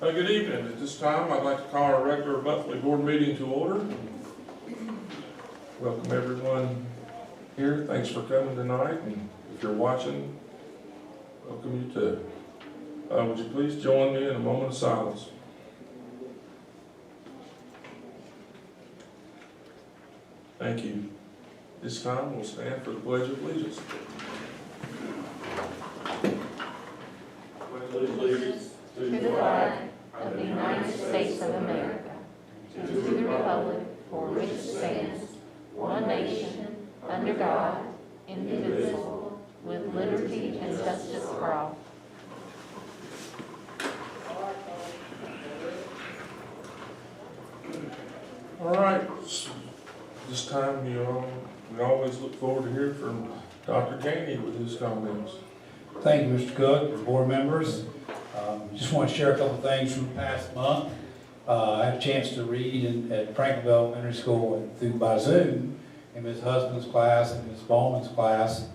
Good evening. At this time, I'd like to call our regular monthly board meeting to order. Welcome everyone here. Thanks for coming tonight. And if you're watching, welcome you too. Would you please join me in a moment of silence? Thank you. This time we'll stand for the Pledge of Allegiance. Pledge allegiance to the flag of the United States of America, and to the republic for which it stands, one nation, under God, indivisible, with liberty and justice for all. All right. This time we always look forward to hearing from Dr. Gainey with his comments. Thank you, Mr. Cook, board members. Just want to share a couple of things from the past month. I had a chance to read at Franklinville Elementary School through by Zoom in Ms. Husband's class and Ms. Bowman's class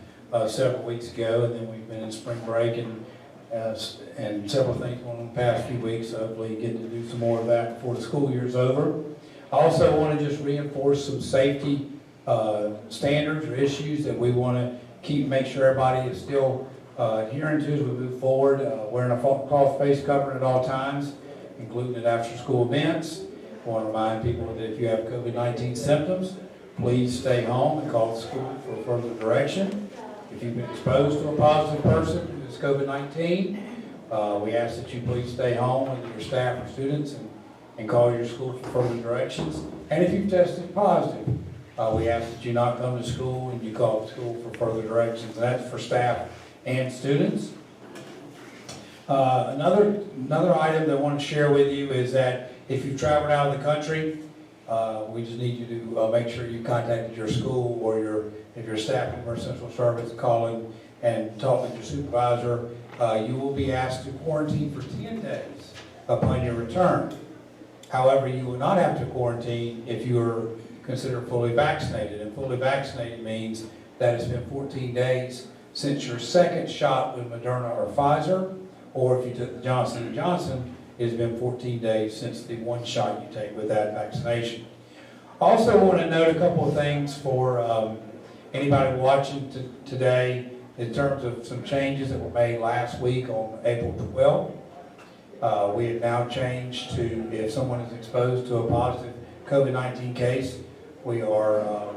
several weeks ago, and then we've been in spring break and several things going on the past few weeks, so hopefully get to do some more of that before the school year's over. I also want to just reinforce some safety standards or issues that we want to make sure everybody is still adhering to as we move forward. Wearing a cloth face covering at all times, including at after-school events. I want to remind people that if you have COVID-19 symptoms, please stay home and call the school for further direction. If you've been exposed to a positive person who has COVID-19, we ask that you please stay home with your staff or students and call your school for further directions. And if you've tested positive, we ask that you not come to school and you call the school for further directions. And that's for staff and students. Another item that I want to share with you is that if you've traveled out of the country, we just need you to make sure you contacted your school or if your staff member central service, call in and talk with your supervisor. You will be asked to quarantine for 10 days upon your return. However, you will not have to quarantine if you are considered fully vaccinated. And fully vaccinated means that it's been 14 days since your second shot with Moderna or Pfizer, or if you took the Johnson & Johnson, it's been 14 days since the one shot you take with that vaccination. Also want to note a couple of things for anybody watching today in terms of some changes that were made last week on April 12th. We have now changed to, if someone is exposed to a positive COVID-19 case, we are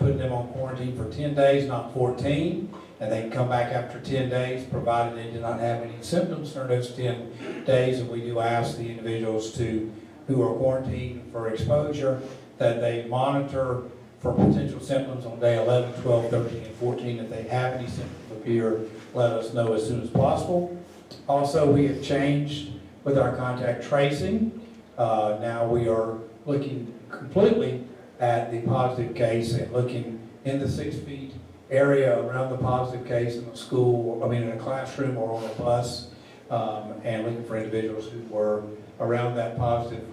putting them on quarantine for 10 days, not 14, and they can come back after 10 days, provided they do not have any symptoms during those 10 days. And we do ask the individuals who are quarantined for exposure that they monitor for potential symptoms on day 11, 12, 13, and 14. If they have any symptoms appear, let us know as soon as possible. Also, we have changed with our contact tracing. Now we are looking completely at the positive case and looking in the 6 feet area around the positive case in the school, in a classroom or on a bus, and looking for individuals who were around that positive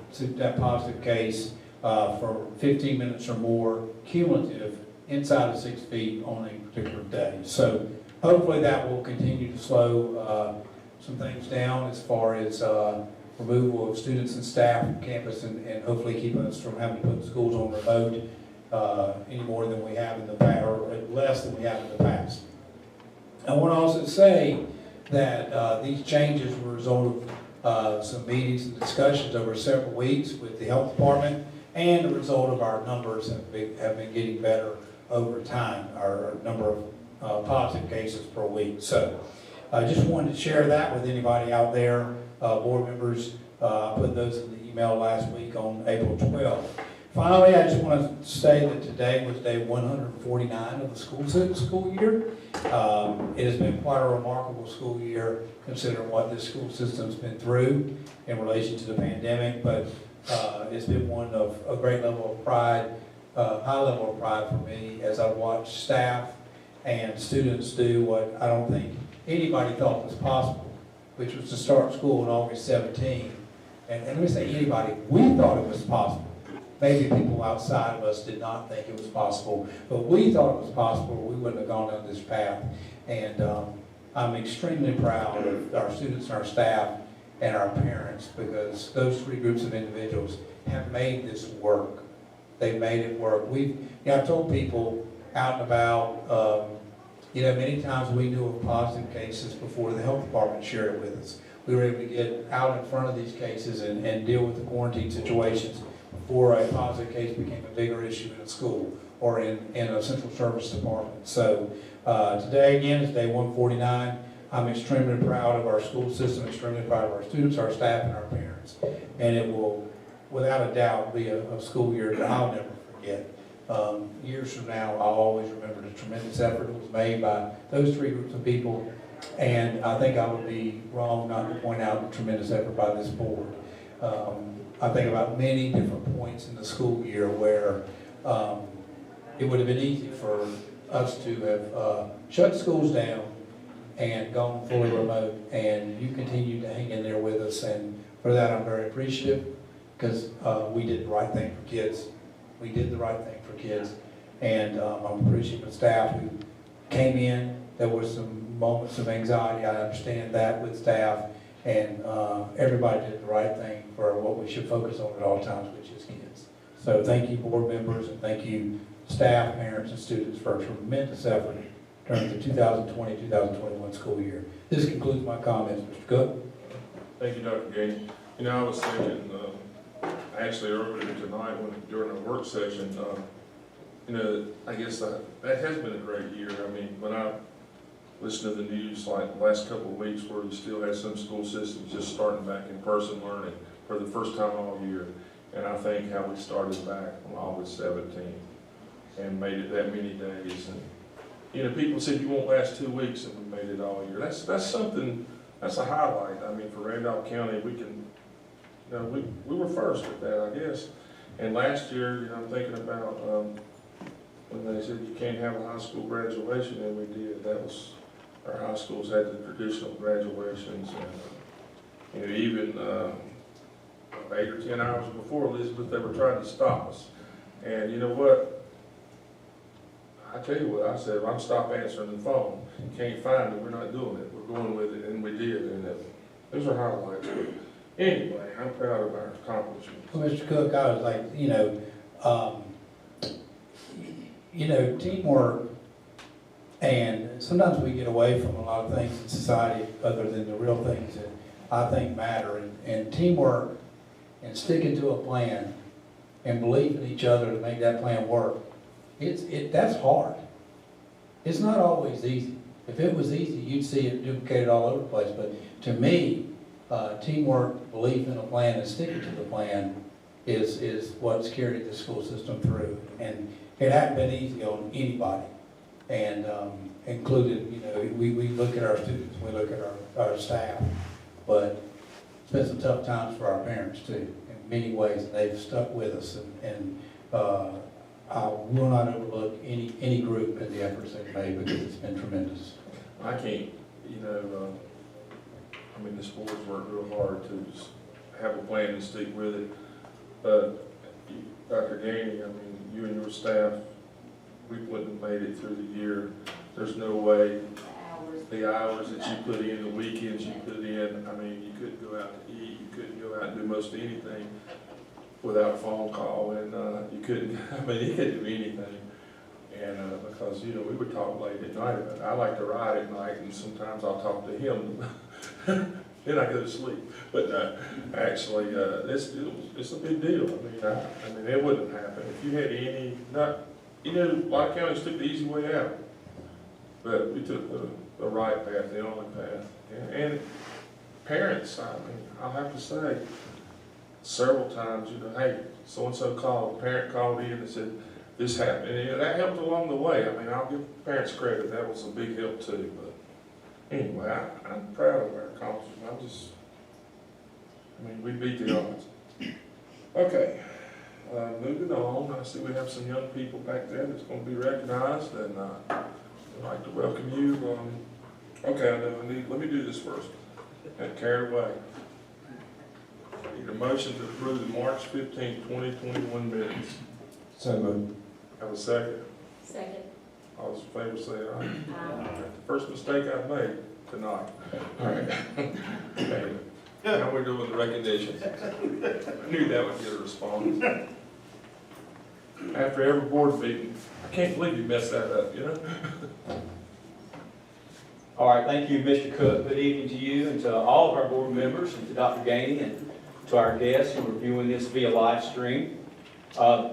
case for 15 minutes or more cumulative inside of 6 feet on a particular day. So hopefully that will continue to slow some things down as far as removal of students and staff from campus and hopefully keep us from having to put schools on remote any more than we have in the past, or less than we have in the past. I want to also say that these changes were a result of some meetings and discussions over several weeks with the health department, and the result of our numbers have been getting better over time, our number of positive cases per week. So I just wanted to share that with anybody out there, board members. I put those in the email last week on April 12th. Finally, I just want to say that today was day 149 of the school year. It has been quite a remarkable school year considering what this school system's been through in relation to the pandemic, but it's been one of a great level of pride, high level of pride for me as I watched staff and students do what I don't think anybody thought was possible, which was to start school on August 17. And let me say anybody, we thought it was possible. Maybe people outside of us did not think it was possible, but we thought it was possible. We wouldn't have gone down this path. And I'm extremely proud of our students and our staff and our parents, because those three groups of individuals have made this work. They've made it work. I've told people out and about, many times we knew of positive cases before the health department shared it with us. We were able to get out in front of these cases and deal with the quarantine situations before a positive case became a bigger issue in a school or in a central service department. So today, again, is day 149. I'm extremely proud of our school system, extremely proud of our students, our staff, and our parents. And it will, without a doubt, be a school year that I'll never forget. Years from now, I'll always remember the tremendous effort that was made by those three groups of people. And I think I would be wrong not to point out the tremendous effort by this board. I think about many different points in the school year where it would have been easy for us to have shut schools down and gone fully remote, and you continue to hang in there with us, and for that I'm very appreciative, because we did the right thing for kids. We did the right thing for kids, and I'm appreciative of staff who came in. There were some moments of anxiety, I understand that with staff, and everybody did the right thing for what we should focus on at all times, which is kids. So thank you, board members, and thank you, staff, parents, and students, for a tremendous effort during the 2020-2021 school year. This concludes my comments. Mr. Cook? Thank you, Dr. Gaines. I was thinking, actually earlier tonight during our work session, I guess that has been a great year. I mean, when I listen to the news like the last couple of weeks where you still have some school systems just starting back in person learning for the first time all year. And I think how we started back on August 17th and made it that many days. And, people said you won't last 2 weeks, and we made it all year. That's something, that's a highlight. I mean, for Randolph County, we can, we were first with that, I guess. And last year, I'm thinking about when they said you can't have a high school graduation, and we did. That was, our high schools had the traditional graduations, and even 8 or 10 hours before Elizabeth, they were trying to stop us. And you know what? I tell you what, I said, I'm stop answering the phone. You can't find it, we're not doing it. We're going with it, and we did. And those are highlights. But anyway, I'm proud of our accomplishments. Well, Mr. Cook, I was like, teamwork, and sometimes we get away from a lot of things in society other than the real things that I think matter. And teamwork and sticking to a plan and believing in each other to make that plan work, that's hard. It's not always easy. If it was easy, you'd see it duplicated all over the place. But to me, teamwork, belief in a plan, and sticking to the plan is what's carried the school system through. And it hasn't been easy on anybody, and included, we look at our students, we look at our staff, but it's been some tough times for our parents too, in many ways, and they've stuck with us, and I will not overlook any group in the efforts they've made, because it's been tremendous. I can't, this board's worked real hard to just have a plan and stick with it. But Dr. Gainey, you and your staff, we wouldn't have made it through the year. There's no way the hours that you put in, the weekends you put in, you couldn't go out to eat, you couldn't go out and do most anything without a phone call, and you couldn't, you couldn't do anything. And because, we would talk late at night about it. I like to ride at night, and sometimes I'll talk to him, then I go to sleep. But actually, it's a big deal. It wouldn't have happened. If you had a lot of counties took the easy way out, but we took the right path, the only path. And parents, I'll have to say, several times, hey, so-and-so called, parent called in and said, this happened, and that helped along the way. I'll give parents credit, that was a big help too, but anyway, I'm proud of our accomplishment. We beat the odds. Okay, moving on, I see we have some young people back there that's going to be recognized, and I'd like to welcome you. Okay, let me do this first. Got carried away. Need a motion to approve the March 15, 2021 minutes. So moved. Have a second? Second. All those in favor say aye. Aye. The first mistake I've made tonight. All right. Okay. Now we're doing the recognitions. I knew that would get a response. After every board meeting, I can't believe you messed that up, you know? All right, thank you, Mr. Cook. Good evening to you and to all of our board members and to Dr. Gainey and to our guests who are viewing this via live stream. I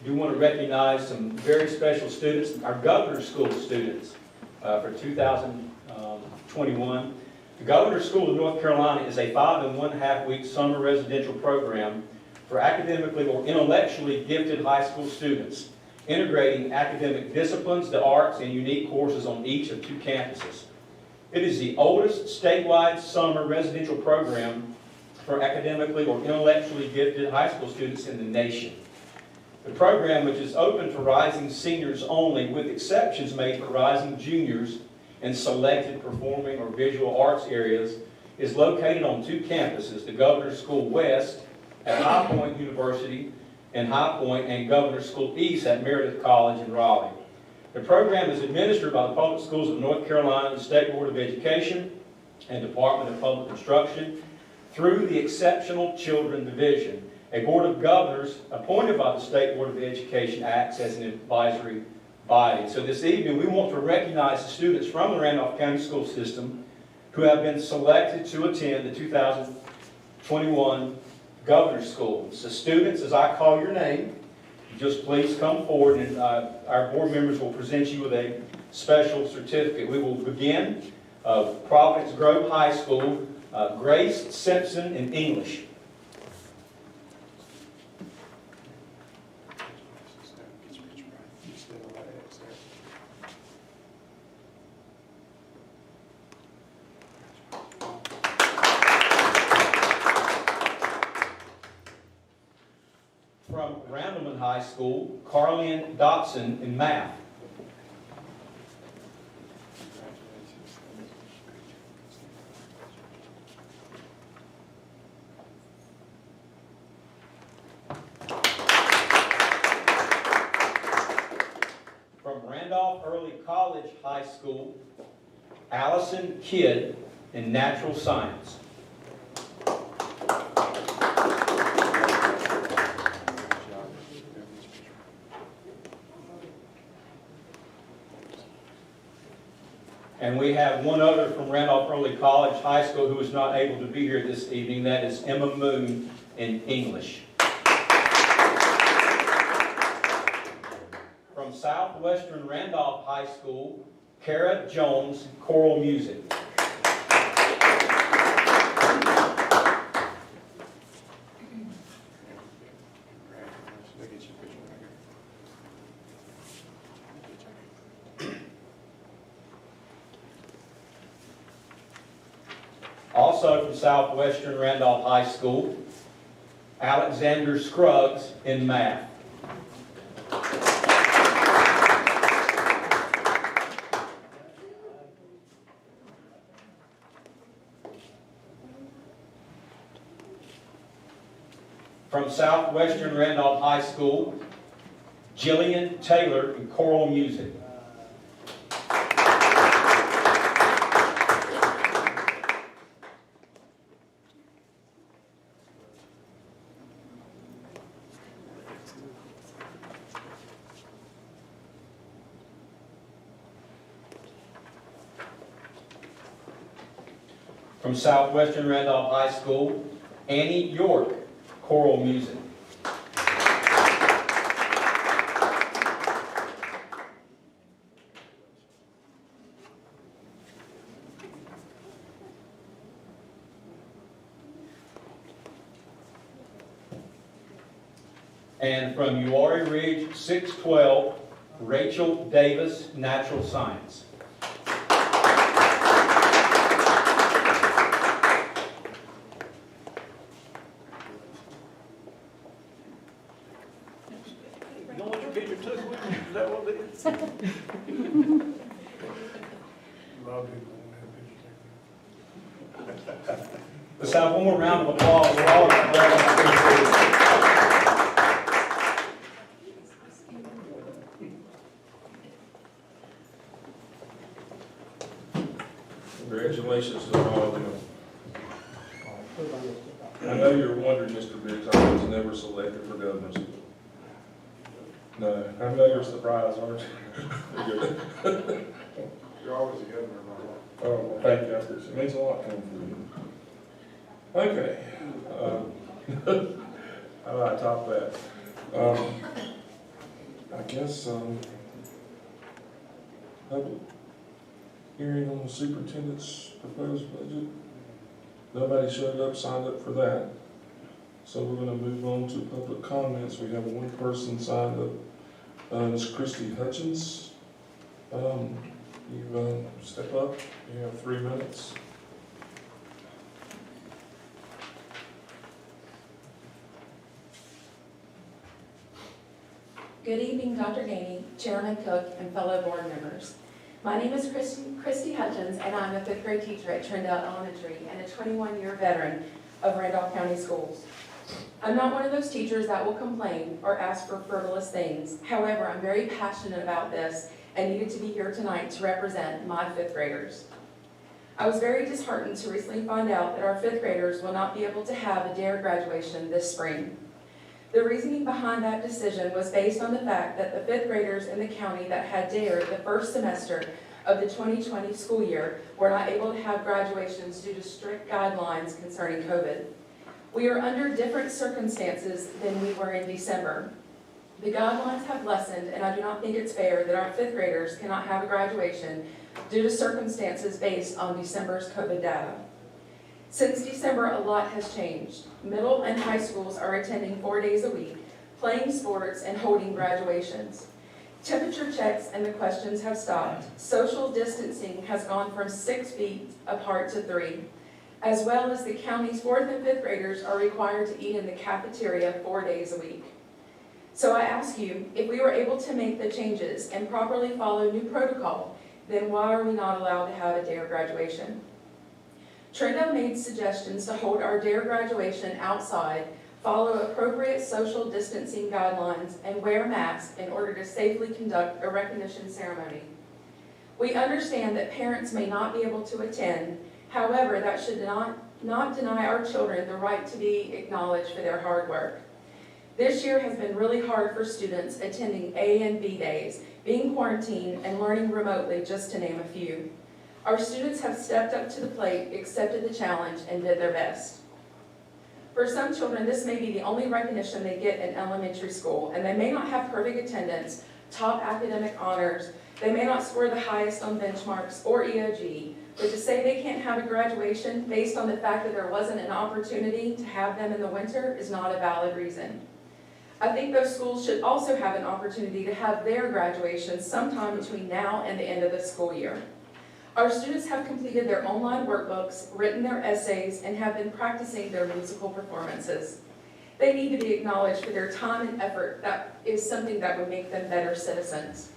do want to recognize some very special students, our Governor's School students for 2021. The Governor's School of North Carolina is a 5.5-week summer residential program for academically or intellectually gifted high school students, integrating academic disciplines, the arts, and unique courses on each of 2 campuses. It is the oldest statewide summer residential program for academically or intellectually gifted high school students in the nation. The program, which is open to rising seniors only, with exceptions made for rising juniors and selected performing or visual arts areas, is located on 2 campuses, the Governor's School West at High Point University and High Point, and Governor's School East at Meredith College in Raleigh. The program is administered by the Public Schools of North Carolina, the State Board of Education, and Department of Public Instruction through the Exceptional Children Division. A Board of Governors appointed by the State Board of Education acts as an advisory body. So this evening we want to recognize the students from the Randolph County School System who have been selected to attend the 2021 Governor's School. So students, as I call your name, just please come forward and our board members will present you with a special certificate. We will begin Providence Grove High School, Grace Simpson in English. From Randleman High School, Carlin Dotson in math. From Randolph Early College High School, Allison Kidd in natural science. And we have one other from Randolph Early College High School who is not able to be here this evening. That is Emma Moon in English. From Southwestern Randolph High School, Kara Jones, choral music. Also from Southwestern Randolph High School, Alexander Scruggs in math. From Southwestern Randolph High School, Jillian Taylor in choral music. From Southwestern Randolph High School, Annie York, choral music. And from Uwharrie Ridge 612, Rachel Davis, natural science. Let's have one more round of applause for all of our graduates. Congratulations to all of them. I know you're wondering, Mr. Biggs, I was never selected for governor's school. No, I know you're surprised, aren't you? You're always a governor, my wife. Oh, well, thank you, I appreciate it. It means a lot coming from you. Okay. How do I top that? I guess, public hearing on the superintendent's proposed budget. Nobody showed up, signed up for that. So we're gonna move on to public comments. We have one person signed up, Ms. Christy Hutchins. You step up, you have 3 minutes. Good evening, Dr. Gainey, Chairman Cook, and fellow board members. My name is Christy Hutchins, and I'm a 5th grade teacher at Trindale Elementary and a 21-year veteran of Randolph County Schools. I'm not one of those teachers that will complain or ask for frivolous things. However, I'm very passionate about this and needed to be here tonight to represent my 5th graders. I was very disheartened to recently find out that our 5th graders will not be able to have a DARE graduation this spring. The reasoning behind that decision was based on the fact that the 5th graders in the county that had DARE the first semester of the 2020 school year were not able to have graduations due to strict guidelines concerning COVID. We are under different circumstances than we were in December. The guidelines have lessened, and I do not think it's fair that our 5th graders cannot have a graduation due to circumstances based on December's COVID data. Since December, a lot has changed. Middle and high schools are attending 4 days a week, playing sports, and holding graduations. Temperature checks and the questions have stopped. Social distancing has gone from 6 feet apart to 3, as well as the county's 4th and 5th graders are required to eat in the cafeteria 4 days a week. So I ask you, if we were able to make the changes and properly follow new protocol, then why are we not allowed to have a DARE graduation? Trindale made suggestions to hold our DARE graduation outside, follow appropriate social distancing guidelines, and wear masks in order to safely conduct a recognition ceremony. We understand that parents may not be able to attend. However, that should not deny our children the right to be acknowledged for their hard work. This year has been really hard for students attending A and B days, being quarantined, and learning remotely, just to name a few. Our students have stepped up to the plate, accepted the challenge, and did their best. For some children, this may be the only recognition they get in elementary school, and they may not have perfect attendance, top academic honors, they may not score the highest on benchmarks or EOG, but to say they can't have a graduation based on the fact that there wasn't an opportunity to have them in the winter is not a valid reason. I think those schools should also have an opportunity to have their graduation sometime between now and the end of the school year. Our students have completed their online workbooks, written their essays, and have been practicing their musical performances. They need to be acknowledged for their time and effort. That is something that would make them better citizens.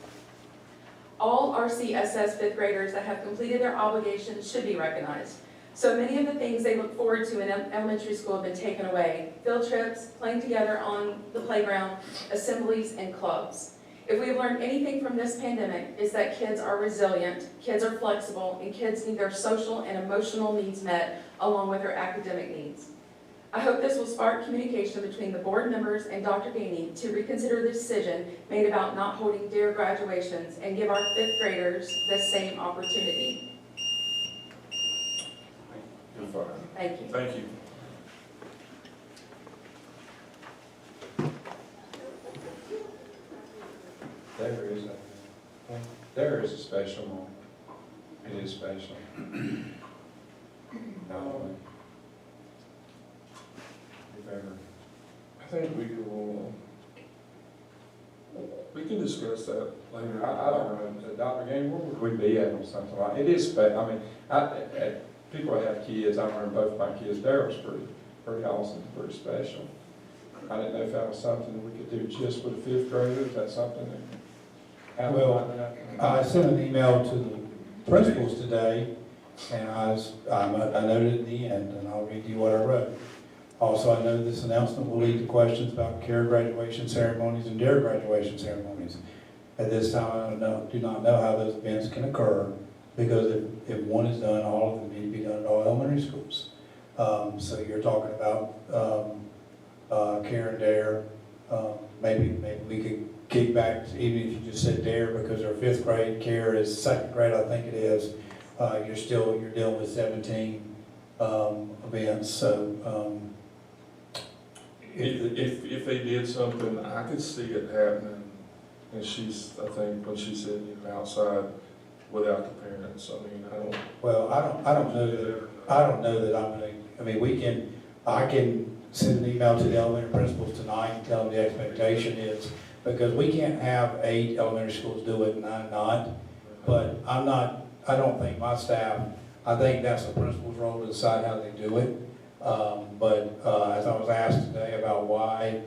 All RCSS 5th graders that have completed their obligations should be recognized. So many of the things they look forward to in elementary school have been taken away. Field trips, playing together on the playground, assemblies, and clubs. If we have learned anything from this pandemic, is that kids are resilient, kids are flexible, and kids need their social and emotional needs met along with their academic needs. I hope this will spark communication between the board members and Dr. Gainey to reconsider the decision made about not holding DARE graduations and give our 5th graders the same opportunity. You're fine. Thank you. Thank you. There is a special moment. It is special. If ever. I think we can discuss that later. I don't know, Dr. Gaines, where would we be at on something like, it is I mean, people that have kids, I remember both my kids, there was pretty awesome, pretty special. I didn't know if that was something we could do just with the 5th graders, is that something that? Well, I sent an email to the principals today, and I noted at the end, and I'll read you what I wrote. Also, I know this announcement will lead to questions about CARE graduation ceremonies and DARE graduation ceremonies. At this time, I do not know how those events can occur, because if one is done, all of them need to be done at all elementary schools. So you're talking about care and dare. Maybe we could kick back, even if you just said dare, because they're fifth grade, care is second grade, I think it is. You're dealing with 17 events, so. If they did something, I could see it happening, and she's, I think, when she said, you know, outside without the parents, I mean, I don't. Well, I don't know that I'm gonna, I mean, I can send an email to the elementary principals tonight and tell them the expectation is, because we can't have 8 elementary schools do it and 9 not, but I don't think my staff, I think that's the principal's role to decide how they do it. But as I was asked today about why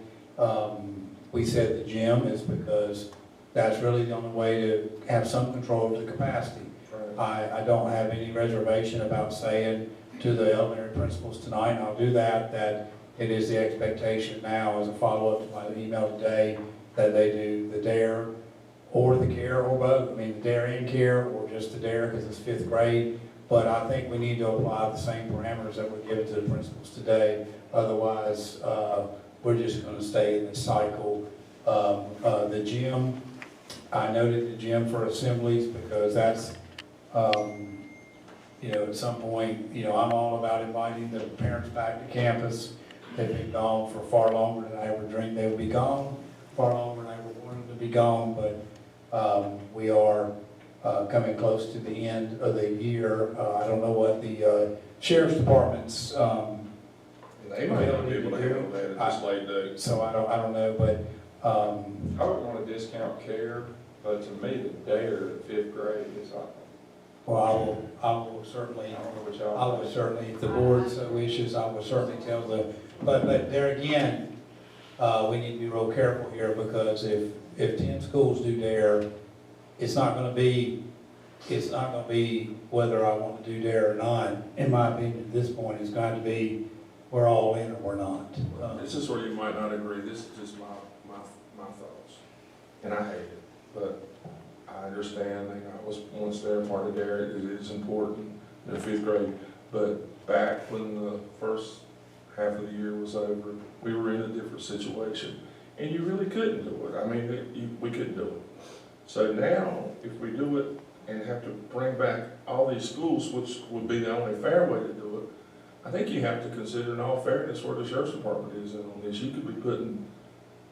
we said the gym, is because that's really the only way to have some control of the capacity. I don't have any reservation about saying to the elementary principals tonight, and I'll do that it is the expectation now as a follow-up to my email today that they do the DARE or the care or both. I mean, the DARE and care, or just the DARE because it's 5th grade. But I think we need to apply the same parameters that were given to the principals today. Otherwise, we're just going to stay in this cycle. The gym, I noted the gym for assemblies because that's, you know, at some point, you know, I'm all about inviting the parents back to campus. They've been gone for far longer than I ever dreamed they would be gone, far longer than I ever wanted to be gone, but we are coming close to the end of the year. I don't know what the sheriff's department's They might not be able to handle that at this late date. so I don't know, but I would want to discount care, but to me, the dare at 5th grade is like, well, I will certainly, I don't know what y'all. I would certainly, if the board so wishes, I would certainly tell but there again, we need to be real careful here, because if 10 schools do DARE, it's not gonna be whether I want to do DARE or not. In my opinion, at this point, it's going to be, we're all in or we're not. This is where you might not agree, this is just my thoughts, and I hate it, but I understand, I was once there, part of DARE, it is important in the 5th grade, but back when the first half of the year was over, we were in a different situation, and you really couldn't do it. I mean, we couldn't do it. So now, if we do it and have to bring back all these schools, which would be the only fair way to do it, I think you have to consider, in all fairness, where the sheriff's department is in on this. You could be putting,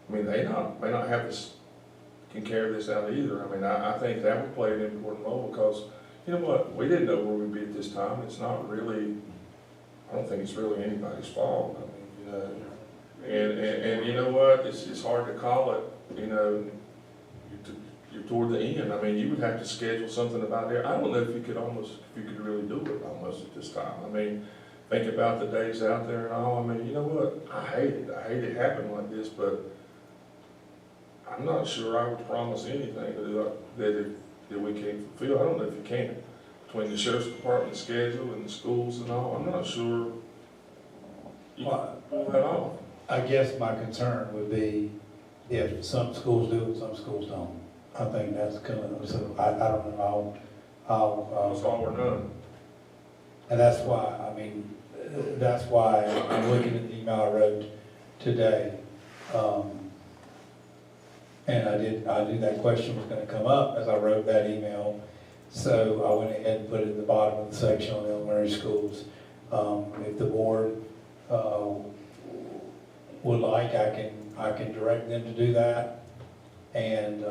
I mean, may not have this, can carry this out either. I mean, I think that would play an important role, because, you know what, we didn't know where we'd be at this time. It's not really, I don't think it's really anybody's fault. I mean, you know, and you know what, it's hard to call it, you know, you're toward the end. I mean, you would have to schedule something about there. I don't know if you could really do it almost at this time. I mean, think about the days out there and all. I mean, you know what, I hate it happening like this, but I'm not sure I would promise anything that we can't fulfill. I don't know if you can. Between the sheriff's department schedule and the schools and all, I'm not sure you can pull that off. I guess my concern would be if some schools do it, some schools don't. I think that's kind of, so I don't know how. It's all or none. And that's why, I mean, that's why I'm looking at the email I wrote today. And I knew that question was gonna come up as I wrote that email. So I went ahead and put it at the bottom of the section on the elementary schools. If the board would like, I can direct them to do that. And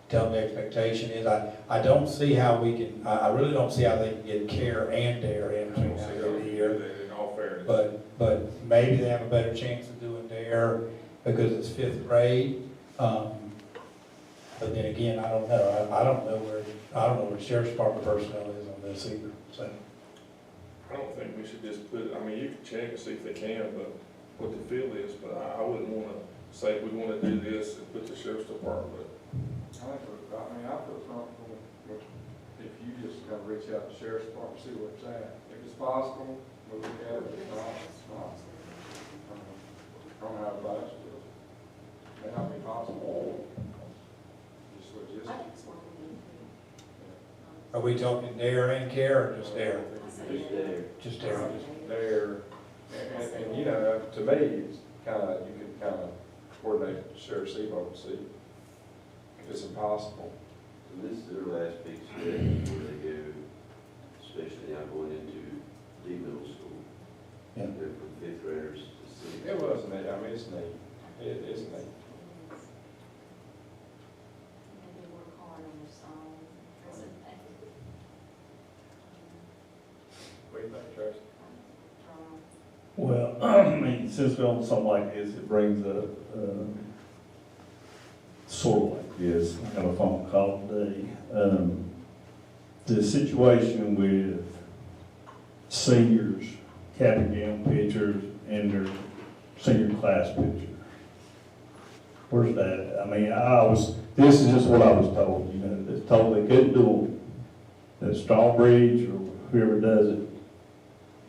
tell them the expectation is, I don't see how we can, I really don't see how they can get care and DARE in between now and the end of the year. In all fairness. But maybe they have a better chance of doing DARE because it's 5th grade. But then again, I don't know. I don't know where the sheriff's department personnel is on this either. So I don't think we should just put, I mean, you can check and see if they can, but what the feel is, but I wouldn't wanna say we wanna do this and put the sheriff's department. I feel comfortable with, if you just kind of reach out to the sheriff's department, see where it's at. If it's possible, we'll look at it. If not, it's not. I don't know how everybody else feels. May not be possible. Just logistic. Are we talking dare and care, or just dare? Just there. Just dare. There, and you know, to me, it's kind of, you could kind of coordinate Sheriff Seabold, see, if it's impossible. And this is their last big step before they go, especially now going into the middle school. Yeah. They're from fifth graders to sixth. It was neat, I mean, it's neat, it is neat. Maybe work hard on your song. What do you think, Tracy? Well, I mean, since we're on something like this, it brings a, sort of like this, I got a phone call today. The situation with seniors, cap and gown pictures and their senior class picture. Where's that? I mean, this is just what I was told, you know, they told they couldn't do them. That Strawbridge or whoever does it,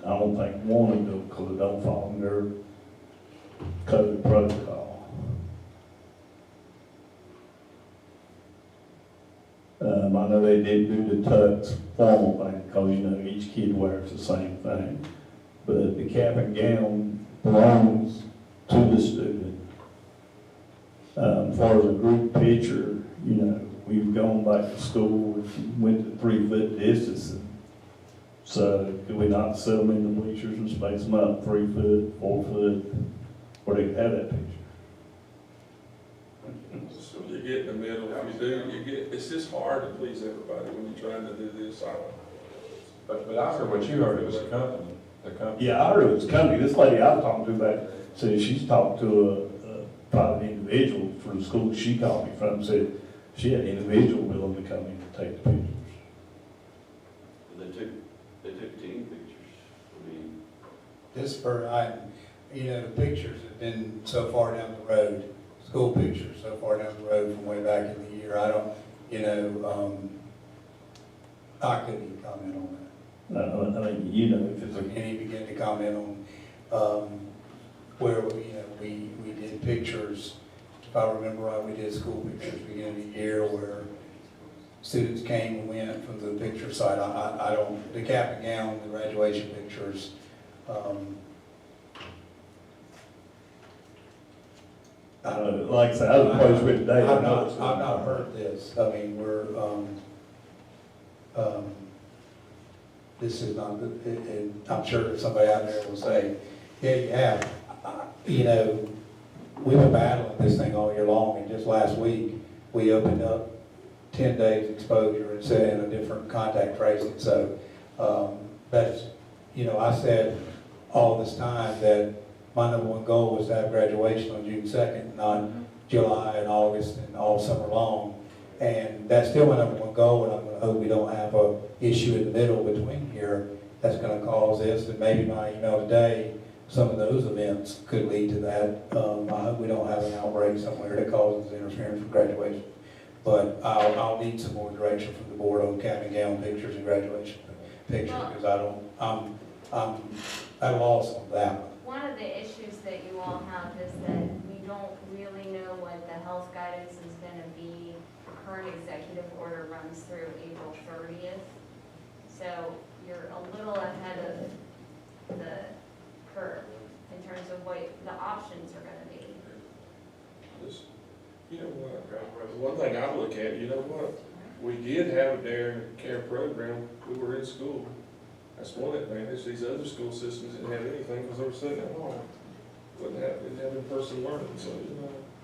I don't think wanted to because it don't fall under COVID protocol. I know they did do the tux formal thing because, you know, each kid wears the same thing. But the cap and gown belongs to the student. As far as a group picture, you know, we've gone back to school, went to 3-foot distancing. So could we not set them in the bleachers and space them out 3 foot, 4 foot, where they could have that picture? So you get in the middle, if you do, it's just hard to please everybody when you're trying to do this. But I heard what you heard, it was the company. Yeah, I heard it was a company. This lady I was talking to back said she's talked to a private individual from the school she called me from, said she had an individual willing to come in and take the pictures. They took team pictures. I mean, This you know, the pictures have been so far down the road, school pictures so far down the road from way back in the year. I don't, you know, I couldn't even comment on that. I mean, you know, if it's a, Can he begin to comment on, where, you know, we did pictures, if I remember right, we did school pictures beginning of the year where students came and went from the picture side. I don't, the cap and gown, the graduation pictures, like I said, I was approached with today. I've not heard this. I mean, this is not, and I'm sure somebody out there will say, yeah, you have. You know, we've been battling this thing all year long, and just last week, we opened up 10 days exposure and set in a different contact tracing. So that's, you know, I said all this time that my number one goal was to have graduation on June 2nd, not July and August and all summer long. And that's still my number one goal, and I'm going to hope we don't have a issue in the middle between here that's going to cause this. And maybe my email today, some of those events could lead to that. I hope we don't have an outbreak somewhere that causes interference with graduation. But I'll need some more direction from the board on cap and gown pictures and graduation pictures, because I'm at a loss on that one. One of the issues that you all have is that we don't really know what the health guidance is going to be. The current executive order runs through April 30th. So you're a little ahead of the curve in terms of what the options are going to be. You know what, one thing I look at, you know what, we did have a Dare Care program, we were in school. That's one advantage. These other school systems didn't have anything because they were sitting at home. Didn't have in-person learning, so, you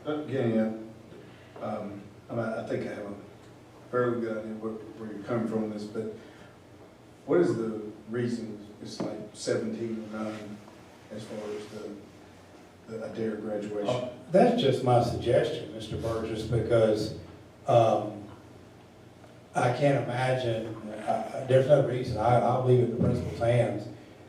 know. Again, I think I have a fairly good idea where you're coming from this, but what is the reason it's like 17 or 9 as far as the Adair graduation? That's just my suggestion, Mr. Burgess, because I can't imagine, there's no reason, I'll leave it in the principal's hands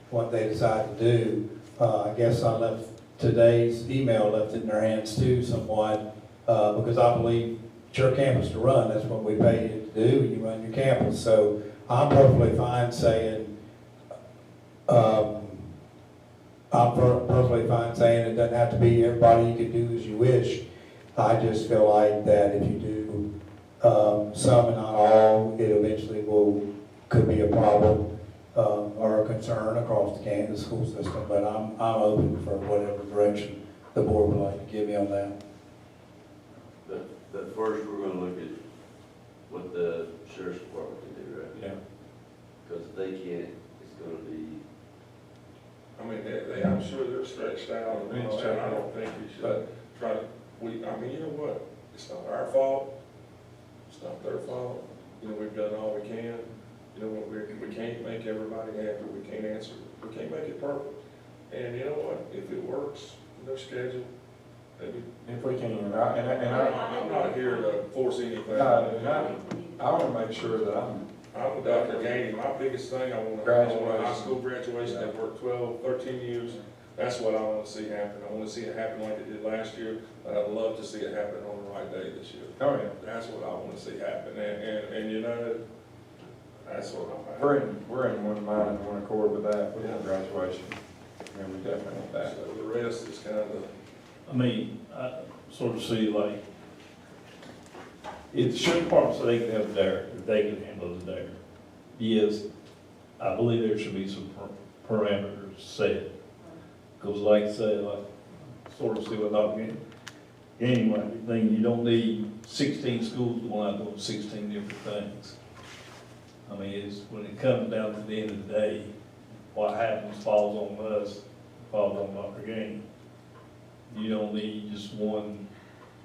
what they decide to do. I guess I left today's email left it in their hands too somewhat, because I believe it's your campus to run, that's what we pay you to do, you run your campus. So I'm perfectly fine saying, it doesn't have to be everybody, you can do as you wish. I just feel like that if you do some and not all, it eventually could be a problem or a concern across the school system, but I'm open for whatever direction the board would like to give me on that. But first, we're gonna look at what the sheriff's department can do, right? Yeah. Because if they can't, it's gonna be, I mean, I'm sure they're stretched out, and all that. I don't think we should try to, I mean, you know what? It's not our fault, it's not their fault, you know, we've done all we can. You know what, we can't make everybody happy, we can't make it perfect. And you know what, if it works, their schedule, maybe. If we can, I'm not here to force anything. I want to make sure that I'm with Dr. Gainey. My biggest thing, I want a high school graduation. They've worked 12, 13 years. That's what I want to see happen. I want to see it happen like it did last year, but I'd love to see it happen on the right day this year. Oh, yeah. That's what I want to see happen. And you know, that's what I'm at. We're in one mind and one accord with that, with the graduation. And we definitely want that. So the rest is kind of, I mean, I sort of see like, if the sheriff department said they can have a dare, if they can handle the dare, yes, I believe there should be some parameters set. Because like I said, like, sort of see what Dr. Gainey might be thinking, you don't need 16 schools going out doing 16 different things. I mean, it's, when it comes down to the end of the day, what happens falls on us, falls on Dr. Gainey. You don't need just one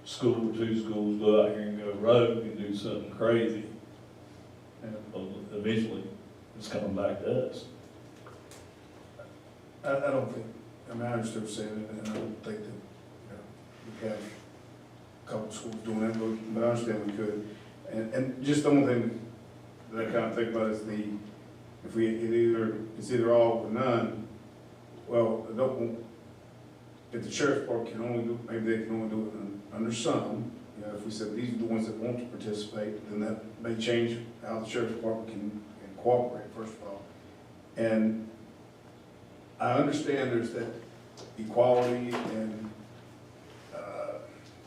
school or two schools go out here and go rogue and do something crazy. And eventually, it's coming back to us. I don't think, I mean, I understand what you're saying, and I don't think that, we have a couple of schools doing that, but I understand we could. And just the only thing that I kind of think about is if it's either all or none, well, if the sheriff's department can only do, maybe they can only do it under some, you know, if we said these are the ones that want to participate, then that may change how the sheriff's department can cooperate, first of all. And I understand there's that equality and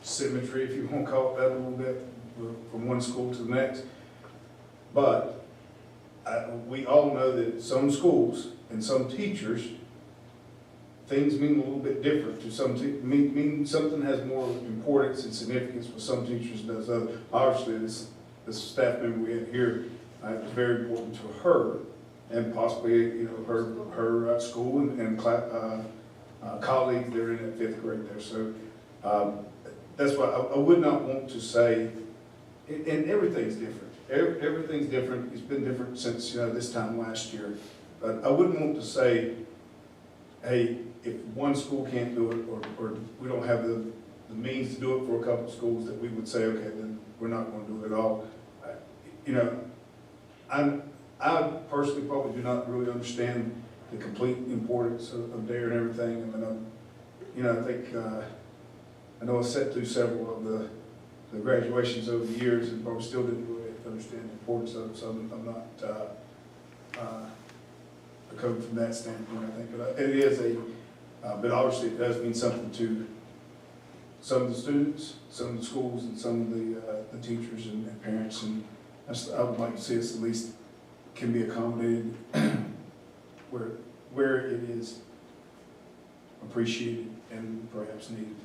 symmetry, if you want to call it that a little bit, from one school to the next. But we all know that some schools and some teachers, things mean a little bit different to some, mean something has more importance and significance for some teachers than does others. Obviously, this staff member we had here, it was very important to her, and possibly, you know, her school and colleagues that are in that 5th grade there. So that's why I would not want to say, and everything's different. Everything's different. It's been different since, you know, this time last year. But I wouldn't want to say, hey, if one school can't do it, or we don't have the means to do it for a couple of schools, that we would say, okay, then we're not going to do it at all. You know, I personally probably do not really understand the complete importance of DARE and everything. I mean, you know, I think, I know I sat through several of the graduations over the years and probably still didn't really understand the importance of it, so I'm not a coach from that standpoint, I think. But it is but obviously it does mean something to some of the students, some of the schools, and some of the teachers and parents. And I would like to see us at least can be accommodated where it is appreciated and perhaps needed.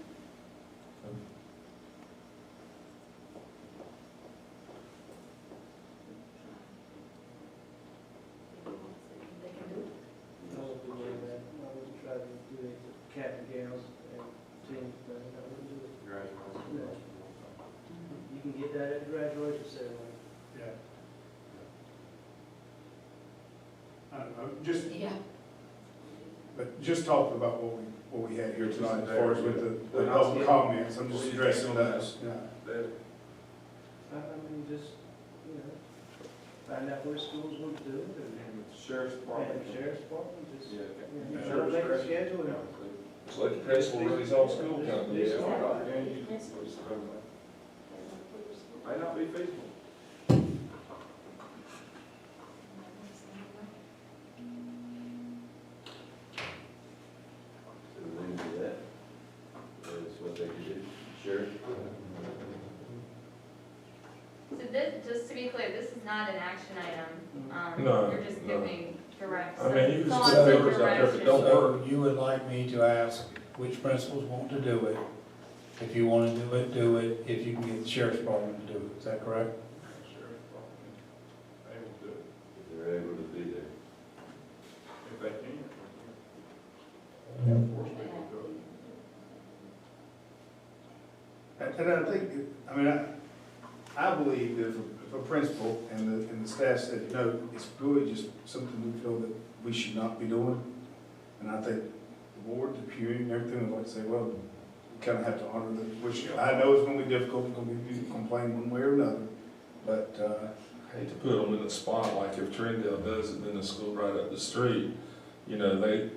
Cap and gowns and teams, but I wouldn't do it. No. You can get that at the graduation ceremony. Yeah. Just, Yeah. but just talking about what we had here tonight, as far as with the public comments, I'm just addressing those. Yeah. I mean, just, you know, find out where schools want to do it, and Sheriff's department. the sheriff's department, just, Yeah. you know, make a schedule, and it's like the principal runs his own school company. Yeah. Might not be feasible. so we can do that. That's what they could do. Sure. So clear, this is not an action item. No, You're just no. giving direct. I mean, you can thoughts just and put numbers out there if it don't direction. work. So you would like me to ask which principals want to do it? If you want to do it, do it. If you can get the sheriff's department to do it, is that correct? If they're able to be there. If they can. And I think, I mean, I believe that if a principal and the staff said, no, it's really just something we feel that we should not be doing. And I think the board, the hearing, everything would like to say, well, we kind of have to honor that, which I know is going to be difficult, it's going to be complain one way or another. But, I hate to put them in the spot, like if Trindale does it, then the school right up the street, you know, they,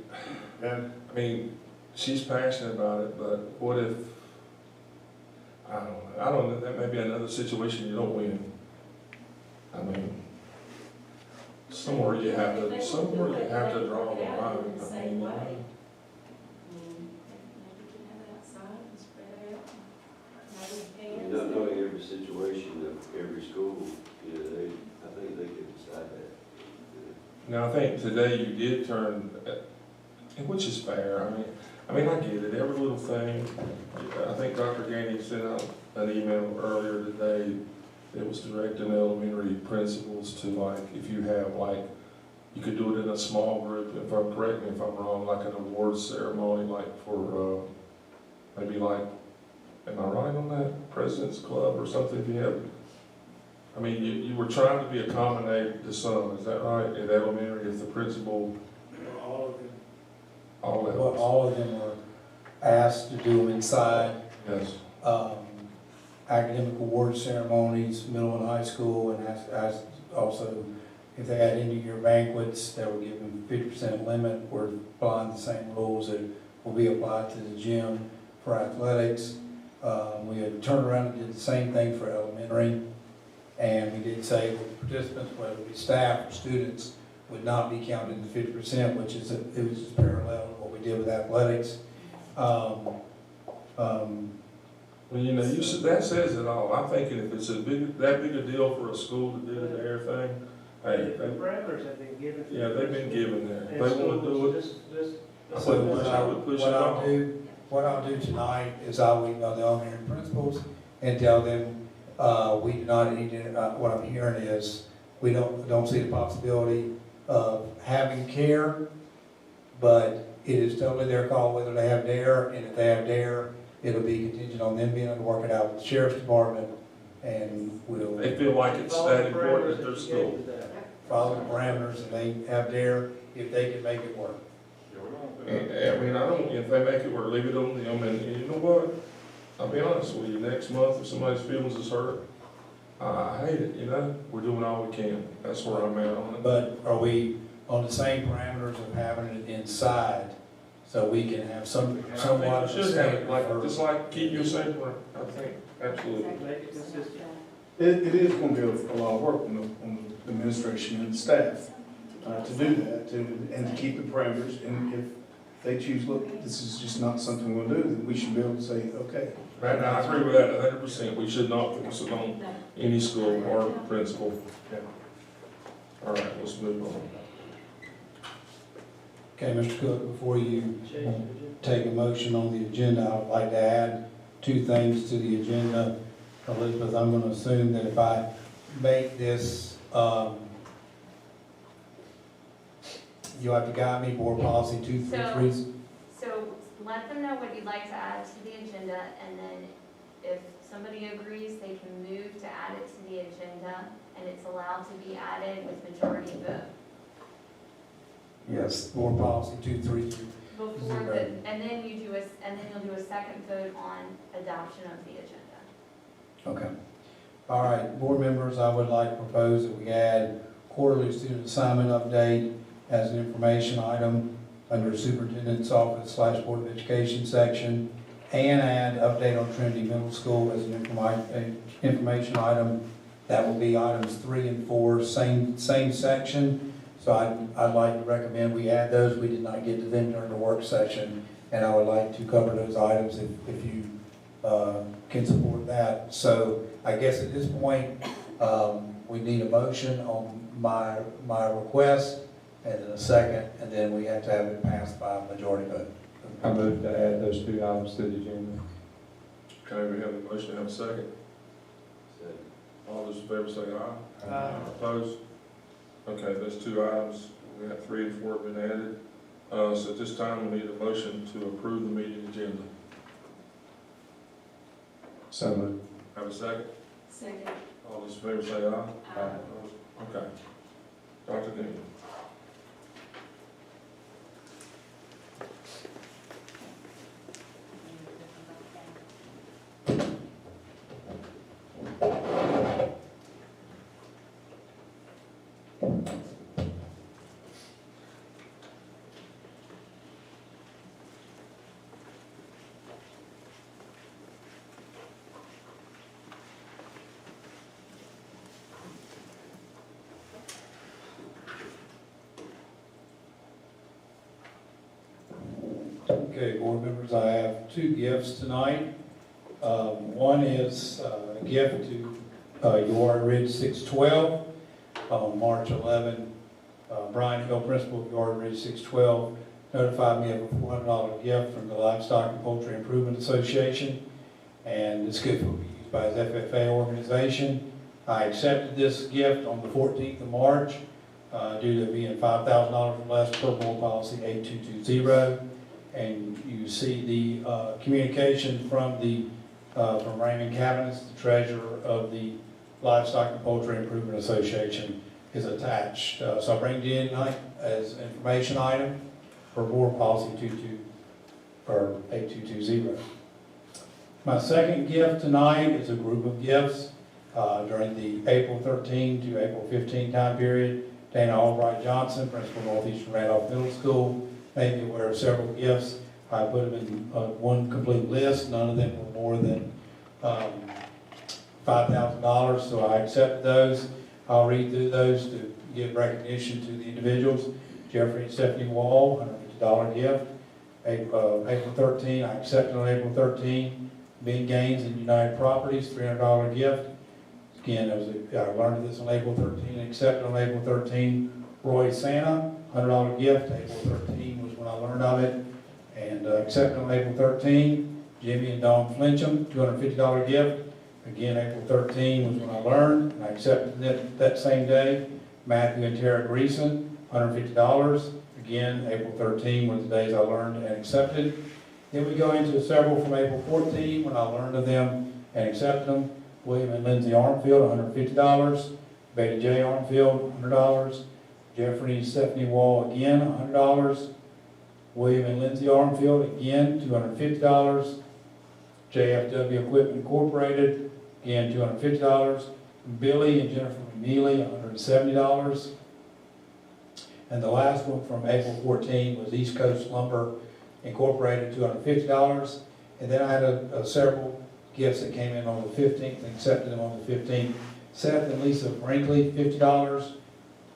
and I mean, she's passionate about it, but what if, I don't know, that may be another situation you don't win. I mean, somewhere you have to draw the line. I mean, Not knowing every situation of every school, you know, I think they could decide that. Now, I think today you did turn, which is fair, I mean, I get it, every little thing. I think Dr. Gainey sent out an email earlier today that was directing elementary principals to, like, if you have, like, you could do it in a small group, correct me if I'm wrong, like an awards ceremony, like for, maybe like, am I right on that, President's Club or something, if you have, I mean, you were trying to be accommodated to some, is that right, at elementary, if the principal, All of them. all Well, levels? all of them were asked to do them inside. Yes, Academic award ceremonies, middle and high school, and asked also if they had end-of-year banquets that were given 50% limit, we're applying the same rules that will be applied to the gym for athletics. We had turned around and did the same thing for elementary, and we did say that participants, whether it be staff or students, would not be counted in the 50%, which is, it was just parallel to what we did with athletics. well, you know, that says it all, I'm thinking if it's that big a deal for a school to do their thing, hey, The parameters have been given. yeah, they've been given there, if And they wanna do it, I would push it off. What I'll do tonight is I'll email the elementary principals and tell them, we do not need to, what I'm hearing is, we don't see the possibility of having care, but it is totally their call whether they have DARE, and if they have DARE, it'll be contingent on them being able to work it out with the sheriff's department, and we'll They feel like it's that important at their school. follow the parameters, and they have DARE, if they can make it work. I mean, if they make it work, leave it on them, and you know what? I'll be honest with you, next month, if somebody's feelings is hurt, I hate it, you know? We're doing all we can, that's where I'm at on it. But are we on the same parameters of having it inside, so we can have somewhat I of think a we should have it, standard? just like keep your same, I think, absolutely. Make it consistent. it is going to be a lot of work on the administration and the staff to do that, and to keep the parameters. And if they choose, look, this is just not something we'll do, then we should be able to say, okay. Right now, I agree with that 100%, we should not force it on any school or principal. All right, let's move on. Okay, Mr. Cook, before you Change the agenda. take a motion on the agenda, I would like to add 2 things to the agenda. Elizabeth, I'm going to assume that if I make this, you'll have to guide me, board policy 233. So let them know what you'd like to add to the agenda, and then if somebody agrees, they can move to add it to the agenda, and it's allowed to be added with majority vote. Yes, board policy 233. Before the, and then you'll do a second vote on adoption of the agenda. Okay. All right, board members, I would like to propose that we add quarterly student assignment update as an information item under superintendent's office / board of education section, and add update on Trinity Middle School as an information item. That will be items 3 and 4, same section. So I'd like to recommend we add those. We did not get to them during the work session, and I would like to cover those items if you can support that. So I guess at this point, We need a motion on my request, and then a second, and then we have to have it passed by a majority vote. I move to add those two items to the agenda. Okay, we have a motion, have a second. Second. All those in favor say aye. Aye. Opposed? Okay, those two items, we have 3 and 4 have been added. So at this time, we need a motion to approve the meeting agenda. So moved. Have a second? Second. All those in favor say aye. Aye. Okay. Dr. Dean. Okay, board members, I have 2 gifts tonight. One is a gift to Yard Ridge 612. On March 11, Brian Hill, principal of Yard Ridge 612, notified me of a $400 gift from the Livestock and Poultry Improvement Association, and this gift will be used by his FFA organization. I accepted this gift on the 14th of March due to being $5,000 or less per board policy 8220. And you see the communication from Raymond Cabinets, the treasurer of the Livestock and Poultry Improvement Association, is attached. So I bring it in tonight as an information item for board policy 8220. My second gift tonight is a group of gifts during the April 13 to April 15 time period. Dana Albright Johnson, principal Northeastern Randolph Middle School, made me aware of several gifts. I put them in one complete list. None of them were more than $5,000, so I accepted those. I'll read through those to give recognition to the individuals. Jeffrey and Stephanie Wall, $150 gift. April 13, I accepted on April 13. Ben Gaines and United Properties, $300 gift. Again, I learned of this on April 13, accepted on April 13. Roy Santa, $100 gift. April 13 was when I learned of it, and accepted on April 13. Jimmy and Dawn Flincham, $250 gift. Again, April 13 was when I learned, and I accepted it that same day. Matthew and Tara Greason, $150. Again, April 13 were the days I learned and accepted. Then we go into several from April 14 when I learned of them and accepted them. William and Lindsay Armfield, $150. Betty J. Armfield, $100. Jeffrey and Stephanie Wall, again, $100. William and Lindsay Armfield, again, $250. JFW Equipment Incorporated, again, $250. Billy and Jennifer McNeely, $170. And the last one from April 14 was East Coast Lumber Incorporated, $250. And then I had several gifts that came in on the 15th and accepted them on the 15th. Seth and Lisa Brinkley, $50.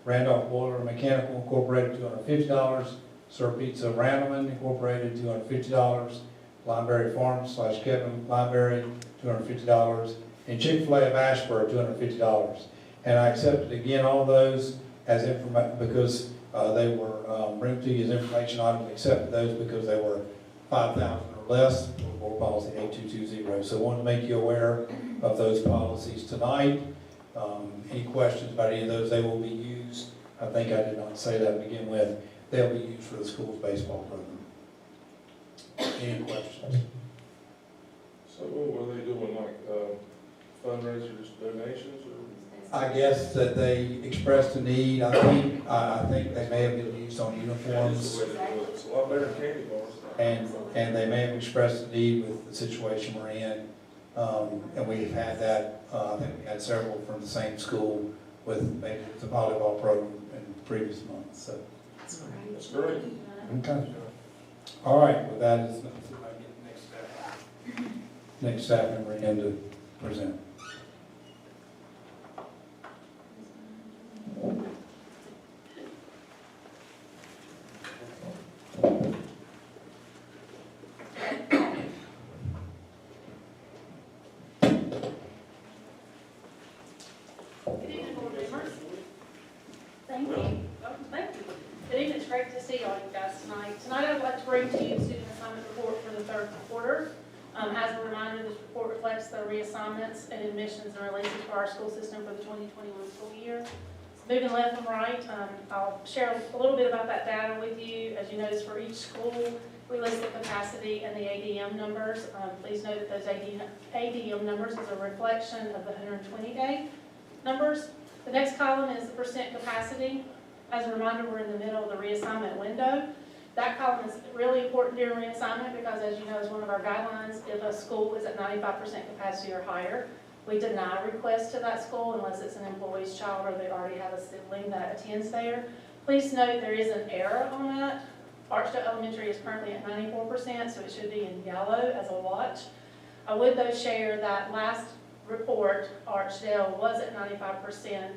Randolph Boiler and Mechanical Incorporated, $250. Sir Pizza Randleman Incorporated, $250. Lineberry Farms / Kevin Lineberry, $250. And Chick-fil-A of Ashburn, $250. And I accepted again all those as information because they were bring to you as information items. Accepted those because they were 5,000 or less for board policy 8220. So I wanted to make you aware of those policies tonight. Any questions about any of those? They will be used. I think I did not say that to begin with. They'll be used for the school's baseball program. Any questions? So what were they doing, like fundraisers, donations, or? I guess that they expressed a need. I think they may have been used on uniforms, That's the way they do it. It's a lot better than candy bars. and they may have expressed a need with the situation we're in. And we've had that, I think we had several from the same school with maybe the volleyball program in previous months, so. That's great. Okay. All right, with that, let's see if I get the next staff member in to present. Good evening, Board great to see all you guys tonight. Tonight I'd like to bring to you the student assignment report for the third quarter. As a reminder, this report reflects the reassignments and admissions and releases for our school system for the 2021 school year. So moving left and right, I'll share a little bit about that data with you. As you notice, for each school, we list the capacity and the ADM numbers. Please note that those ADM numbers is a reflection of the 120-day numbers. The next column is the percent capacity. As a reminder, we're in the middle of the reassignment window. That column is really important during reassignment because, as you know, is one of our guidelines. If a school is at 95% capacity or higher, we deny requests to that school unless it's an employee's child or they already have a sibling that attends there. Please note there is an error on that. Archdale Elementary is currently at 94%, so it should be in yellow as a watch. I would, though, share that last report, Archdale was at 95%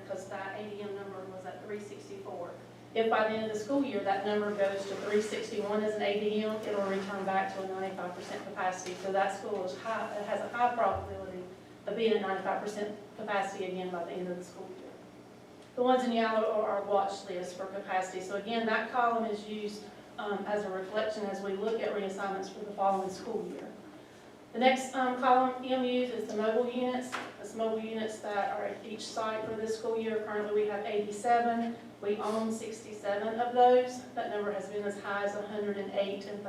because that ADM number was at 364. If by the end of the school year that number goes to 361 as an ADM, it will return back to a 95% capacity. So that school is high, it has a high probability of being at 95% capacity again by the end of the school year. The ones in yellow are our watch list for capacity. So again, that column is used as a reflection as we look at reassignments for the following school year. The next column MUs is the mobile units. That's mobile units that are at each site for this school year. Currently we have 87. We own 67 of those. That number has been as high as 108 in 13-14.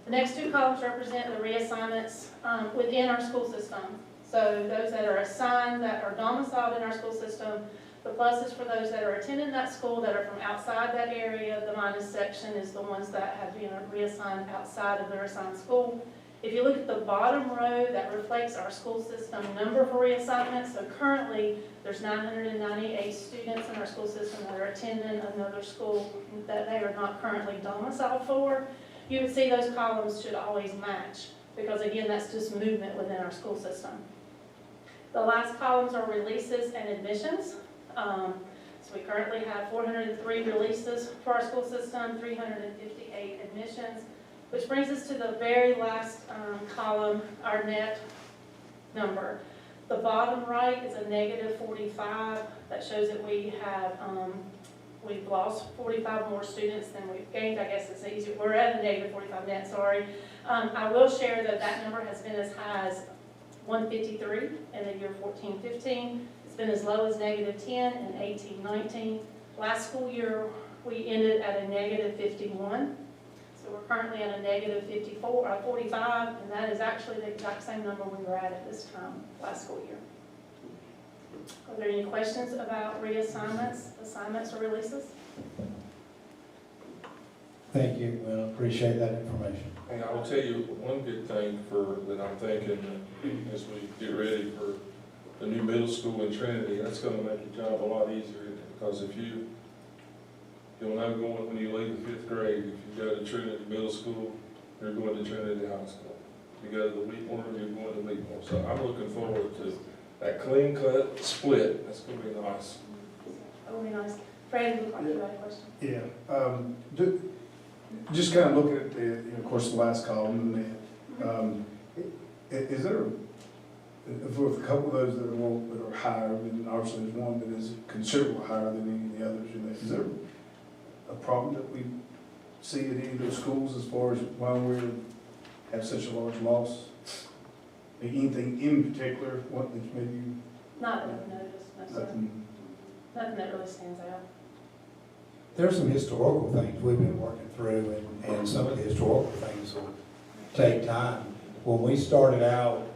The next two columns represent the reassignments within our school system. So those that are assigned, that are domiciled in our school system. The plus is for those that are attending that school that are from outside that area. The minus section is the ones that have been reassigned outside of their assigned school. If you look at the bottom row, that reflects our school system number for reassignment. So currently, there's 998 students in our school system that are attending another school that they are not currently domiciled for. You would see those columns should always match because, again, that's just movement within our school system. The last columns are releases and admissions. So we currently have 403 releases for our school system, 358 admissions, which brings us to the very last column, our net number. The bottom right is a negative 45. That shows that we have, we've lost 45 more students than we've gained. I guess it's easier. We're at a negative 45 net, sorry. I will share that that number has been as high as 153 in the year 14-15. It's been as low as negative 10 in 18-19. Last school year, we ended at a negative 51. So we're currently at a negative 45, and that is actually the exact same number we were at this time last school year. Are there any questions about reassignments, assignments, or releases? Thank you, well, appreciate that information. And I will tell you one good thing that I'm thinking as we get ready for the new middle school in Trinity, that's going to make your job a lot easier because you'll know going when you leave the 5th grade, if you go to Trinity Middle School, you're going to Trinity High School. If you go to the Wheatmore, you're going to Wheatmore. So I'm looking forward to that clean cut split. That's going to be nice. That will be nice. Fred, you look like you had a question. Yeah, just kind of looking at the, of course, the last column, and is there, for a couple of those that are higher, and obviously there's one that is considerably higher than any of the others, is there a problem that we see at any of those schools as far as why we have such a large loss? Anything in particular, what that maybe? Not that I've noticed, no, sir. Nothing that really stands out. There's some historical things we've been working through, and some of the historical things will take time. When we started out,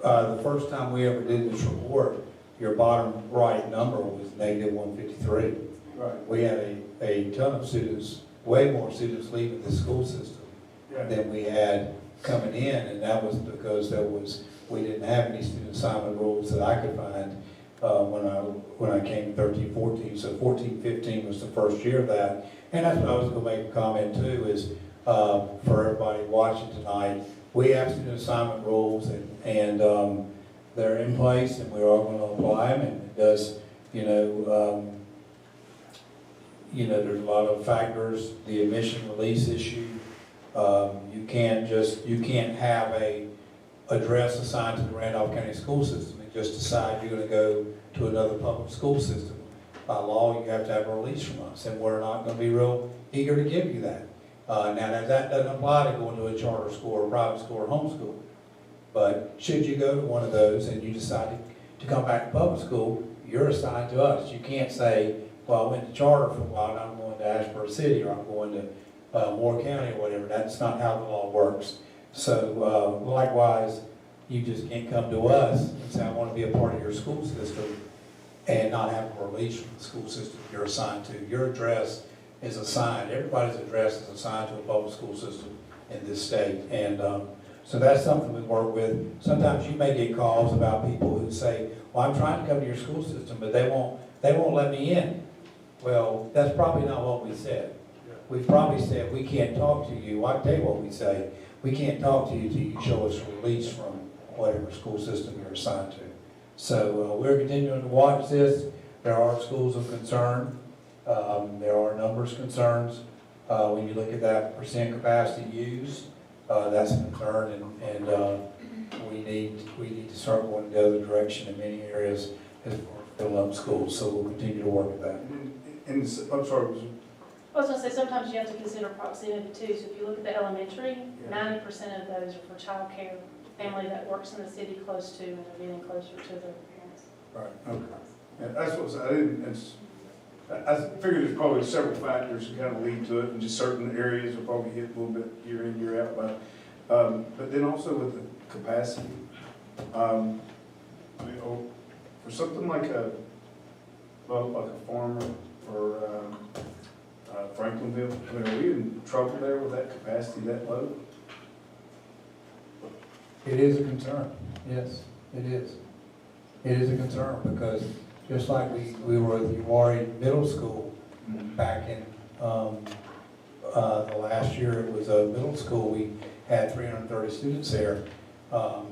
the first time we ever did this report, your bottom right number was negative 153. Right. We had a ton of students, way more students leaving the school system than we had coming in, and that was because we didn't have any student assignment rules that I could find when I came to 13-14. So 14-15 was the first year of that, and that's what I was going to make a comment too. Is for everybody watching tonight, we have student assignment rules, and they're in place, and we're all going to apply them. And it does, there's a lot of factors. The admission release issue. You can't have a address assigned to the Randolph County school system and just decide you're going to go to another public school system. by law, you have to have a release from us, and we're not gonna be real eager to give you that. Now, that doesn't apply to going to a charter school or a private school or homeschool. But should you go to one of those and you decide to come back to public school, you're assigned to us. You can't say, well, I went to charter for a while, and I'm going to Ashburn City, or I'm going to Moore County, or whatever. That's not how the law works. So likewise, you just can't come to us and say, I want to be a part of your school system, and not have a release from the school system you're assigned to. Your address is assigned, everybody's address is assigned to a public school system in this state. And so that's something we work with. Sometimes you may get calls about people who say, well, I'm trying to come to your school system, but they won't let me in. Well, that's probably not what we said. We probably said, we can't talk to you. Well, I tell you what we say. We can't talk to you till you show us a release from whatever school system you're assigned to. So we're continuing to watch this. There are schools of concern. There are numbers concerns. When you look at that percent capacity used, that's a concern, and we need to start going the other direction in many areas as far as filling up schools. So we'll continue to work at that. And, I'm sorry, I was gonna say, sometimes you have to consider proximity too, so if you look at the elementary, 90% of those are for childcare, family that works in the city close to, and they're getting closer to their parents. right, okay. And that's what I figured there's probably several factors that kind of lead to it, and just certain areas will probably hit a little bit year in, year out. But then also with the capacity, for something like a farmer or Franklinville, are we in trouble there with that capacity that low? It is a concern, yes, it is. It is a concern because just like we were at the Uwharrie Middle School back in the last year, it was a middle school, we had 330 students there. To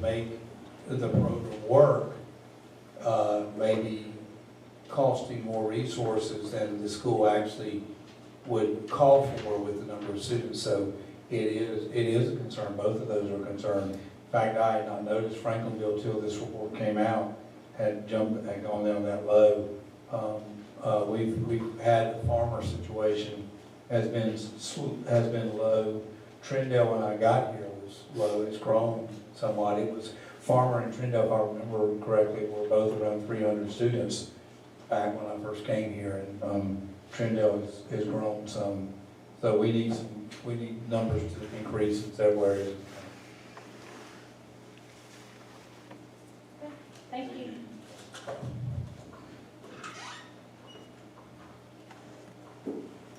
make the program work, maybe costing more resources than the school actually would call for with the number of students. So it is a concern. Both of those are a concern. In fact, I had not noticed Franklinville till this report came out had gone down that low. We've had the farmer situation has been low. Trindale, when I got here, was low. It's grown somewhat. It was farmer and Trindale, if I remember correctly, were both around 300 students back when I first came here, and Trindale has grown some. So we need numbers to increase in several areas. Thank you.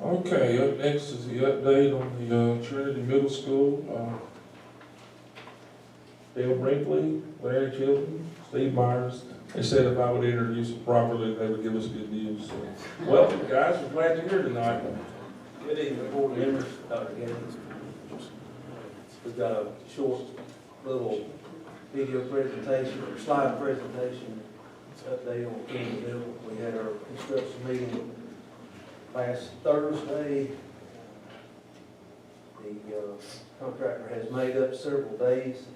Okay, up next is the update on the Trinity Middle School. Dale Brinkley, Larry Chilton, Steve Myers. They said if I would introduce it properly, they would give us good news. So, welcome, guys. We're glad you're here tonight. Good evening, board members, Dr. Gaines. We've got a short little video presentation, or slide presentation, update on Trinity Middle. We had our construction meeting last Thursday. The contractor has made up several days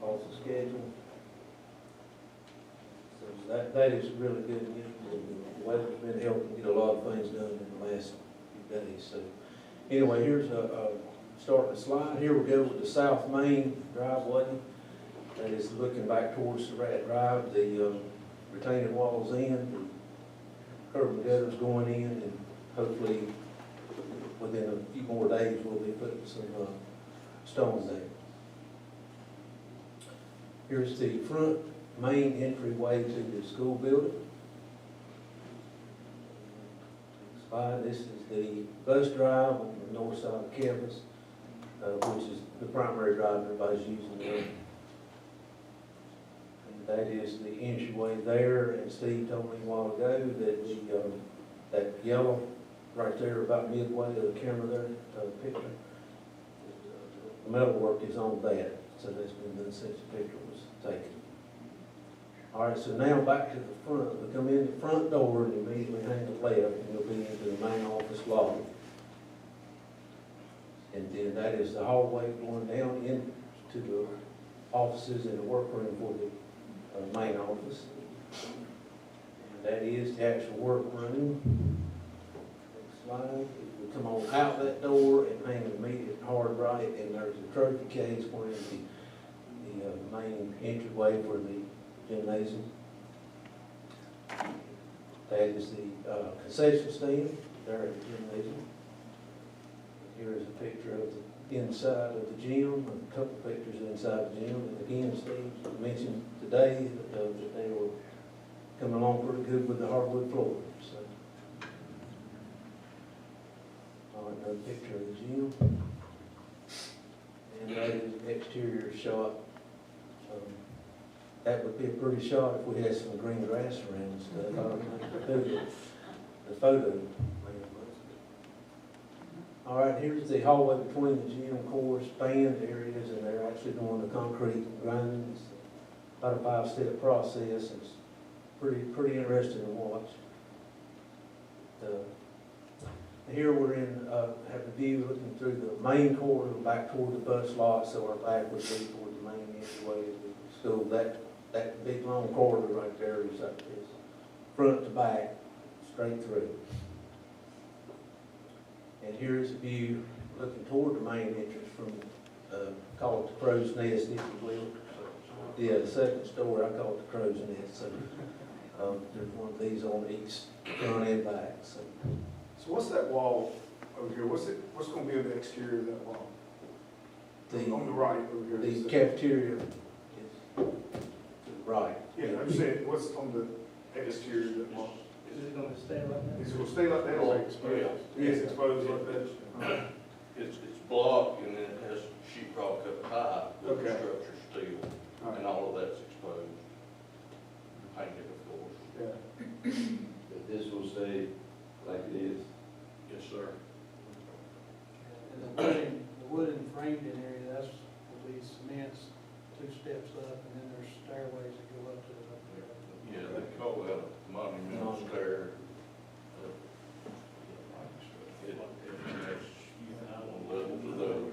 off the schedule. So that is really good news. The weather's been helping get a lot of things done in the last few days. So anyway, here's starting the slide. Here we go with the South Main driveway. That is looking back towards the Rat Drive. The retaining wall's in, the curb and gutters going in, and hopefully within a few more days we'll be putting some stones there. Here's the front main entryway to the school building. Slide. This is the bus drive on the north side of the campus, which is the primary drive everybody's using there. And that is the entryway there. And Steve told me a while ago that that yellow right there about midway of the camera there, picture, the metal work is on that. So that's been done since the picture was taken. All right, so now back to the front. We come in the front door and immediately hang the left, and you'll be into the main office lobby. And then that is the hallway going down into the offices and the workroom for the main office. And that is the actual workroom. Next slide. If we come on out that door and hang an immediate hard right, and there's a trophy case where the main entryway for the gymnasium. That is the concession stand there at the gymnasium. Here is a picture of the inside of the gym, a couple of pictures inside the gym. And again, Steve mentioned today that they were coming along pretty good with the hardwood floor. So, another picture of the gym. And that is an exterior shot. That would be a pretty shot if we had some green grass around and stuff. I don't think the photo. All right, here's the hallway between the gym course band areas, and they're actually doing the concrete grinding. It's about a 5-step process. It's pretty interesting to watch. Here we're in, have a view looking through the main corridor back toward the bus lot, so our back would be toward the main entryway of the school. That big long corridor right there is front to back, straight through. And here's a view looking toward the main entrance from, call it the crow's nest, if you will. Yeah, the second story, I call it the crow's nest. So there's one of these on each front and back. So what's that wall over here? What's going to be on the exterior of that wall? On the right over here. The cafeteria is to the right. Yeah, I'm saying, what's on the exterior of that wall? Is it going to stay like that? Is it going to stay like that or exposed? Yes, exposed like that. It's block and then it has sheet rock up high, with the Okay. structure steel, and all of that's exposed. Painted, of course. Yeah. But this will stay like it is. Yes, sir. And the wooden framed in area, that's will be cements, 2 steps up, and then there's stairways that go up to it up there. Yeah, they call that a monumental stair. It connects one level to the other.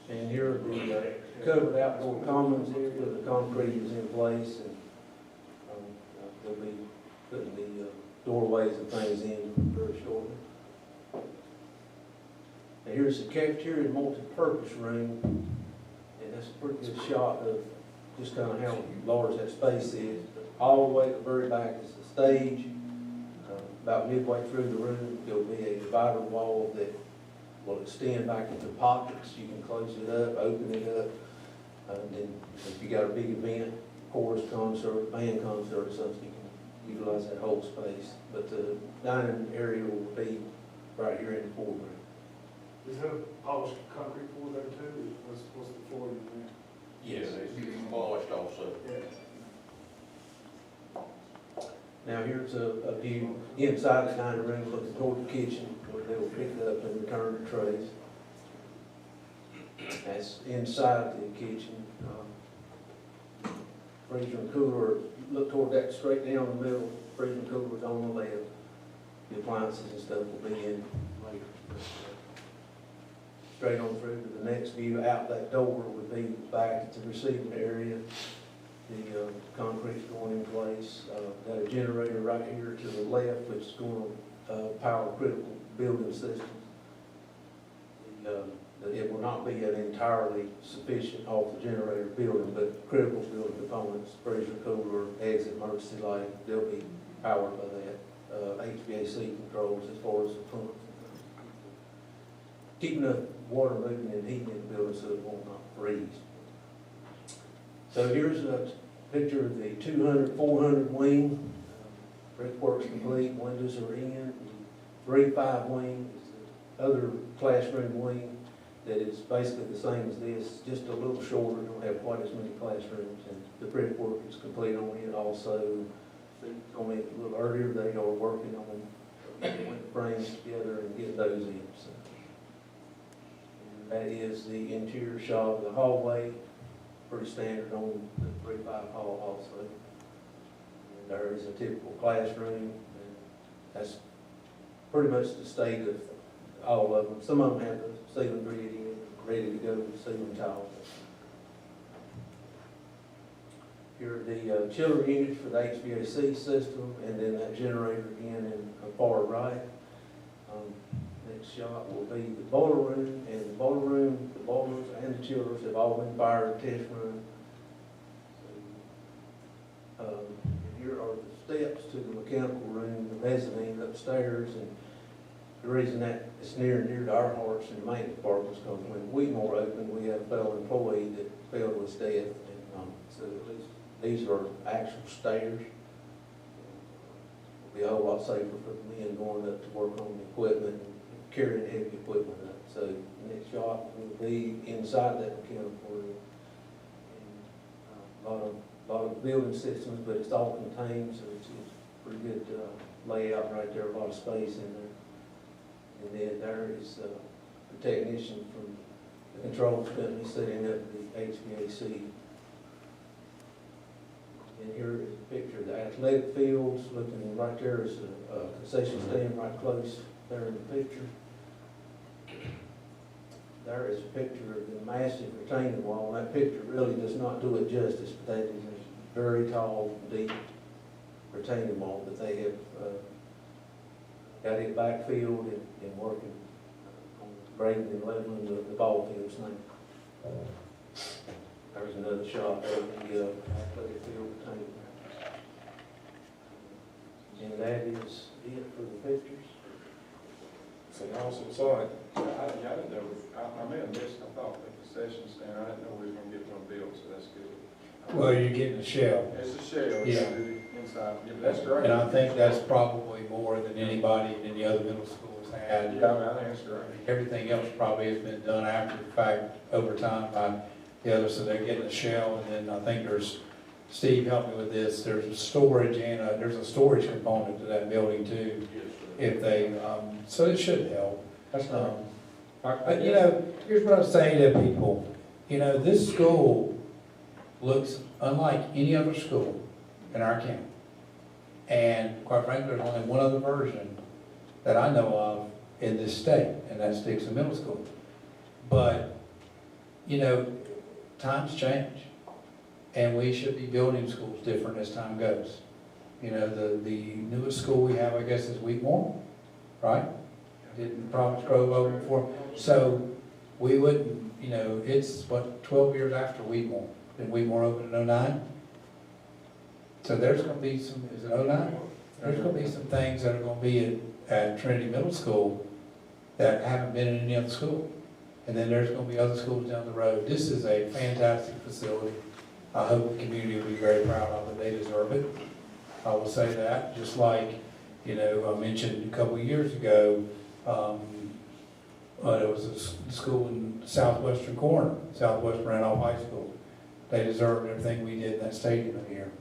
And here the covered outdoor commons area, the concrete is in place, and they'll be putting the doorways and things in very shortly. And here's the cafeteria multi-purpose room, and that's a pretty good shot of just kind of how large that space is. All the way to the very back is the stage. About midway through the room, there'll be a divider wall that will extend back into pockets. You can close it up, open it up, and then if you got a big event, chorus concert, band concert or something, you can utilize that whole space. But the dining area will be right here in the foreground. Is that a polished concrete floor there too? What's the floor in there? Yes, it's polished also. Yeah. Now here's a view inside the dining room looking toward the kitchen where they will pick up and return the trays. That's inside the kitchen. Freezer and cooler, look toward that straight down the middle. Freezer and cooler's on the left. The appliances and stuff will be in later. Straight on through to the next view, out that door would be back at the receiving area. The concrete's going in place. Got a generator right here to the left, which is going to power critical building systems. It will not be an entirely sufficient off the generator building, but critical building components, freezer, cooler, exit, emergency light, they'll be powered by that. HVAC controls as far as the pumps. Keeping the water moving and heating in the building so it will not freeze. So here's a picture of the 200-400 wing. Brickwork's complete, windows are in. 3-5 wing is the other classroom wing that is basically the same as this, just a little shorter, don't have quite as many classrooms. And the brickwork is complete on it also. On it a little earlier, they are working on putting the frames together and getting those in. So. And that is the interior shot of the hallway. Pretty standard on the 3-5 hall also. And there is a typical classroom, and that's pretty much the state of all of them. Some of them have the ceiling grid in, ready to go with ceiling tile. Here are the chiller units for the HVAC system, and then that generator again in the far right. Next shot will be the boiler room, and the boiler room, the boilers and the chillers have all been fired, test run. Here are the steps to the mechanical room, the mezzanine upstairs, and the reason that it's near and dear to our hearts in the maintenance department is because when Wheatmore opened, we had a fellow employee that fell to his death, and so these are actual stairs. It'll be a whole lot safer for the men going up to work on the equipment and carrying heavy equipment up. So the next shot will be inside that mechanical room. And, a lot of building systems, but it's all contained, so it's pretty good layout right there, a lot of space in there. And then there is the technician from the controls company setting up the HVAC. And here is a picture of the athletic fields. Looking right there is a concession stand right close there in the picture. There is a picture of the massive retaining wall. That picture really does not do it justice, but that is a very tall, deep retaining wall that they have got it backfilled and working on grading and leveling the ball fields now. There's another shot of the athletic field retaining wall. And that is it for the pictures. It's an awesome site. I didn't know, I may have missed, I thought the concession stand, I didn't know we were gonna get one built, so that's good. Well, you're getting a shell. It's a shell, Yeah. inside, yeah, but that's great. And I think that's probably more than anybody in any other middle schools had. Yeah, I mean, I think it's great. Everything else probably has been done after the fact, over time by the others, so they're getting a shell, and then I think there's, Steve helped me with this, there's a storage and there's a storage component to that building too, if they, so it should help. That's right. But you know, here's what I'm saying to people, you know, this school looks unlike any other school in our county. And quite frankly, there's only one other version that I know of in this state, and that's Dixon Middle School. But, you know, times change, and we should be building schools different as time goes. You know, the newest school we have, I guess, is Wheatmore, right? Didn't Providence Grove open before? So we wouldn't, you know, it's what, 12 years after Wheatmore. Did Wheatmore open in 09? So there's going to be some, is it 09? There's going to be some things that are going to be at Trinity Middle School that haven't been in any other school. And then there's going to be other schools down the road. This is a fantastic facility. I hope the community will be very proud of it. They deserve it. I will say that. Just like, you know, I mentioned a couple of years ago, there was a school in southwestern corner, Southwest Randolph High School. They deserved everything we did in that stadium in here.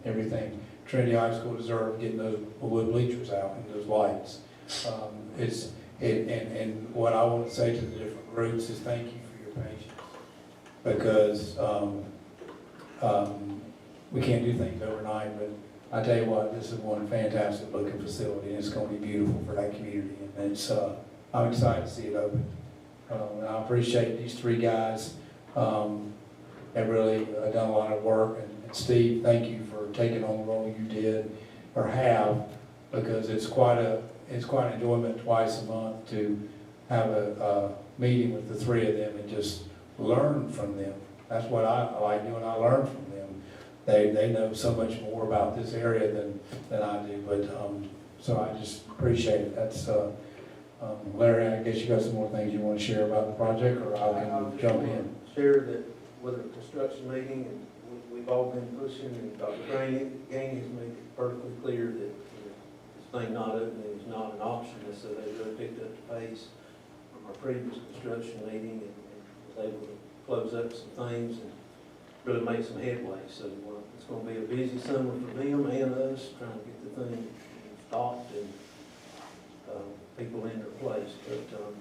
Everything. Trinity High School deserved getting those wood bleachers out and those lights. And what I want to say to the different groups is thank you for your patience. Because we can't do things overnight, but I tell you what, this is one fantastic looking facility, and it's going to be beautiful for that community. And it's, I'm excited to see it open. And I appreciate these three guys. Have really done a lot of work. And Steve, thank you for taking on the role you did or have, because it's quite an enjoyment twice a month to have a meeting with the three of them and just learn from them. That's what I like doing. I learn from them. They know so much more about this area than I do. But so I just appreciate it. That's Larry. I guess you got some more things you want to share about the project, or I can jump in. Share that with a construction meeting, and we've all been pushing, and Dr. Gainey has made it perfectly clear that this thing not opening is not an option, and so they really picked up the pace from our previous construction meeting and was able to close up some things and really make some headway. So it's going to be a busy summer for them and us, trying to get the thing stocked and people in their place. But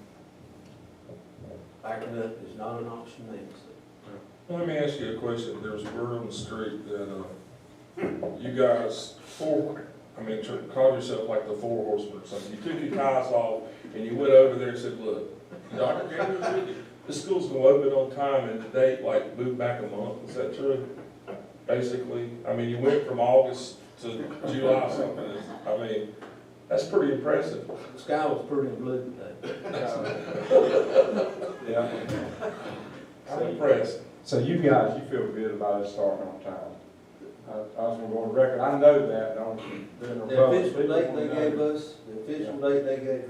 backing up is not an option then. So. Let me ask you a question. There's a word on the street that you guys called yourself like the Four Horsemen or something. You took your ties off and you went over there and said, look, Dr. Gaines was with you. This school's going to open on time and the date like moved back a month. Is that true? basically. I mean, you went from August to July something. I mean, that's pretty impressive. The sky was pretty blue today. Yeah. I'm impressed. So you guys, you feel good about it starting on time? I was gonna go on record, I know that, don't you? The official date they gave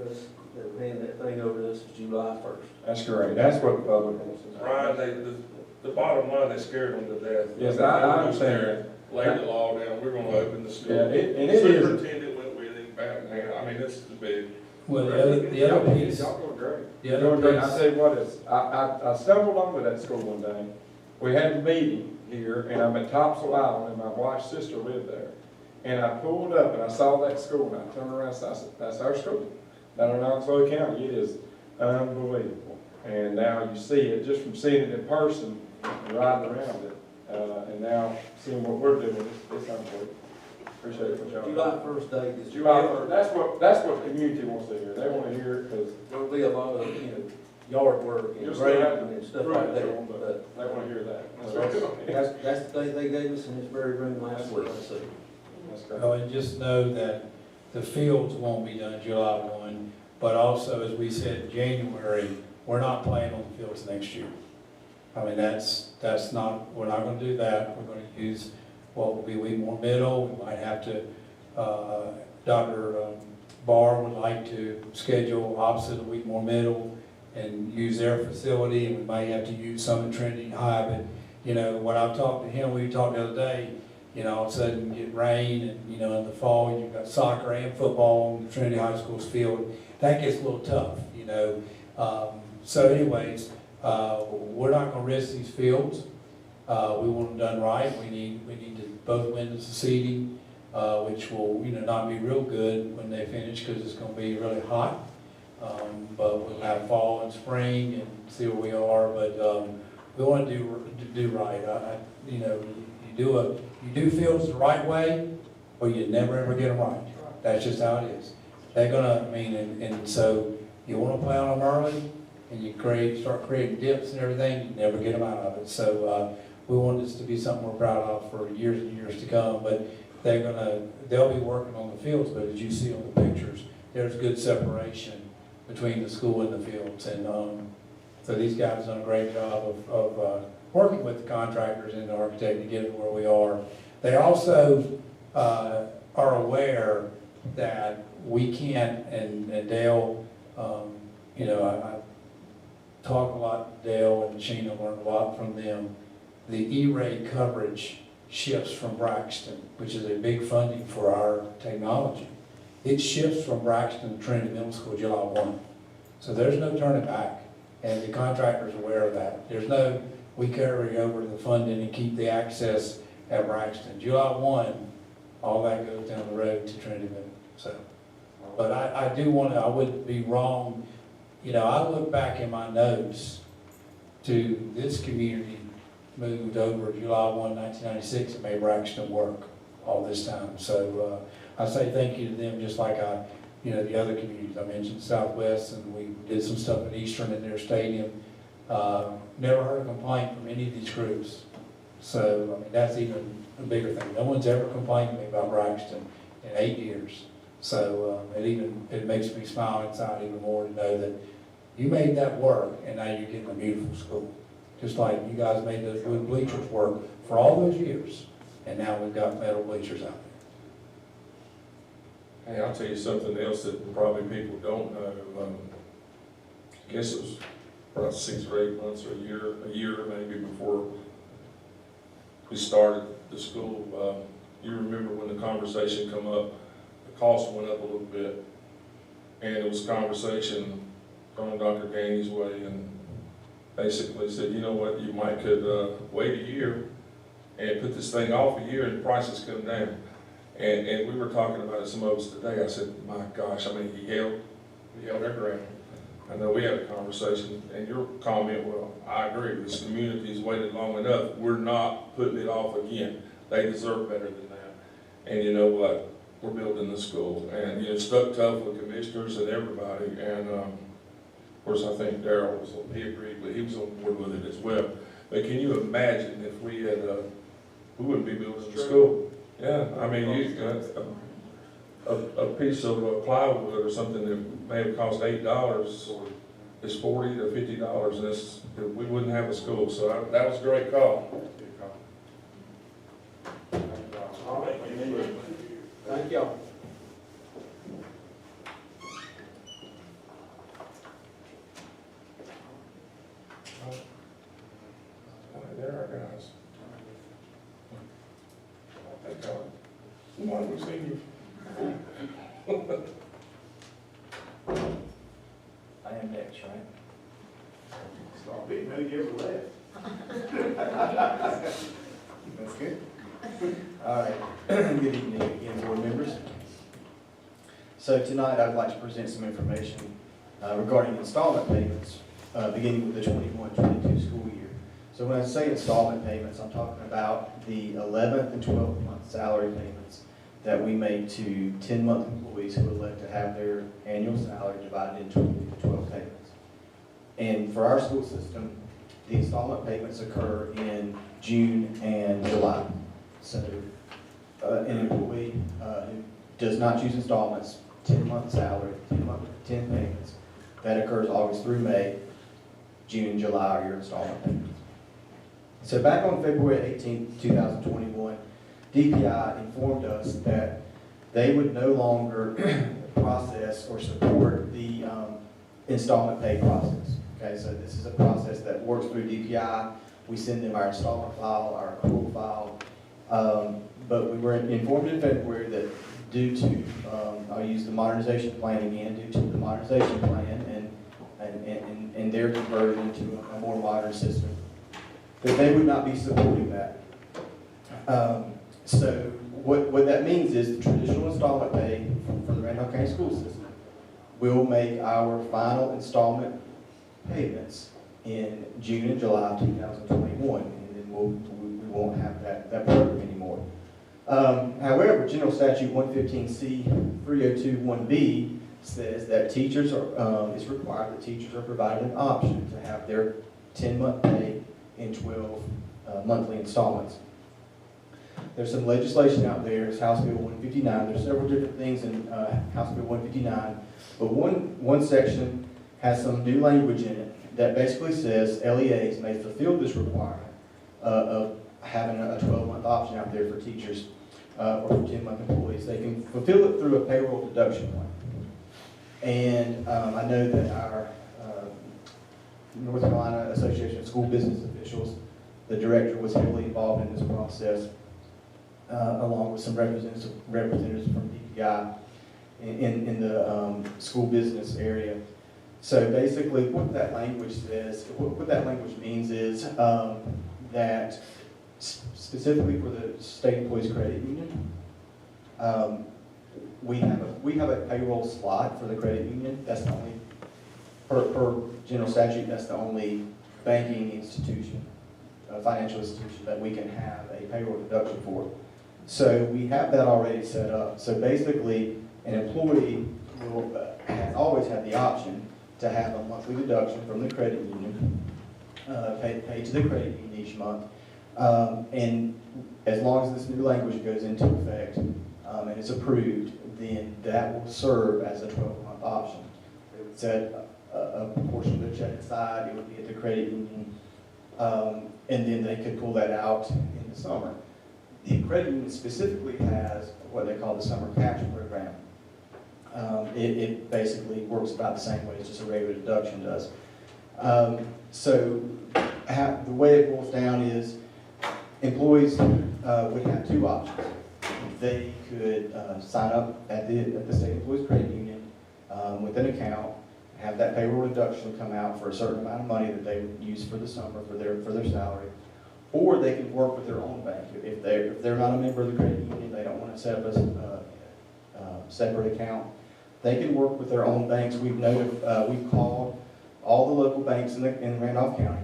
us, that ran that thing over to us was July 1st. That's great, that's what the public wants to know. Ryan, the bottom line, they scared them to death. Yes, I understand. Laid the law down, we're gonna open the school. Yeah, and it is. Superintendent went with him, man, I mean, this is big. Well, the other piece, Y'all doing great. the You're other doing great. I piece, tell you what, I stumbled onto that school one day. We had a meeting here, and I'm at Topsail Island, and my wife's sister lived there. And I pulled up, and I saw that school, and I turned around, and I said, that's our school. Down in Entryway County, it is unbelievable. And now you see it, just from seeing it in person, and riding around it, and now seeing what we're doing, it's unbelievable. Appreciate what y'all doing. July 1st date is July 1st, that's what the community wants to hear. They want to hear it because There'll be a lot of, yard work and You'll still have grading and stuff like that, but they want to hear that. that's the date they gave us in this very room last week, so. That's great. oh, and just know that the fields won't be done July 1, but also, as we said, in January, we're not playing on the fields next year. I mean, that's not, we're not gonna do that. We're gonna use what will be Wheatmore Middle. We might have to, Dr. Barr would like to schedule opposite of Wheatmore Middle and use their facility, and we may have to use some in Trinity High, but, when I've talked to him, we talked the other day, all of a sudden you get rain, and, in the fall, you've got soccer and football on the Trinity High School's field. That gets a little tough, So anyways, we're not gonna risk these fields. We want them done right. We need to both windows of seating, which will, not be real good when they finish, because it's gonna be really hot. But we'll have fall and spring and see where we are, but, we want to do right. You do fields the right way, or you never ever get them right. That's just how it is. They're gonna, and so you wanna play on them early, and you start creating dips and everything, you never get them out of it. So, we want this to be something we're proud of for years and years to come, but they'll be working on the fields, but as you see on the pictures, there's good separation between the school and the fields, and so these guys have done a great job of working with the contractors and the architect to get it where we are. They also are aware that we can't, and Dale, I talk a lot to Dale and Sheena, learn a lot from them. The E-ray coverage shifts from Braxton, which is a big funding for our technology. It shifts from Braxton to Trinity Middle School July 1. So there's no turning back, and the contractor's aware of that. We carry over the funding and keep the access at Braxton. July 1, all that goes down the road to Trinity Middle. So, but I wouldn't be wrong. I look back in my notes to this community moved over July 1, 1996 and made Braxton work all this time. So I say thank you to them, just like the other communities. I mentioned Southwest, and we did some stuff at Eastern in their stadium. Never heard a complaint from any of these groups. So, that's even a bigger thing. No one's ever complained to me about Braxton in 8 years. So, it makes me smile inside even more to know that you made that work, and now you're getting a beautiful school. Just like you guys made those wood bleachers work for all those years, and now we've got metal bleachers out there. Hey, I'll tell you something else that probably people don't know. I guess it was about 6 or 8 months or a year maybe before we started the school. You remember when the conversation come up, the cost went up a little bit, and it was a conversation thrown Dr. Gainey's way, and basically said, you know what, you might could wait a year and put this thing off a year and the prices come down. And we were talking about it, some of us today. I said, my gosh, he held their ground. I know we had a conversation, and your comment, well, I agree, this community's waited long enough. We're not putting it off again. They deserve better than that. And you know what? We're building the school, and stuck tough with commissioners and everybody. And of course, I think Darrell he agreed, but he was on board with it as well. But can you imagine if we had we wouldn't be building the school. Yeah, I mean, a piece of plywood or something that may have cost $8 is $40 to $50, and it's, we wouldn't have a school, so that was a great call. All right. Thank y'all. There are guys. Thank God. One was seen you. I am next, right? Start beating who you ever left. That's good. All right. Good evening again, board members. So tonight I'd like to present some information regarding installment payments beginning with the 21-22 school year. So when I say installment payments, I'm talking about the 11th and 12th month salary payments that we make to 10-month employees who elect to have their annual salary divided into 12 payments. And for our school system, the installment payments occur in June and July. So an employee who does not choose installments, 10-month salary, 10 payments, that occurs August through May. June and July are your installment payments. So back on February 18th, 2021, DPI informed us that they would no longer process or support the installment pay process. Okay, so this is a process that works through DPI. We send them our installment file, our accrual file, but we were informed in February that due to, I'll use the modernization plan again, due to the modernization plan and their conversion to a more modern system, that they would not be supporting that. So what that means is the traditional installment pay for the Randolph County school system will make our final installment payments in June and July of 2021, and then we won't have that program anymore. However, General Statute 115C 302(1)B says that teachers are, it's required that teachers are provided an option to have their 10-month pay in 12 monthly installments. There's some legislation out there, it's House Bill 159. There's several different things in House Bill 159, but one section has some new language in it that basically says LEAs may fulfill this requirement of having a 12-month option out there for teachers or for 10-month employees. They can fulfill it through a payroll deduction plan. And I know that our North Carolina Association of School Business Officials, the director was heavily involved in this process, along with some representatives from DPI in the school business area. So basically what that language says, what that language means is that specifically for the State Employees Credit Union, we have a payroll slot for the credit union. That's the only, per general statute, that's the only banking institution, financial institution that we can have a payroll deduction for. So we have that already set up. So basically, an employee has always had the option to have a monthly deduction from the credit union, paid to the credit union each month. And as long as this new language goes into effect and is approved, then that will serve as a 12-month option. They would set a portion of their check aside, it would be at the credit union, and then they could pull that out in the summer. The credit union specifically has what they call the summer cash program. It basically works about the same way as just a regular deduction does. So the way it boils down is employees would have two options. They could sign up at the State Employees Credit Union with an account, have that payroll deduction come out for a certain amount of money that they would use for the summer for their salary, or they can work with their own bank. If they're not a member of the credit union, they don't want to set up a separate account, they can work with their own banks. We've called all the local banks in Randolph County,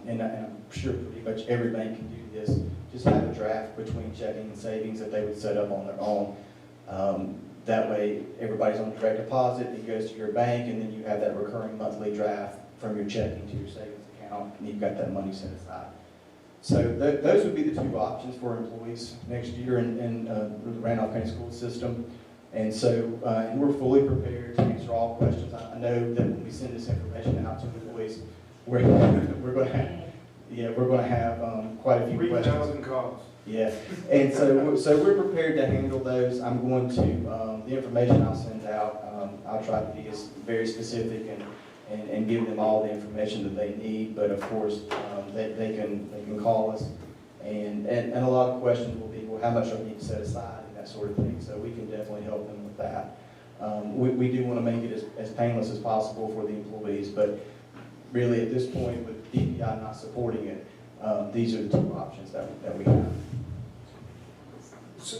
and I'm sure pretty much every bank can do this. Just have a draft between checking and savings that they would set up on their own. That way, everybody's on direct deposit, it goes to your bank, and then you have that recurring monthly draft from your checking to your savings account, and you've got that money set aside. So those would be the two options for employees next year in the Randolph County School System. And so, and we're fully prepared to answer all questions. I know that when we send this information out to employees, we're going to have quite a few questions. 3,000 calls. Yeah, and so we're prepared to handle those. I'm going to, the information I'll send out, I'll try to be very specific and give them all the information that they need, but of course, they can call us. And a lot of questions will be, well, how much do I need to set aside and that sort of thing, so we can definitely help them with that. We do want to make it as painless as possible for the employees, but really at this point, with DPI not supporting it, these are the two options that we have. So,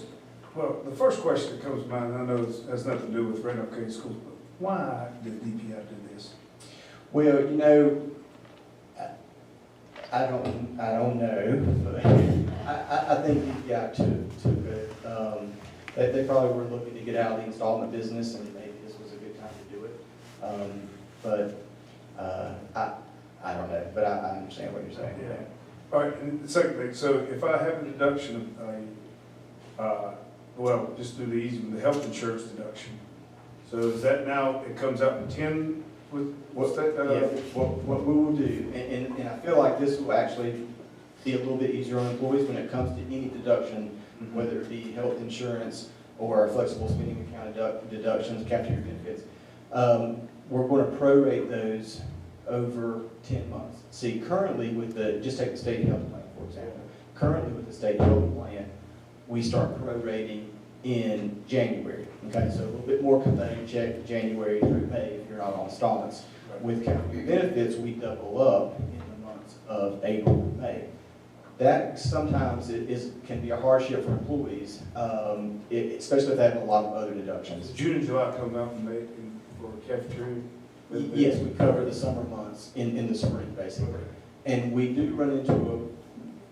well, the first question that comes to mind, I know it has nothing to do with Randolph County Schools, but why did DPI do this? Well, you know, I don't know, but I think DPI took it. They probably were looking to get out of the installment business, and maybe this was a good time to do it. But I don't know, but I understand what you're saying. Yeah. All right, and the second thing, so if I have a deduction of well, just do the easy one, the health insurance deduction. So is that now, it comes out in 10 with, what's that? What we will do, and I feel like this will actually be a little bit easier on employees when it comes to any deduction, whether it be health insurance or flexible spending account deductions, cafeteria benefits. We're going to prorate those over 10 months. See, currently with just take the state health plan, for example. Currently with the state health plan, we start prorating in January. Okay, so a little bit more competitive check January through May if you're not on installments. With cafeteria benefits, we double up in the months of April and May. That sometimes can be a hardship for employees, especially if they have a lot of other deductions. June and July come out in May for cafeteria? Yes, we cover the summer months in the spring, basically. And we do run into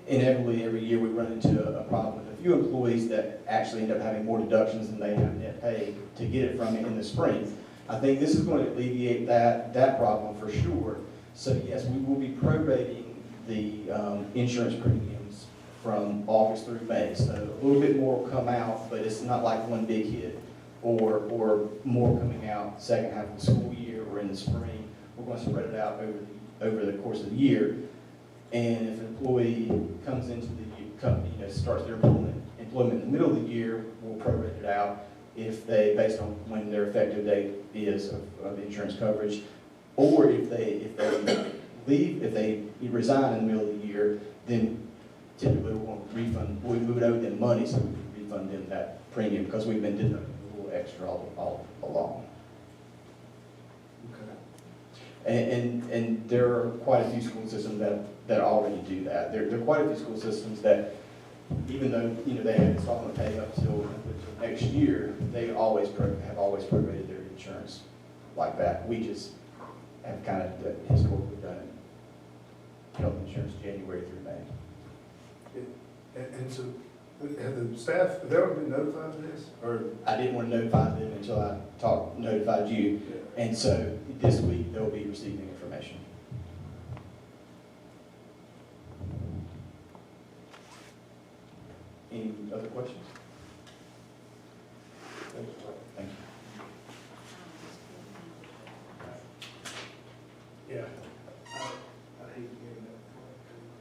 inevitably every year we run into a problem with a few employees that actually end up having more deductions than they have net pay to get it from in the spring. I think this is going to alleviate that problem for sure. So yes, we will be prorating the insurance premiums from August through May. So a little bit more will come out, but it's not like one big hit, or more coming out second half of the school year or in the spring. We're going to spread it out over the course of the year. And if an employee comes into the company, starts their employment in the middle of the year, we'll prorate it out if they, based on when their effective date is of insurance coverage, or if they leave, if they resign in the middle of the year, then typically we would owe them money, so we can refund them that premium because we've been deducting a little extra all along. And there are quite a few school systems that already do that. There are quite a few school systems that, even though they have installment pay up till next year, they have always prorated their insurance like that. We just have kind of historically done it, health insurance January through May. And so, have the staff, have they already been notified of this? Or I didn't want to notify them until I notified you. And so this week they'll be receiving information. Any other questions? Thank you. Yeah.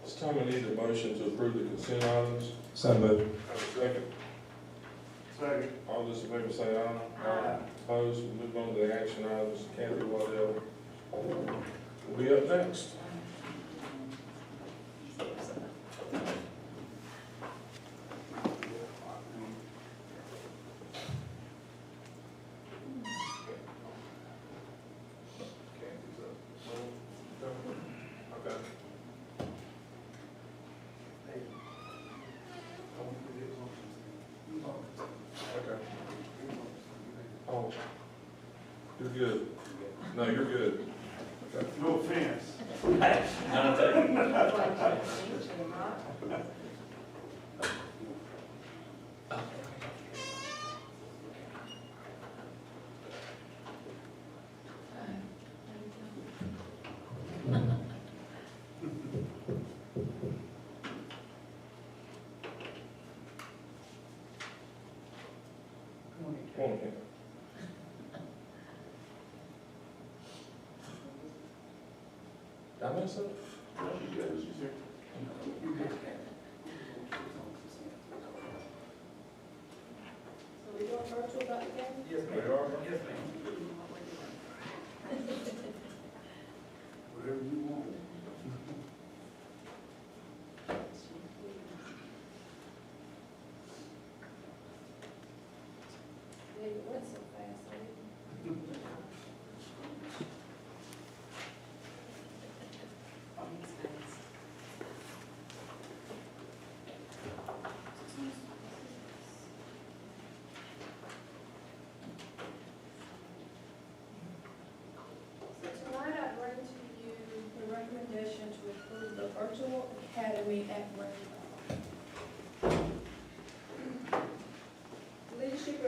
This time we need a motion to approve the consent items. So moved. Second. Second. All those in favor say aye. Aye. Opposed, we move on to the action items. Kathy Waddell will be up next. Oh, you're good. No, you're good. Okay. No offense. Come on, Ken. Did I mess up? You guys, So we doing virtual about the game? Yes, We are. Yes, ma'am. Whatever you want. It went so fast, I didn't. So tonight I bring to you the recommendation to approve the virtual academy at Randolph. Leadership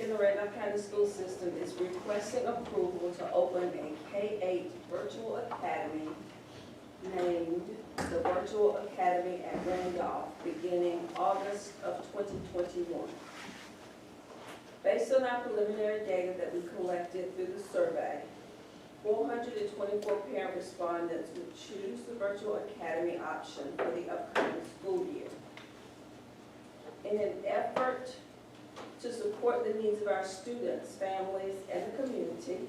in the Randolph County School System is requesting approval to open a K-8 virtual academy named the Virtual Academy at Randolph beginning August of 2021. Based on our preliminary data that we collected through the survey, 424 parent respondents would choose the virtual academy option for the upcoming school year. In an effort to support the needs of our students, families, and the community,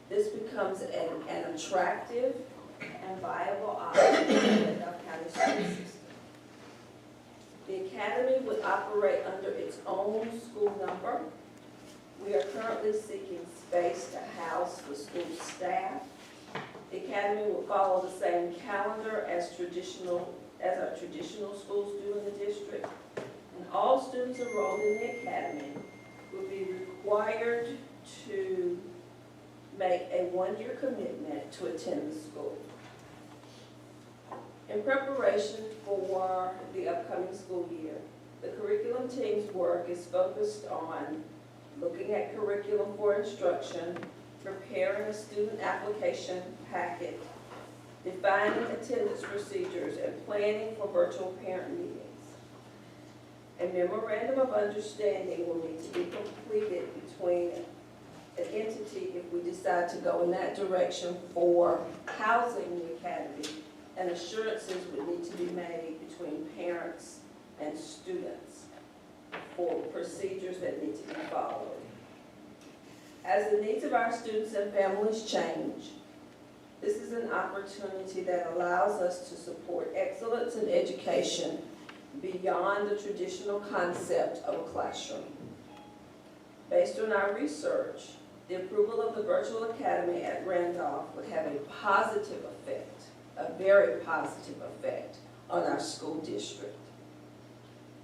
this becomes an attractive and viable option for the Randolph County School System. The academy would operate under its own school number. We are currently seeking space to house the school staff. The academy will follow the same calendar as our traditional schools do in the district. And all students enrolled in the academy will be required to make a one-year commitment to attend the school. In preparation for the upcoming school year, the curriculum team's work is focused on looking at curriculum for instruction, preparing a student application packet, defining attendance procedures, and planning for virtual parent meetings. A memorandum of understanding will need to be completed between an entity if we decide to go in that direction for housing the academy, and assurances would need to be made between parents and students for procedures that need to be followed. As the needs of our students and families change, this is an opportunity that allows us to support excellence in education beyond the traditional concept of a classroom. Based on our research, the approval of the virtual academy at Randolph would have a positive effect, a very positive effect on our school district.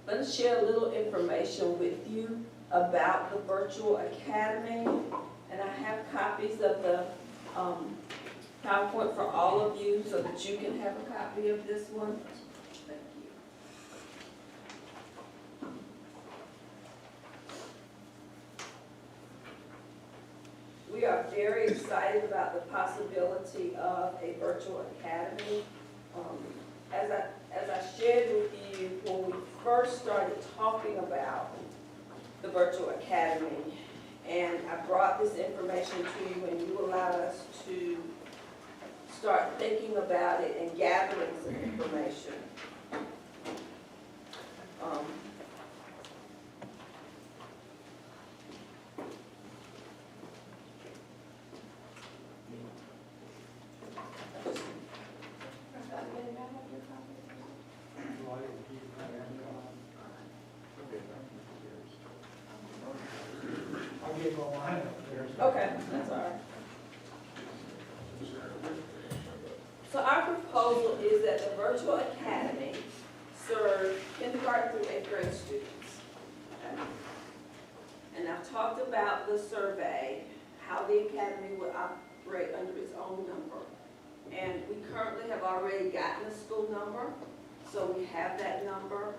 Let us share a little information with you about the virtual academy, and I have copies of the PowerPoint for all of you so that you can have a copy of this one. Thank you. We are very excited about the possibility of a virtual academy. As I shared with you when we first started talking about the virtual academy, and I brought this information to you and you allowed us to start thinking about it and gathering some information. I'll get my line up there. Okay, that's all right. So our proposal is that the virtual academy serve kindergarten through 8th grade students. Okay? And I've talked about the survey, how the academy would operate under its own number. And we currently have already gotten a school number, so we have that number.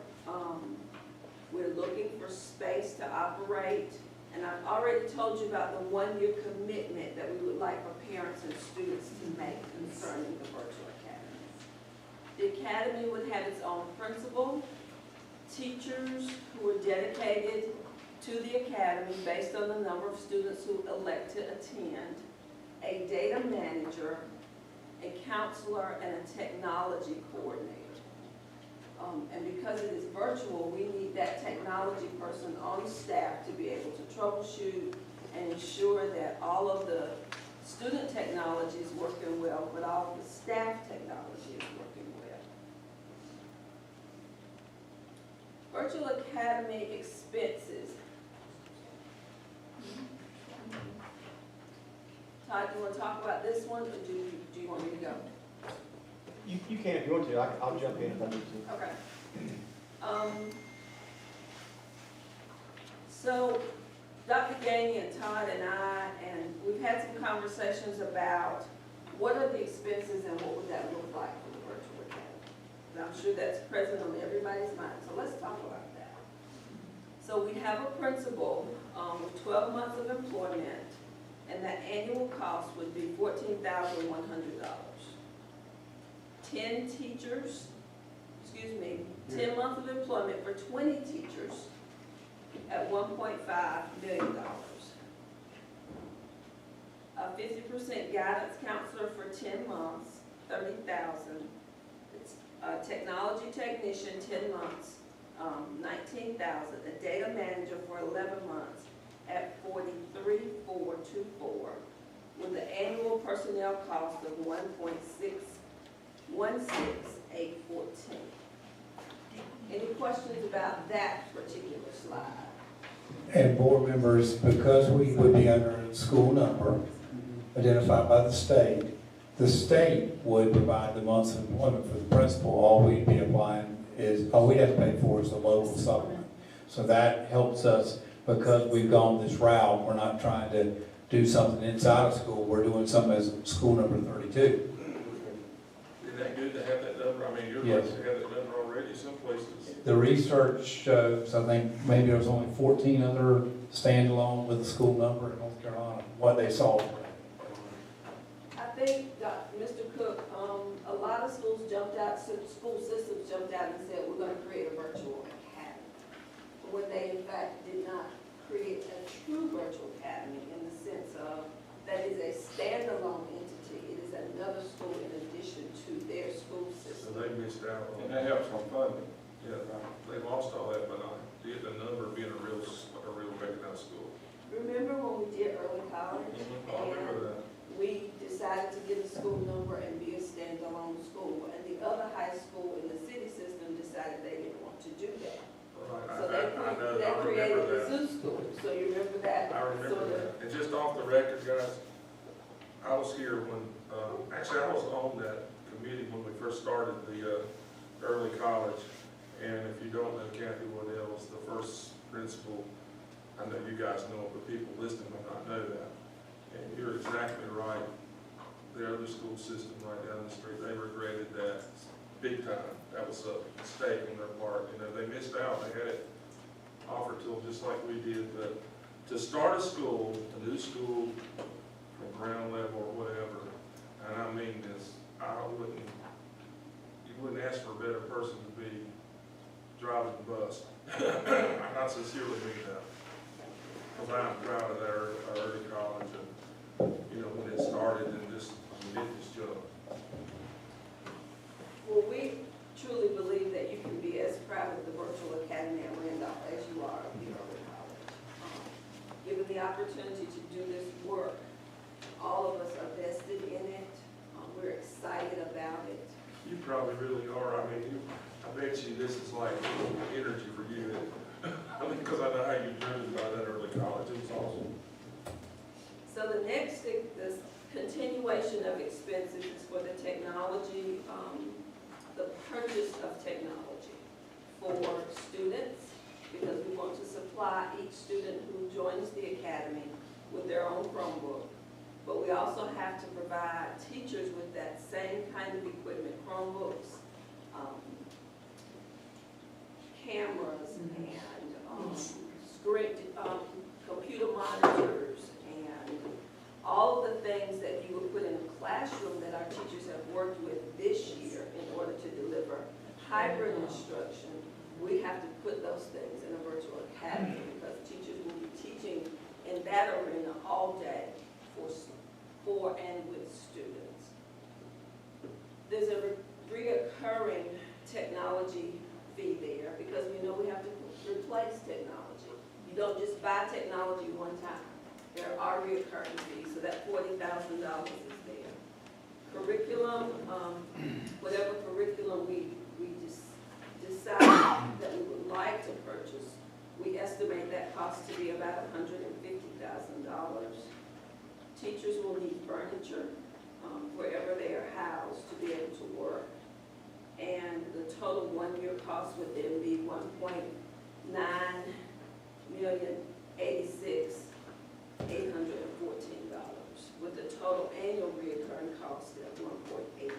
We're looking for space to operate. And I've already told you about the one-year commitment that we would like for parents and students to make concerning the virtual academy. The academy would have its own principal, teachers who are dedicated to the academy based on the number of students who elect to attend, a data manager, a counselor, and a technology coordinator. And because it is virtual, we need that technology person on staff to be able to troubleshoot and ensure that all of the student technology is working well, but all of the staff technology is working well. Virtual Academy expenses. Todd, you want to talk about this one, or do you want me to go? You can if you want to, I'll jump in if I need to. Okay. So Dr. Gainey and Todd and I, and we've had some conversations about what are the expenses and what would that look like for the virtual academy. And I'm sure that's present on everybody's mind, so let's talk about that. So we have a principal with 12 months of employment, and that annual cost would be $14,100. 10 teachers, 10 months of employment for 20 teachers at $1.5 million. A 50% guidance counselor for 10 months, $30,000. A technology technician, 10 months, $19,000. A data manager for 11 months at $43,424, with an annual personnel cost of $1.616814. Any questions about that particular slide? And board members, because we would be under a school number identified by the state would provide the months of employment for the principal. All we'd be applying is, all we'd have to pay for is the local supplement. So that helps us because we've gone this route. We're not trying to do something inside of school. We're doing something as school number 32. Isn't that good to have that number? I mean, you're Yes. supposed to have that number already some places. The research shows, I think, maybe there was only 14 other standalone with a school number in North Carolina, what they saw. I think, Mr. Cook, a lot of schools jumped out, school systems jumped out and said, we're going to create a virtual academy. When they in fact did not create a true virtual academy in the sense of that is a standalone entity. It is another school in addition to their school So system. they missed out on And that. that helps on funding. Yeah, they lost all that, but the number being a real recognized school. Remember when we did early college? I remember that. We decided to get a school number and be a standalone school, and the other high school in the city system decided they didn't want to do that. Right, So I know, they I created remember the that. zoo school, so you remember that? I remember sort of- that. And just off the record, guys, I was here when, actually I was on that committee when we first started the early college. And if you don't know, Kathy Waddell was the first principal. I know you guys know it, but people listening may not know that. And you're exactly right. The other school system right down the street, they regretted that big time. That was a mistake on their part. You know, they missed out. They had it offered to them just like we did. But to start a school, a new school from ground level or whatever, and I mean this, you wouldn't ask for a better person to be driving the bus. I sincerely mean that. Because I'm proud of our early college and, you know, when it started and just, it just jumped. Well, we truly believe that you can be as proud of the virtual academy at Randolph as you are of the early college. Given the opportunity to do this work, all of us are vested in it. We're excited about it. You probably really are. I mean, I bet you this is like energy for you. I mean, because I know how you dreamed about that early college. It was awesome. So the next, the continuation of expenses is for the technology, the purchase of technology for students, because we want to supply each student who joins the academy with their own Chromebook. But we also have to provide teachers with that same kind of equipment, Chromebooks, cameras, and screen, computer monitors, and all of the things that you would put in a classroom that our teachers have worked with this year in order to deliver hybrid instruction. We have to put those things in a virtual academy because teachers for and with students. There's a reoccurring technology fee there because we know we have to replace technology. You don't just buy technology one time. There are reoccurring fees, so that $40,000 is there. Curriculum, whatever curriculum we decide that we would like to purchase, we estimate that cost to be about $150,000. Teachers will need furniture wherever they are housed to be able to work. And the total one-year cost would then be $1,986,814, with the total annual recurring cost at $1.8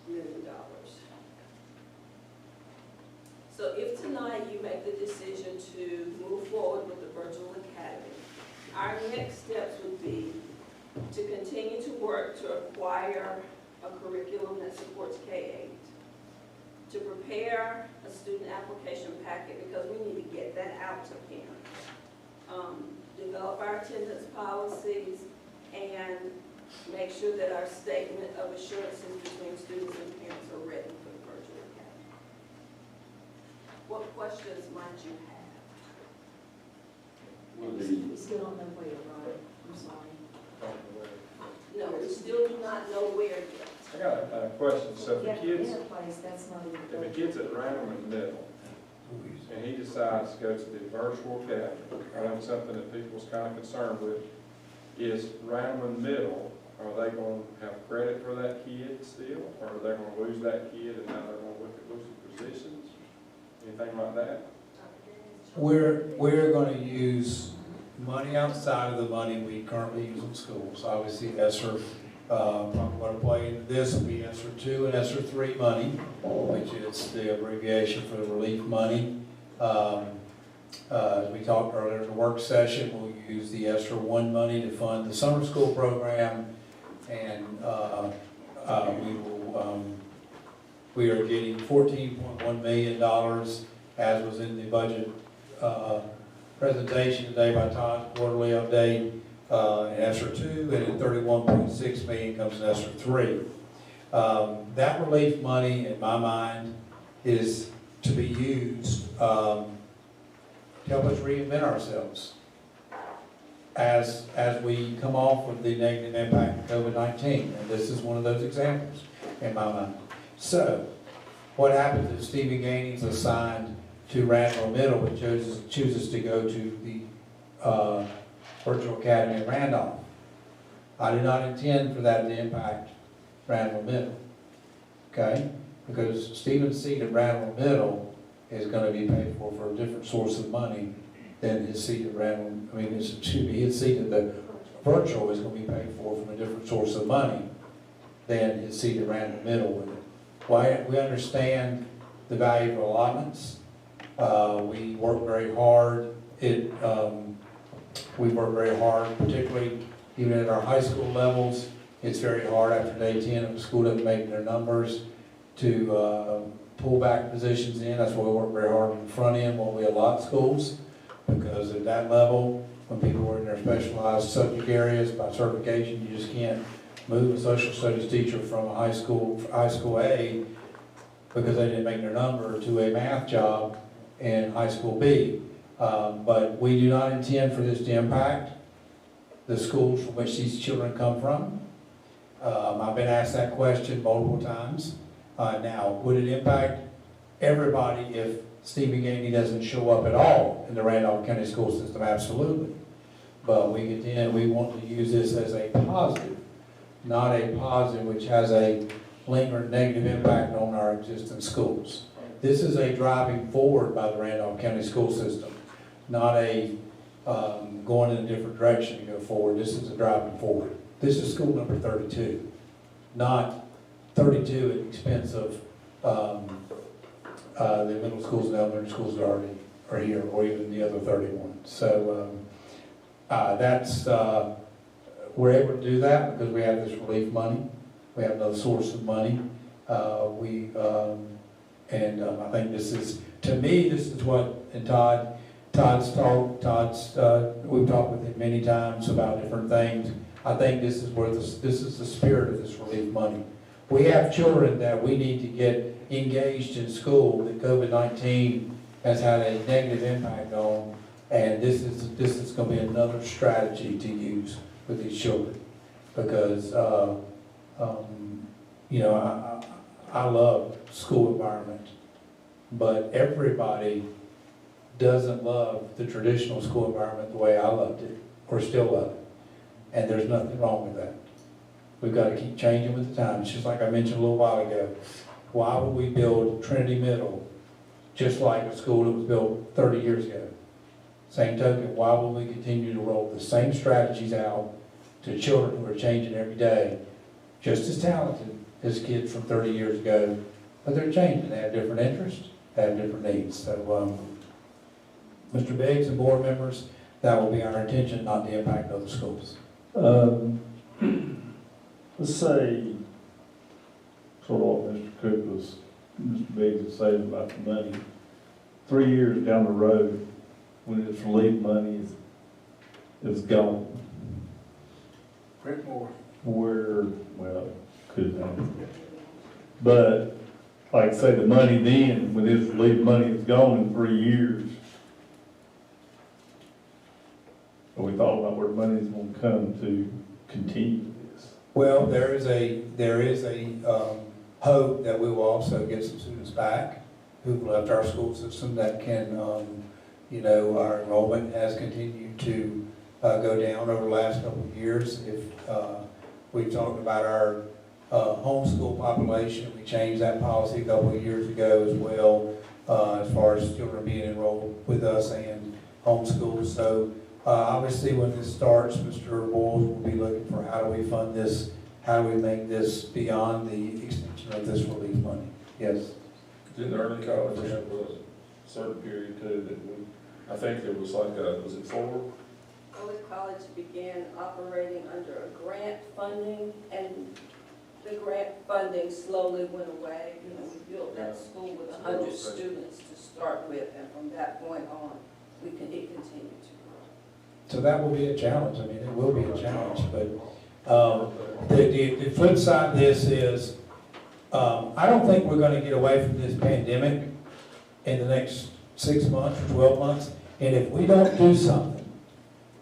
million. So if tonight you make the decision to move forward with the virtual academy, our next steps would be to continue to work to acquire a curriculum that supports K-8, to prepare a student application packet because we need to get that out to parents, develop our attendance policies, and make sure that our statement of assurances between students and parents are ready for the virtual academy. What questions might you have? We still don't know where, right? I'm sorry. No, we still do not know where yet. I got a question. So if Yeah, the kids, in a place, that's not even. if a kid's at Random Middle, and he decides to go to the virtual academy, I know something that people's kind of concerned with, is Random Middle, are they going to have credit for that kid still? Or are they going to lose that kid and now they're going to look at losing positions? Anything like that? We're going to use money outside of the money we currently use in schools. Obviously, ESSER, probably going to play into this will be ESSER 2 and ESSER 3 money, which is the abbreviation for the relief money. As we talked earlier in the work session, we'll use the ESSER 1 money to fund the summer school program, and we are getting $14.1 million, as was in the budget presentation today by Todd's quarterly update, in ESSER 2, and then $31.6 million comes in ESSER 3. That relief money, in my mind, is to be used to help us reinvent ourselves as we come off of the negative impact of COVID-19. And this is one of those examples in my mind. So, what happens if Stephen Gainey's assigned to Randall Middle, but chooses to go to the Virtual Academy in Randolph? I do not intend for that to impact Randall Middle, okay? Because Stephen's seat at Randall Middle is going to be paid for a different source of money than his seat at his seat at the virtual is going to be paid for from a different source of money than his seat at Randall Middle with it. Well, we understand the value of allotments. We work very hard. We work very hard, particularly even at our high school levels. It's very hard after day 10 if the school doesn't make their numbers to pull back positions in. That's why we work very hard on the front end when we allot schools, because at that level, when people are in their specialized subject areas by certification, you just can't move a social studies teacher from a high school A because they didn't make their number to a math job in high school B. But we do not intend for this to impact the schools from which these children come from. I've been asked that question multiple times. Now, would it impact everybody if Stephen Gainey doesn't show up at all in the Randolph County school system? Absolutely. But we want to use this as a positive, not a positive which has a lingering negative impact on our existing schools. This is a driving forward by the Randolph County school system, not a going in a different direction to go forward. This is a driving forward. This is school number 32, not 32 at the expense of the middle schools and elementary schools that already are here, or even the other 31. So we're able to do that because we have this relief money. We have another source of money. I think this is, to me, this is what, and we've talked with him many times about different things. I think this is where this is the spirit of this relief money. We have children that we need to get engaged in school that COVID-19 has had a negative impact on, and this is going to be another strategy to use with these children, because you know, I love school environment, but everybody doesn't love the traditional school environment the way I loved it, or still love it. And there's nothing wrong with that. We've got to keep changing with the times. Just like I mentioned a little while ago, why would we build Trinity Middle just like a school that was built 30 years ago? Same token, why would we continue to roll the same strategies out to children who are changing every day, just as talented as kids from 30 years ago, but they're changing. They have different interests, they have different needs. So, Mr. Biggs and board members, that will be our intention, not to impact other schools. Let's say, sort of what Mr. Cook was, Mr. Biggs was saying about the money. 3 years down the road, when this relief money is gone, Print more. where, well, could be. But, like say the money then, when this relief money is gone in 3 years, we thought about where money's gonna come to continue this. Well, there is a hope that we will also get some students back who've left our school system that can, you know, our enrollment has continued to go down over the last couple of years. If we've talked about our homeschool population, we changed that policy a couple of years ago as well, as far as children being enrolled with us and homeschooled. So obviously when this starts, Mr. Boyles will be looking for how do we fund this, how do we make this beyond the extension of this relief money. Yes. In the early college, we have a certain period too that we, I think there was like was it 4? Early college began operating under a grant funding, and the grant funding slowly went away. You know, we built that school with 100 students to start with, and from that point on, it continued to grow. So that will be a challenge. I mean, it will be a challenge, but the flip side of this is, I don't think we're gonna get away from this pandemic in the next 6 months or 12 months, and if we don't do something,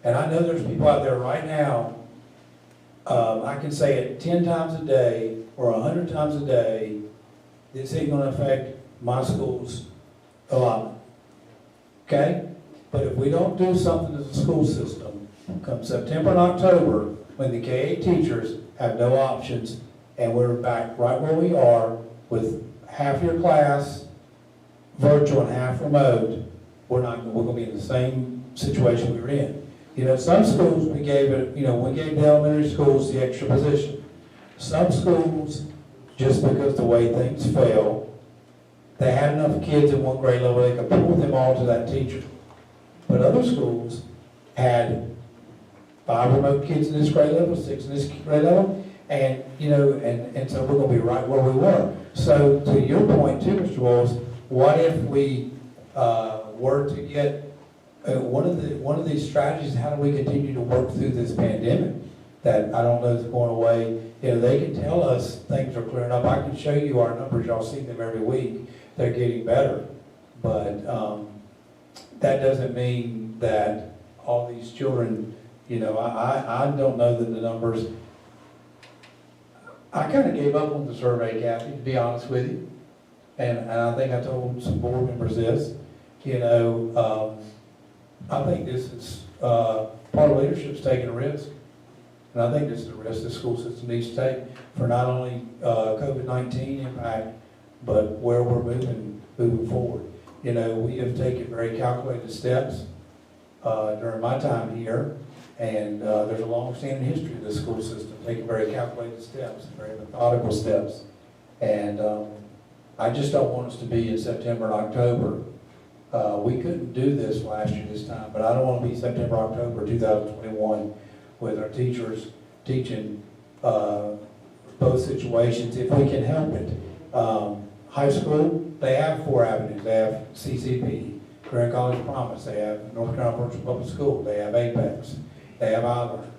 and I know there's people out there right now, I can say it 10 times a day or 100 times a day, this ain't gonna affect my school's allotment, okay? But if we don't do something as a school system, come September and October, when the K-8 teachers have no options, and we're back right where we are with half your class virtual and half remote, we're gonna be in the same situation we were in. You know, some schools we gave the elementary schools the extra position. Some schools, just because the way things fell, they had enough kids in one grade level, they could pull them all to that teacher. But other schools had 5 remote kids in this grade level, 6 in this grade level, and you know, and so we're going to be right where we were. So to your point too, Mr. Walls, what if we were to get one of these strategies? How do we continue to work through this pandemic that I don't know is going away? You know, they can tell us things are clearing up. I can show you our numbers. Y'all see them every week. They're getting better, but that doesn't mean that all these children. You know, I don't know that the numbers. I kind of gave up on the survey, Kathy, to be honest with you. And I think I told some board members this. You know, I think this is part of leadership's taking a risk. And I think this is a risk the school system needs to take for not only COVID-19 impact, but where we're moving forward. You know, we have taken very calculated steps during my time here. And there's a long-standing history of the school system taking very calculated steps, very methodical steps. And I just don't want us to be in September and October. We couldn't do this last year this time, but I don't want to be September, October 2021 with our teachers teaching both situations if we can help it. High school, they have 4 avenues. They have CCP, Career College Promise. They have North Carolina Virtual Public School. They have Apex. They have Island.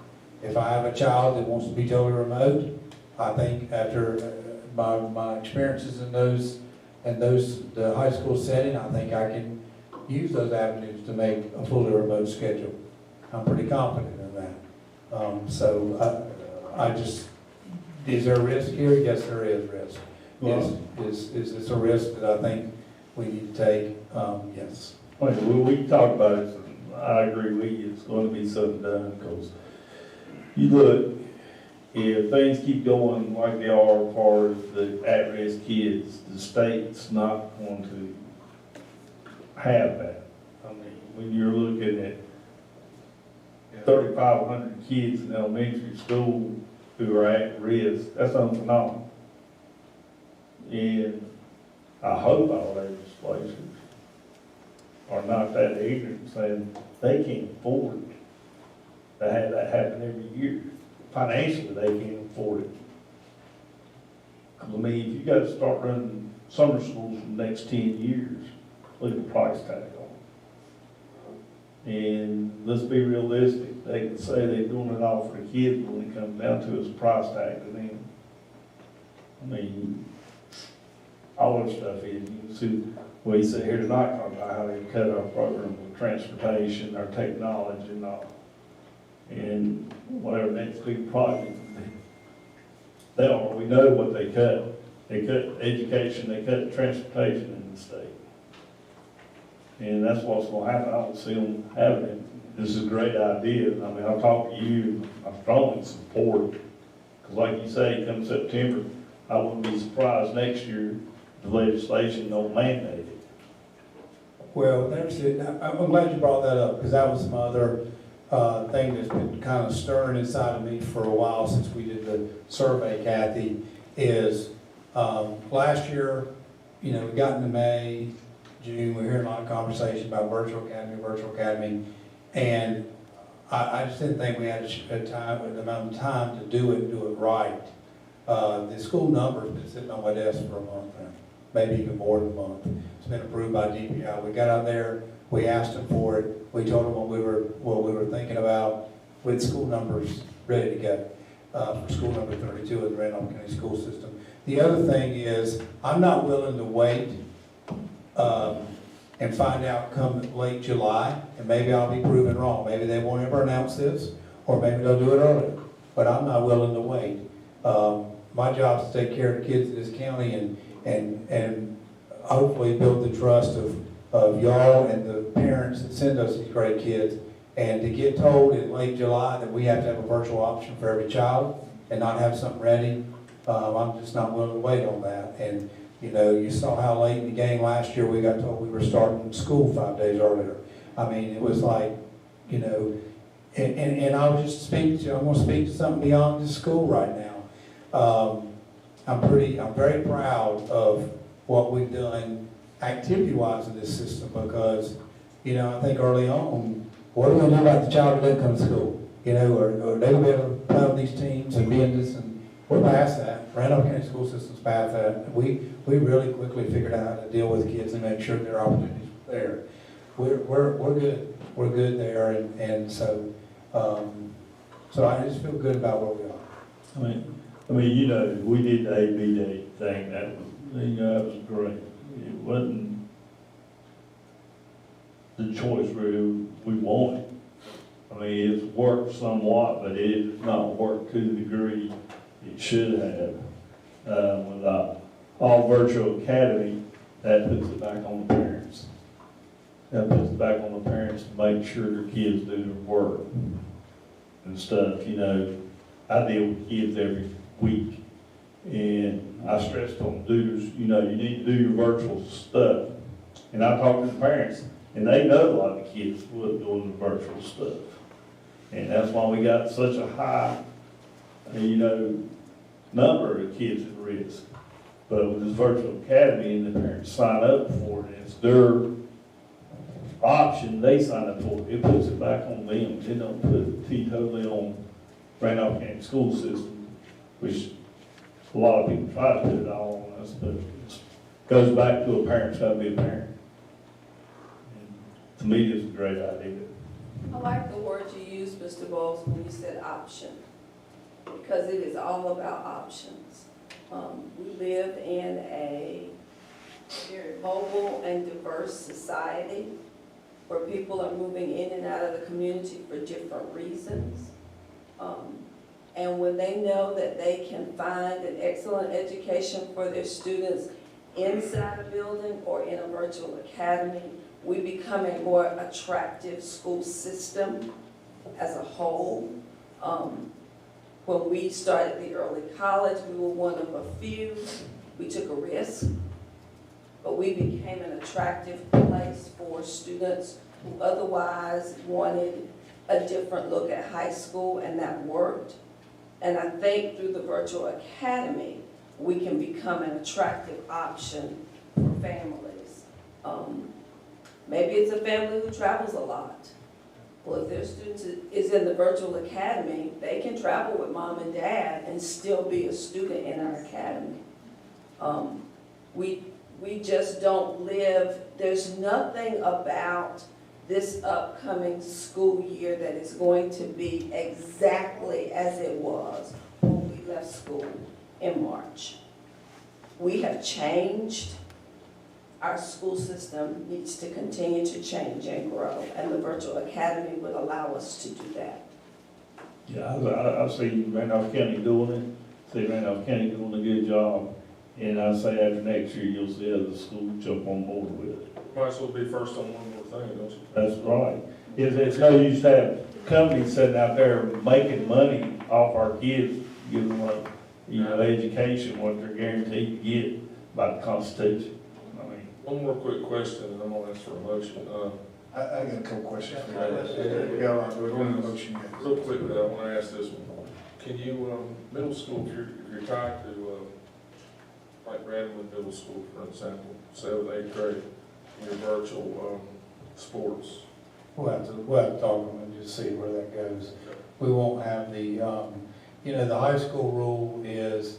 If I have a child that wants to be totally remote, I think after my experiences in the high school setting, I think I can use those avenues to make a fully remote schedule. I'm pretty confident in that. So I just, is there a risk here? Yes, there is risk. Is this a risk that I think we need to take? Yes. Well, we talked about it, and I agree with you, it's going to be something done, because you look, if things keep going like they are as far as the at-risk kids, the state's not going to have that. I mean, when you're looking at 3,500 kids in elementary school who are at risk, that's unphenomenal. And I hope our legislators are not that ignorant, saying they can't afford to have that happen every year. Financially, they can't afford it. Because, I mean, if you got to start running summer schools for the next 10 years, look at the price tag on it. And let's be realistic. They can say they're doing it all for the kids, but when it comes down to it, it's a price tag to them. I mean, all that stuff is, you can see, we sit here tonight talking about how they cut our program with transportation, our technology and all. And whatever next big project, they are, we know what they cut. They cut education, they cut transportation in the state. And that's what's going to happen. I don't see them having it. This is a great idea. I mean, I'll talk to you, I strongly support it. Because like you say, come September, I wouldn't be surprised next year the legislation don't mandate it. Well, there's it. I'm glad you brought that up, because that was some other thing that's been kind of stirring inside of me for a while since we did the survey, Kathy, is last year, you know, we got into May, June, we're hearing a lot of conversation about virtual academy, and I just didn't think we had the amount of time to do it right. The school number's been sitting on my desk for a month now, maybe even more than a month. It's been approved by DPI. We got out there, we asked them for it, we told them what we were thinking about, with school numbers ready to go for school number 32 in the Randolph County school system. The other thing is, I'm not willing to wait and find out come late July, and maybe I'll be proven wrong. Maybe they won't ever announce this, or maybe they'll do it earlier, but I'm not willing to wait. My job is to take care of the kids in this county and hopefully build the trust of y'all and the parents that send us these great kids. And to get told in late July that we have to have a virtual option for every child and not have something ready, I'm just not willing to wait on that. And you know, you saw how late in the game last year we got told we were starting school 5 days earlier. I mean, it was like, you know, and I was just I'm going to speak to something beyond this school right now. I'm very proud of what we've done activity-wise in this system, because, you know, I think early on, what are we going to do about the child who doesn't come to school? You know, or they will be able to play on these teams and be in this, and we're past that. Randolph County school system's past that. We really quickly figured out how to deal with kids and make sure their opportunities were there. We're good. We're good there, and so I just feel good about where we are. I mean, you know, we did the AB Day thing. That was great. It wasn't the choice we wanted. I mean, it's worked somewhat, but it has not worked to the degree it should have. With all virtual academy, that puts it back on the parents. That puts it back on the parents to make sure their kids do their work and stuff. You know, I deal with kids every week, and I stress to them, you know, you need to do your virtual stuff. And I talk to the parents, and they know a lot of the kids wasn't doing the virtual stuff. And that's why we got such a high, you know, number of kids at risk. But with this virtual academy, and the parents sign up for it, it's their option, they sign up for it. It puts it back on them. They don't put it totally on Randolph County school system, which a lot of people try to put it all on us, but it goes back to a parent's got to be a parent. And to me, it's a great idea. I like the word you used, Mr. Bowles, when you said option, because it is all about options. We live in a very mobile and diverse society where people are moving in and out of the community for different reasons. And when they know that they can find an excellent education for their students inside a building or in a virtual academy, we become a more attractive school system as a whole. When we started the early college, we were one of a few. We took a risk, but we became an attractive place for students who otherwise wanted a different look at high school, and that worked. And I think through the virtual academy, we can become an attractive option for families. Maybe it's a family who travels a lot. Well, if their student is in the virtual academy, they can travel with mom and dad and still be a student in our academy. We just don't live, there's nothing about this upcoming school year that is going to be exactly as it was when we left school in March. We have changed. Our school system needs to continue to change and grow, and the virtual academy would allow us to do that. Yeah, I see Randolph County doing it, see Randolph County doing a good job, and I say after next year, you'll see other schools jump on board with it. Might as well be first on one more thing, don't you? That's right. It's no use to have companies sitting out there making money off our kids, giving them, education, what they're guaranteed to get by the Constitution. I mean, One more quick question, and I'm gonna ask for a motion. I got a couple questions for you. Yeah, all right, we're going to motion yet. Real quickly, I wanna ask this one. Can you, middle school, if you're tied to, like Radwood Middle School, for example, 7th, 8th grade, your virtual, sports, We'll have to talk to them and just see where that goes. We won't have the, the high school rule is,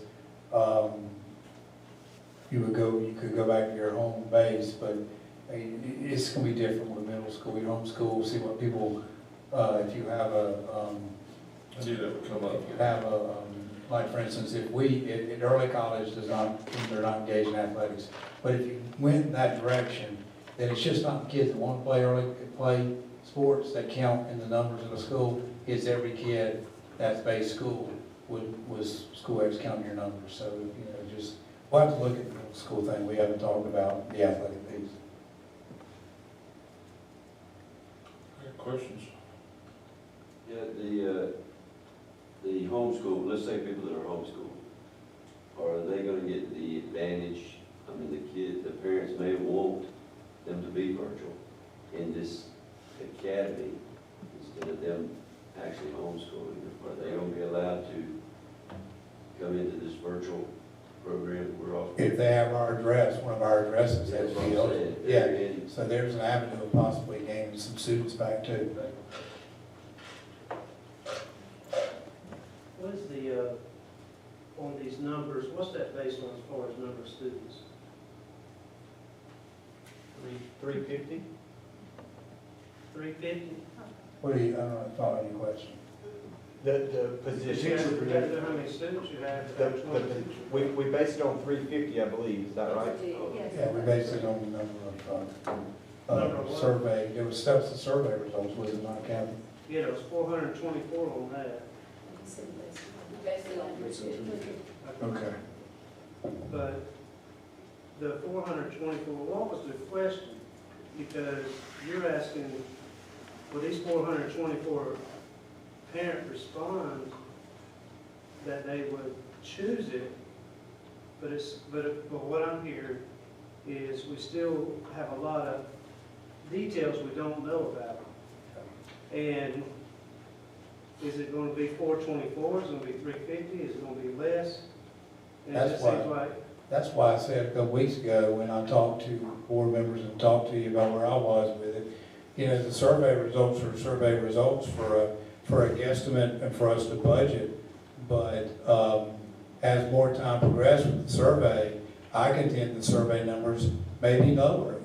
you could go back to your home base, but it's gonna be different with middle school, your home school, see what people, if you have I knew that would come up. if you have like for instance, if early college they're not engaged in athletics, but if you went in that direction, then it's just not the kids that want to play sports that count in the numbers of the school. It's every kid that's base school was school age counting your numbers. So, we'll have to look at the middle school thing. We haven't talked about the athletic piece. Any questions? Yeah, the homeschool, let's say people that are homeschooled, are they gonna get the advantage? I mean, the parents may want them to be virtual in this academy instead of them actually homeschooling. Are they gonna be allowed to come into this virtual program we're offering? If they have our address, one of our addresses, That's that's what I'm saying. yeah. So there's an avenue of possibly gaining some students back too. What is the, on these numbers, what's that based on as far as number of students? 350? 350? What do you, I don't know, follow your question. The position. You gotta know how many students you have. We based it on 350, I believe, is that right? Yeah, we based it on the number of survey, there was steps of survey results, was it not, Kathy? Yeah, it was 424 on that. Okay. But the 424, what was the question? Because you're asking, will these 424 parent respond that they would choose it? But what I'm hearing is we still have a lot of details we don't know about. And is it going to be 424? Is it going to be 350? Is it going to be less? And it just seems like That's why I said a couple weeks ago when I talked to board members and talked to you about where I was with it, the survey results are survey results for a guesstimate and for us to budget. But as more time progressed with the survey, I contend the survey numbers may be lower.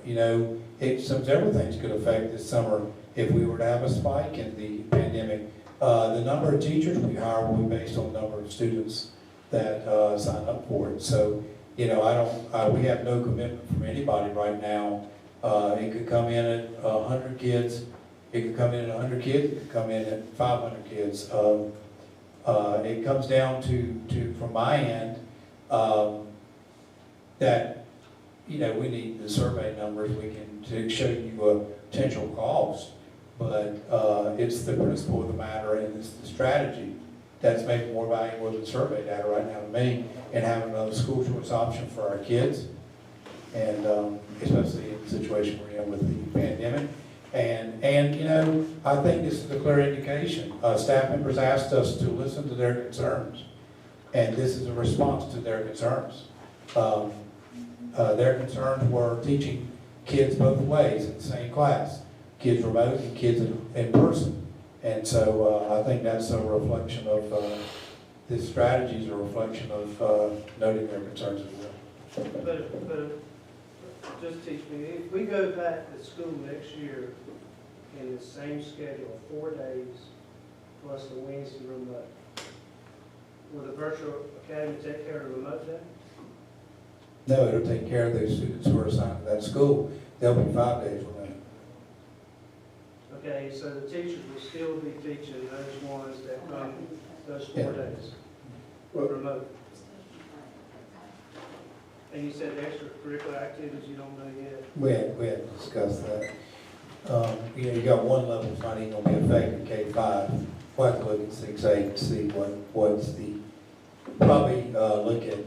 Since everything's going to affect this summer if we were to have a spike in the pandemic, the number of teachers we hire will be based on the number of students that sign up for it. So, you know, we have no commitment from anybody right now. It could come in at 100 kids, it could come in at 100 kids, it could come in at 500 kids. It comes down to from my end, that, you know, we need the survey numbers, we can to show you a potential cost, but it's the principle of the matter and it's the strategy that's maybe more valuable than survey data right now to me, and having another school choice option for our kids, and especially in the situation we're in with the pandemic. And you know, I think this is a clear indication. Staff members asked us to listen to their concerns, and this is a response to their concerns. Their concerns were teaching kids both ways in the same class, kids remote and kids in person. And so I think that's a reflection of, this strategy is a reflection of noting their concerns as well. But just teach me, if we go back to school next year in the same schedule, 4 days, plus the Wednesday remote, will the virtual academy take care of the remote day? No, it'll take care of those students who are assigned to that school. They'll be 5 days remote. Okay, so the teachers will still be teaching those ones that come those 4 days, remote. And you said extracurricular activities you don't know yet? We hadn't discussed that. You know, you got one level that's not even gonna be affected, K-5. We'll have to look at 6-8 and see what's the, probably look at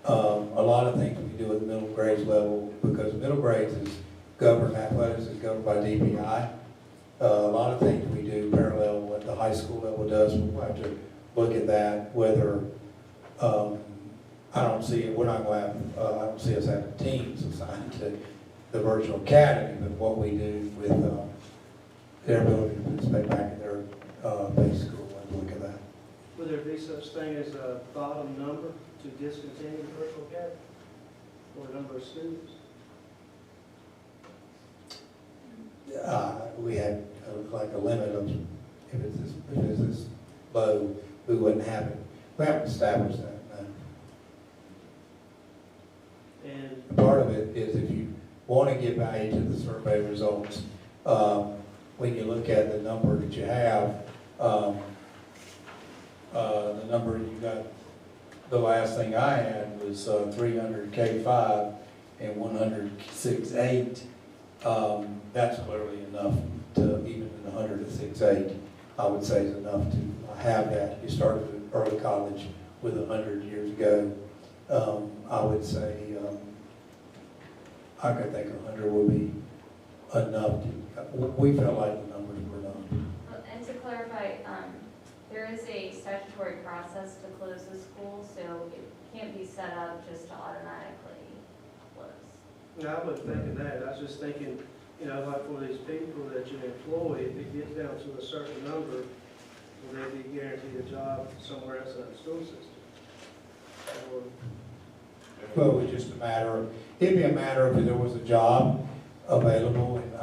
a lot of things we do at the middle grades level, because middle grades is governed, athletics is governed by DPI. A lot of things we do parallel what the high school level does. We'll have to look at that, whether, I don't see it, we're not going to have, I don't see us having teams assigned to the virtual academy, but what we do with their ability to participate back in their base school, we'll look at that. Will there be such thing as a bottom number to discontinue the virtual academy for a number of students? We had like a limit of, if it's this low, we wouldn't have it. We haven't established that, no. And Part of it is if you want to give value to the survey results, when you look at the number that you have, the number you got, the last thing I had was 300 K5 and 106.8. That's clearly enough to, even in 100 to 6.8, I would say is enough to have that. You started early college with 100 years ago. I would say, I could think 100 would be enough. We felt like the numbers were enough. And to clarify, there is a statutory process to close the school, so it can't be set up just to automatically close. no, I wasn't thinking that. I was just thinking, you know, like for these people that you employ, if it gets down to a certain number, will they be guaranteed a job somewhere else in the school system? Or, Well, it's just a matter of, it'd be a matter of if there was a job available, and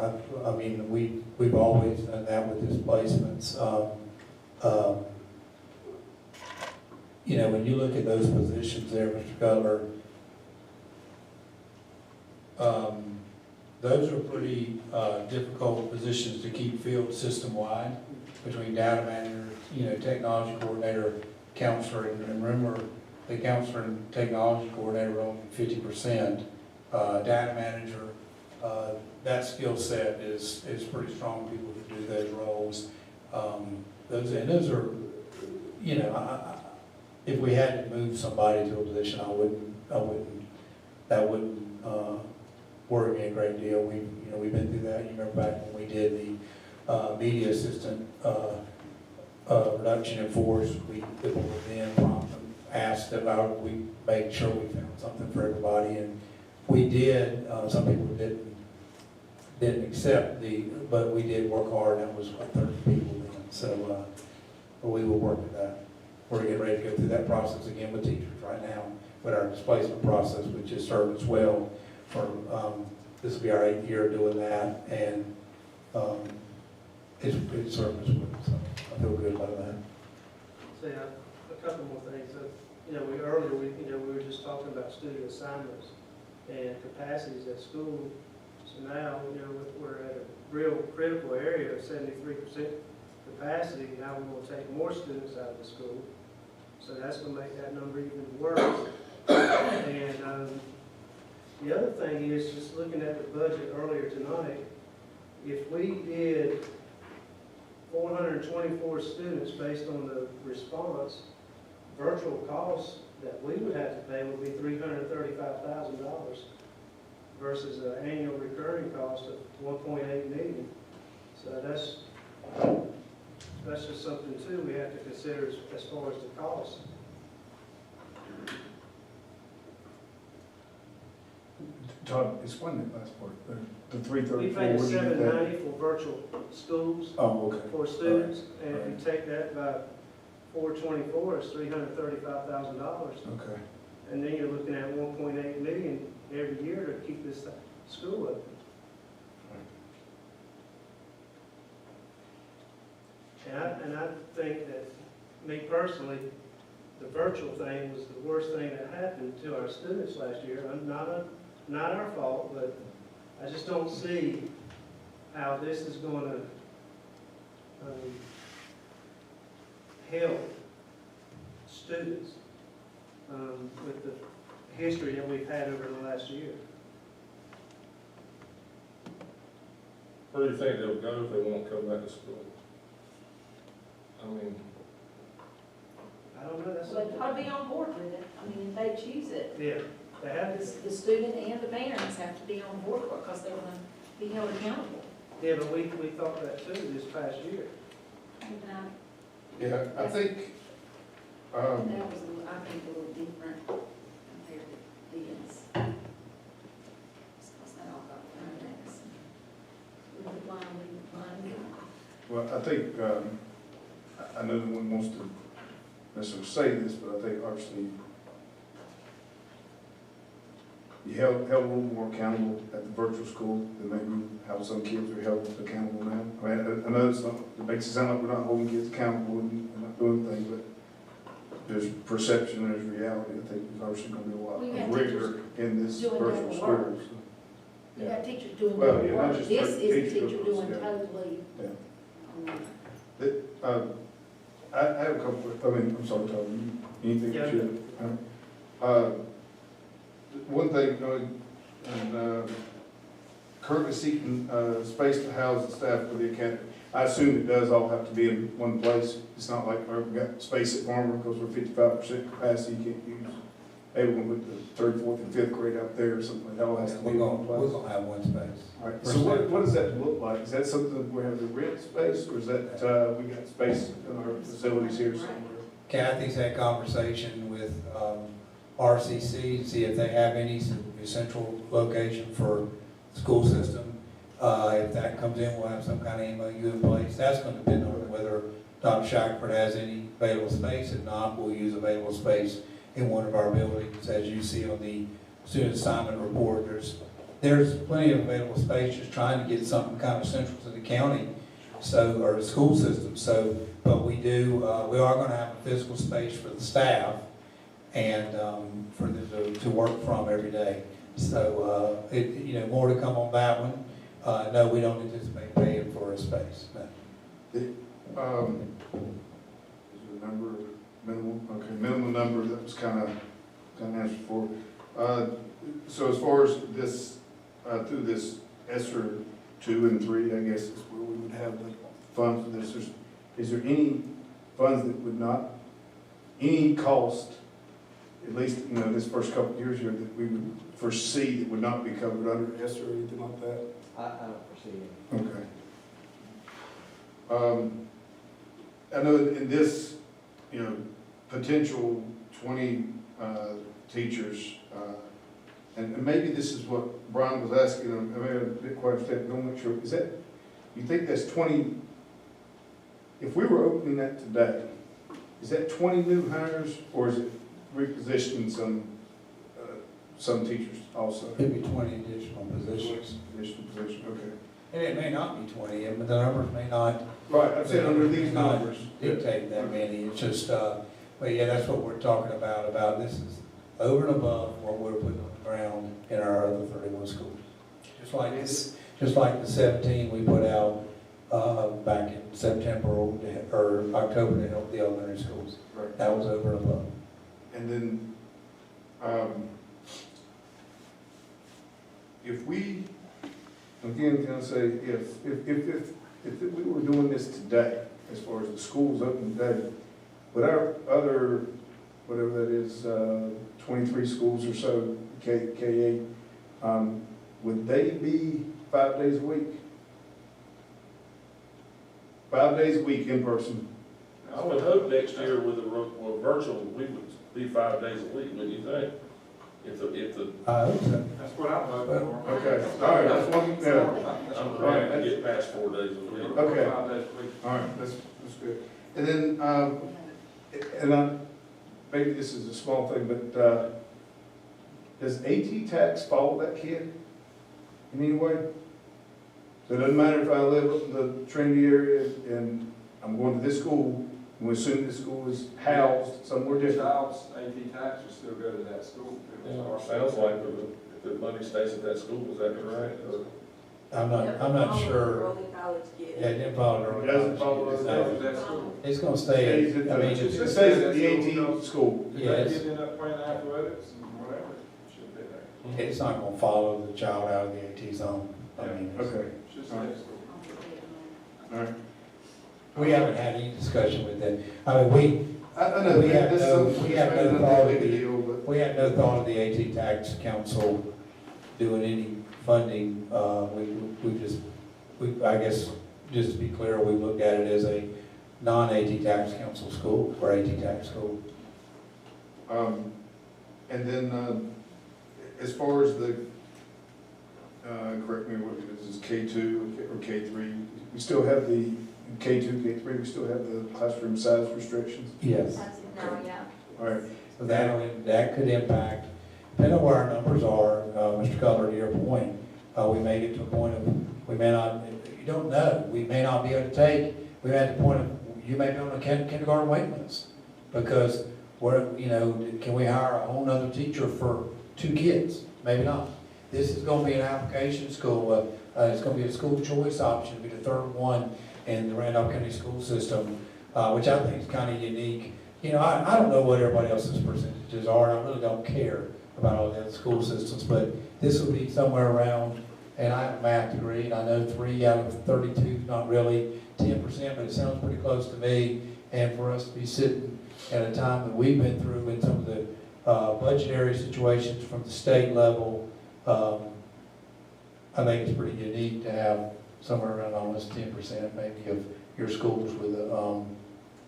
I mean, we've always done that with displacements. You know, when you look at those positions there, Mr. Cutler, those are pretty difficult positions to keep filled system-wide, between data manager, you know, technology coordinator, counselor, and remember, the counselor and technology coordinator are only 50%. Data manager, that skill set is pretty strong people who do those roles. Those are, you know, if we had to move somebody to a position, that wouldn't worry me a great deal. We've been through that. You remember back when we did the media assistant reduction in force, the board then asked about, we made sure we found something for everybody, and we did. Some people didn't accept but we did work hard. That was what, 30 people then. So we will work with that. We're getting ready to go through that process again with teachers right now with our displacement process, which has served us well for this will be our 8th year doing that, and it's served us with, so I feel good about that. See, a couple more things. Earlier, we were just talking about student assignments and capacities at school. So now, we're at a real critical area of 73% capacity. Now we're going to take more students out of the school. So that's going to make that number even worse. And the other thing is, just looking at the budget earlier tonight, if we did 424 students based on the response, virtual costs that we would have to pay would be $335,000 versus an annual recurring cost of $1.8 million. So that's just something too we have to consider as far as the cost. Todd, explain that last part, the 334. We paid $790 for virtual schools Oh, okay. for students, and if you take that by 424, it's $335,000. Okay. And then you're looking at 1.8 million every year to keep this school open. And I think that, me personally, the virtual thing was the worst thing that happened to our students last year. Not our fault, but I just don't see how this is going to help students with the history that we've had over the last year. Where do you think they'll go if they won't come back to school? I mean, I don't know, that's. Well, they've got to be on board with it. I mean, if they choose it. Yeah, they have to. The student and the parents have to be on board because they're going to be held accountable. Yeah, but we thought that too this past year. Yeah, I think, That was, I think, a little different compared to this. Because they all got finance. We were blind. well, I think, I know no one wants to necessarily say this, but I think obviously you held a little more accountable at the virtual school than maybe how some kids are held accountable now. I mean, I know it makes it sound like we're not holding kids accountable and not doing things, but there's perception and there's reality. I think there's obviously going to be a lot We got of rigor in this doing virtual double school. work. So, You got teachers doing Well, double yeah, not work. just This for is the teachers, teacher but, doing yeah. totally. I have a couple of, I'm sorry, Tom, anything Yeah. that you, one thing, and currently seeking space to house the staff for the academy. I assume it does all have to be in one place. It's not like we've got space at Farmer because we're 55% capacity, you can't use. Hey, we're gonna put the 3rd, 4th, and 5th grade out there or something. It all has to be in one place. We're gonna have one space. All right, so what does that look like? Is that something we have to rent space, or is that, we got space in our facilities here somewhere? Kathy's had conversation with RCC, see if they have any central location for school system. If that comes in, we'll have some kind of MOU in place. That's going to depend on whether Dr. Shackford has any available space. If not, we'll use available space in one of our buildings. As you see on the student assignment report, there's plenty of available space, just trying to get something kind of central to the county, or the school system. So, but we are going to have a physical space for the staff and for them to work from every day. So, more to come on that one. No, we don't anticipate paying for a space. No. Is there a number, minimum? Okay, minimum number that was kind of answered for. So as far as this, through this ESSER 2 and 3, I guess is where we would have the funds for this. Is there any funds that would not, any cost, at least, this first couple of years here, that we would foresee that would not be covered under ESSER or anything like that? I don't foresee it. Okay. I know in this, potential 20 teachers, and maybe this is what Brian was asking, I may have a bit quite understand, don't make sure, is that, you think that's 20, if we were opening that today, is that 20 new hires, or is it repositioning some teachers also? It'd be 20 additional positions. Additional positions, okay. And it may not be 20, but the numbers may not. Right, I'm saying under these not numbers. Dictate that many, it's just, but yeah, that's what we're talking about this is over and above what we're putting on the ground in our other 31 schools. Just like the 17 we put out, back in September or October to help the elementary schools. Right. That was over and above. And then, if we, again, can I say, if we were doing this today, as far as the schools open today, would our other, whatever that is, 23 schools or so, K-8, would they be 5 days a week? 5 days a week in person? I would hope next year with a virtual, we would be 5 days a week, wouldn't you think? If the. I hope so. That's what I'm hoping for. Okay, all right, that's one, yeah. I'm trying to get past 4 days a week. Okay. 5 days a week. All right, that's good. And then, maybe this is a small thing, but, does AT tax follow that kid in any way? So it doesn't matter if I live up in the Trinity area and I'm going to this school, and we assume this school is housed somewhere The different. child's AT tax will still go to that school. Sounds like if the money stays at that school, is that correct? Or- I'm not sure. Early college kid. Yeah, it didn't follow the It doesn't follow early the- college. That school. It's gonna stay, Stays at I mean, the- it's, it stays at the AT school. If Yes. they end up playing athletics and whatever, it should be there. it's not gonna follow the child out of the AT zone. I mean, it's- Okay, Should stay at school. all right. we haven't had any discussion with them. I mean, I know, We have this is, no- this we have no may not thought be a of big the- deal, but. we had no thought of the AT tax council doing any funding. I guess, just to be clear, we looked at it as a non-AT tax council school or AT tax school. And then, as far as the, correct me, what it is K2 or K3, we still have the, K2, K3, we still have the classroom size restrictions? Yes. That's now, yeah. All right, So that could impact, depending on where our numbers are, Mr. Cutler, to your point, we may get to a point of, we may not, you don't know, we may not be able to take, we may at the point of, you may be on a kindergarten wait list. Because we're, can we hire a whole nother teacher for 2 kids? Maybe not. This is gonna be an application school, it's gonna be a school choice option, be the third one in the Randolph County school system, which I think is kind of unique. I don't know what everybody else's percentages are, and I really don't care about all the other school systems, but this will be somewhere around, and I have a math degree, and I know 3 out of 32 is not really 10%, but it sounds pretty close to me. And for us to be sitting at a time that we've been through in some of the budgetary situations from the state level, I think it's pretty unique to have somewhere around almost 10% maybe of your schools with a,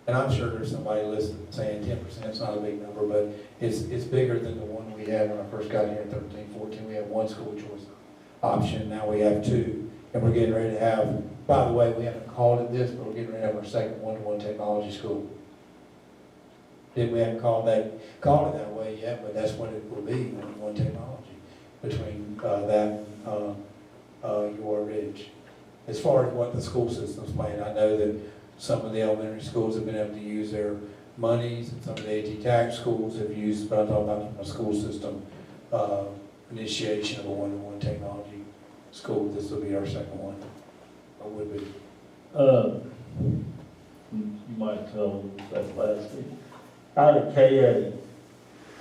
and I'm sure there's somebody listening saying 10% is not a big number, but it's bigger than the one we had when I first got here in 13, 14. We had 1 school choice option, now we have 2. And we're getting ready to have, by the way, we haven't called it this, but we're getting ready to have our second one-to-one technology school. We haven't called it that way yet, but that's what it will be, one-to-one technology, between that and your Ridge. As far as what the school system's playing, I know that some of the elementary schools have been able to use their monies, and some of the AT tax schools have used, but I'm talking about from a school system initiation of a one-to-one technology school. This will be our second one, or would be. You might tell them that last week. Out of K8,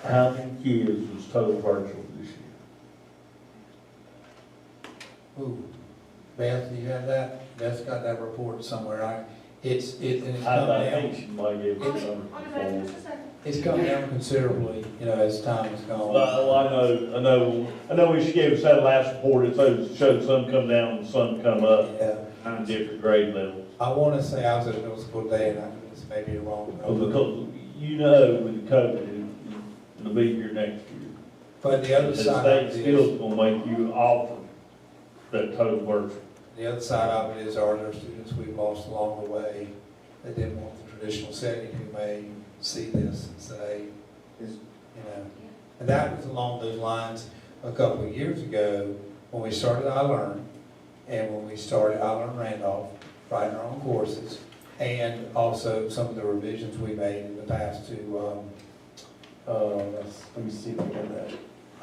how many kids was total virtual this year? Ooh, Beth, do you have that? Beth's got that report somewhere. It's come I down. think she might give us some. It's come down considerably, as time has gone. Well, I know when she gave us that last report, it showed some come down and some come up Yeah. on different grade levels. I want to say I was at a middle school today, and this may be wrong. Because with the COVID, it'll be here next year. But the other The side state of it still is, gonna make you offer that total virtual. the other side of it is, are there students we've lost along the way that didn't want the traditional setting who may see this and say, and that was along those lines a couple of years ago when we started I Learn, And when we started out in Randolph, writing our own courses, and also some of the revisions we made in the past to, let me see if I got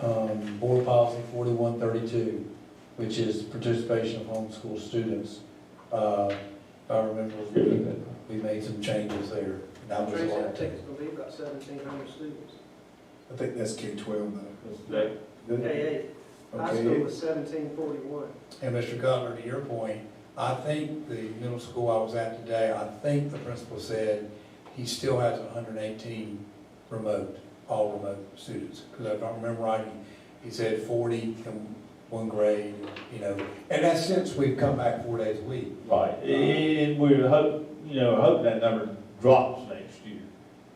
that. Board Policy 4132, which is participation of homeschool students. I remember we made some changes there. That was a Tracy, I lot. think it's gonna be about 1,700 students. I think that's K-12 though. K-8, high Okay. school was 1,741. And Mr. Cutler, to your point, I think the middle school I was at today, I think the principal said he still has 118 remote, all remote students. Because if I remember right, he said 40 in one grade, you know, and that's since we've come back 4 days a week. Right, and we're hoping that number drops next year.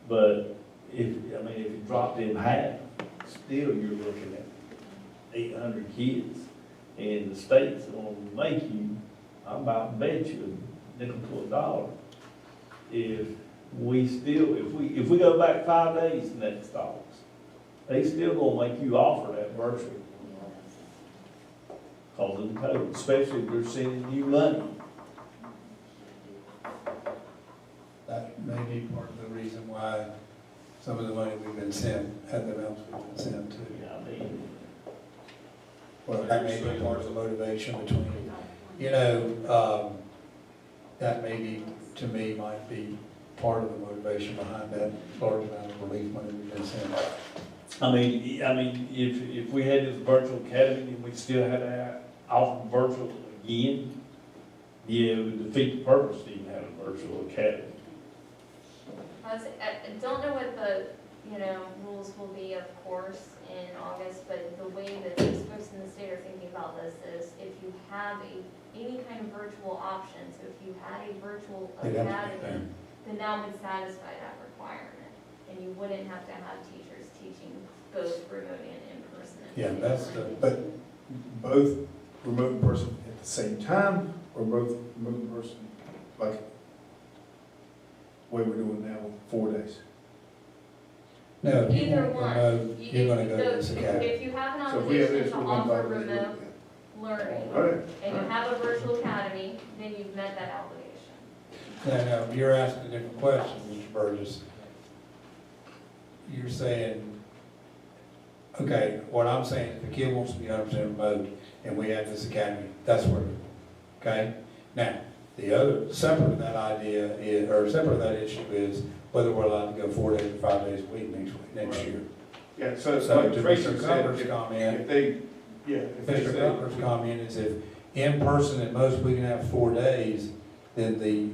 But if it dropped in half, still you're looking at 800 kids. And the state's gonna make you, I'm about to bet you a nickel to a dollar. If we go back 5 days next August, they still gonna make you offer that virtual. Cause of the code, especially if they're sending you money. That may be part of the reason why some of the money we've been sent, had the amounts we've been sent to. Well, that may be part of the motivation between, that maybe, to me, might be part of the motivation behind that large amount of relief money we've been sent. I mean, if we had this virtual academy and we still had to offer virtual again, yeah, it would defeat the purpose to even have a virtual academy. I don't know what the, rules will be, of course, in August, but the way that these folks in the state are thinking about this is if you have any kind of virtual option, so if you had a virtual academy, then that would satisfy that requirement. And you wouldn't have to have teachers teaching both remote and in-person. Yeah, that's the, But both remote and person at the same time, or both remote and person, like, way we're doing now, 4 days? no, if you Either want one. remote, you're gonna go to this academy. If you have an So if we have obligation this, to we're going offer 5 days. remote learning, All right. and you have a virtual academy, then you've met that obligation. No, you're asking a different question, Mr. Burgess. You're saying, okay, what I'm saying, if the kid wants to be 100% remote and we have this academy, that's where, okay? Now, the other, separate of that idea is, or separate of that issue is whether we're allowed to go 4 days or 5 days a week next year. Yeah, so So like to Tracy Mr. said, Cutler's comment, if they, yeah, if they Mr. say, Cutler's comment is if in person at most we can have 4 days, then the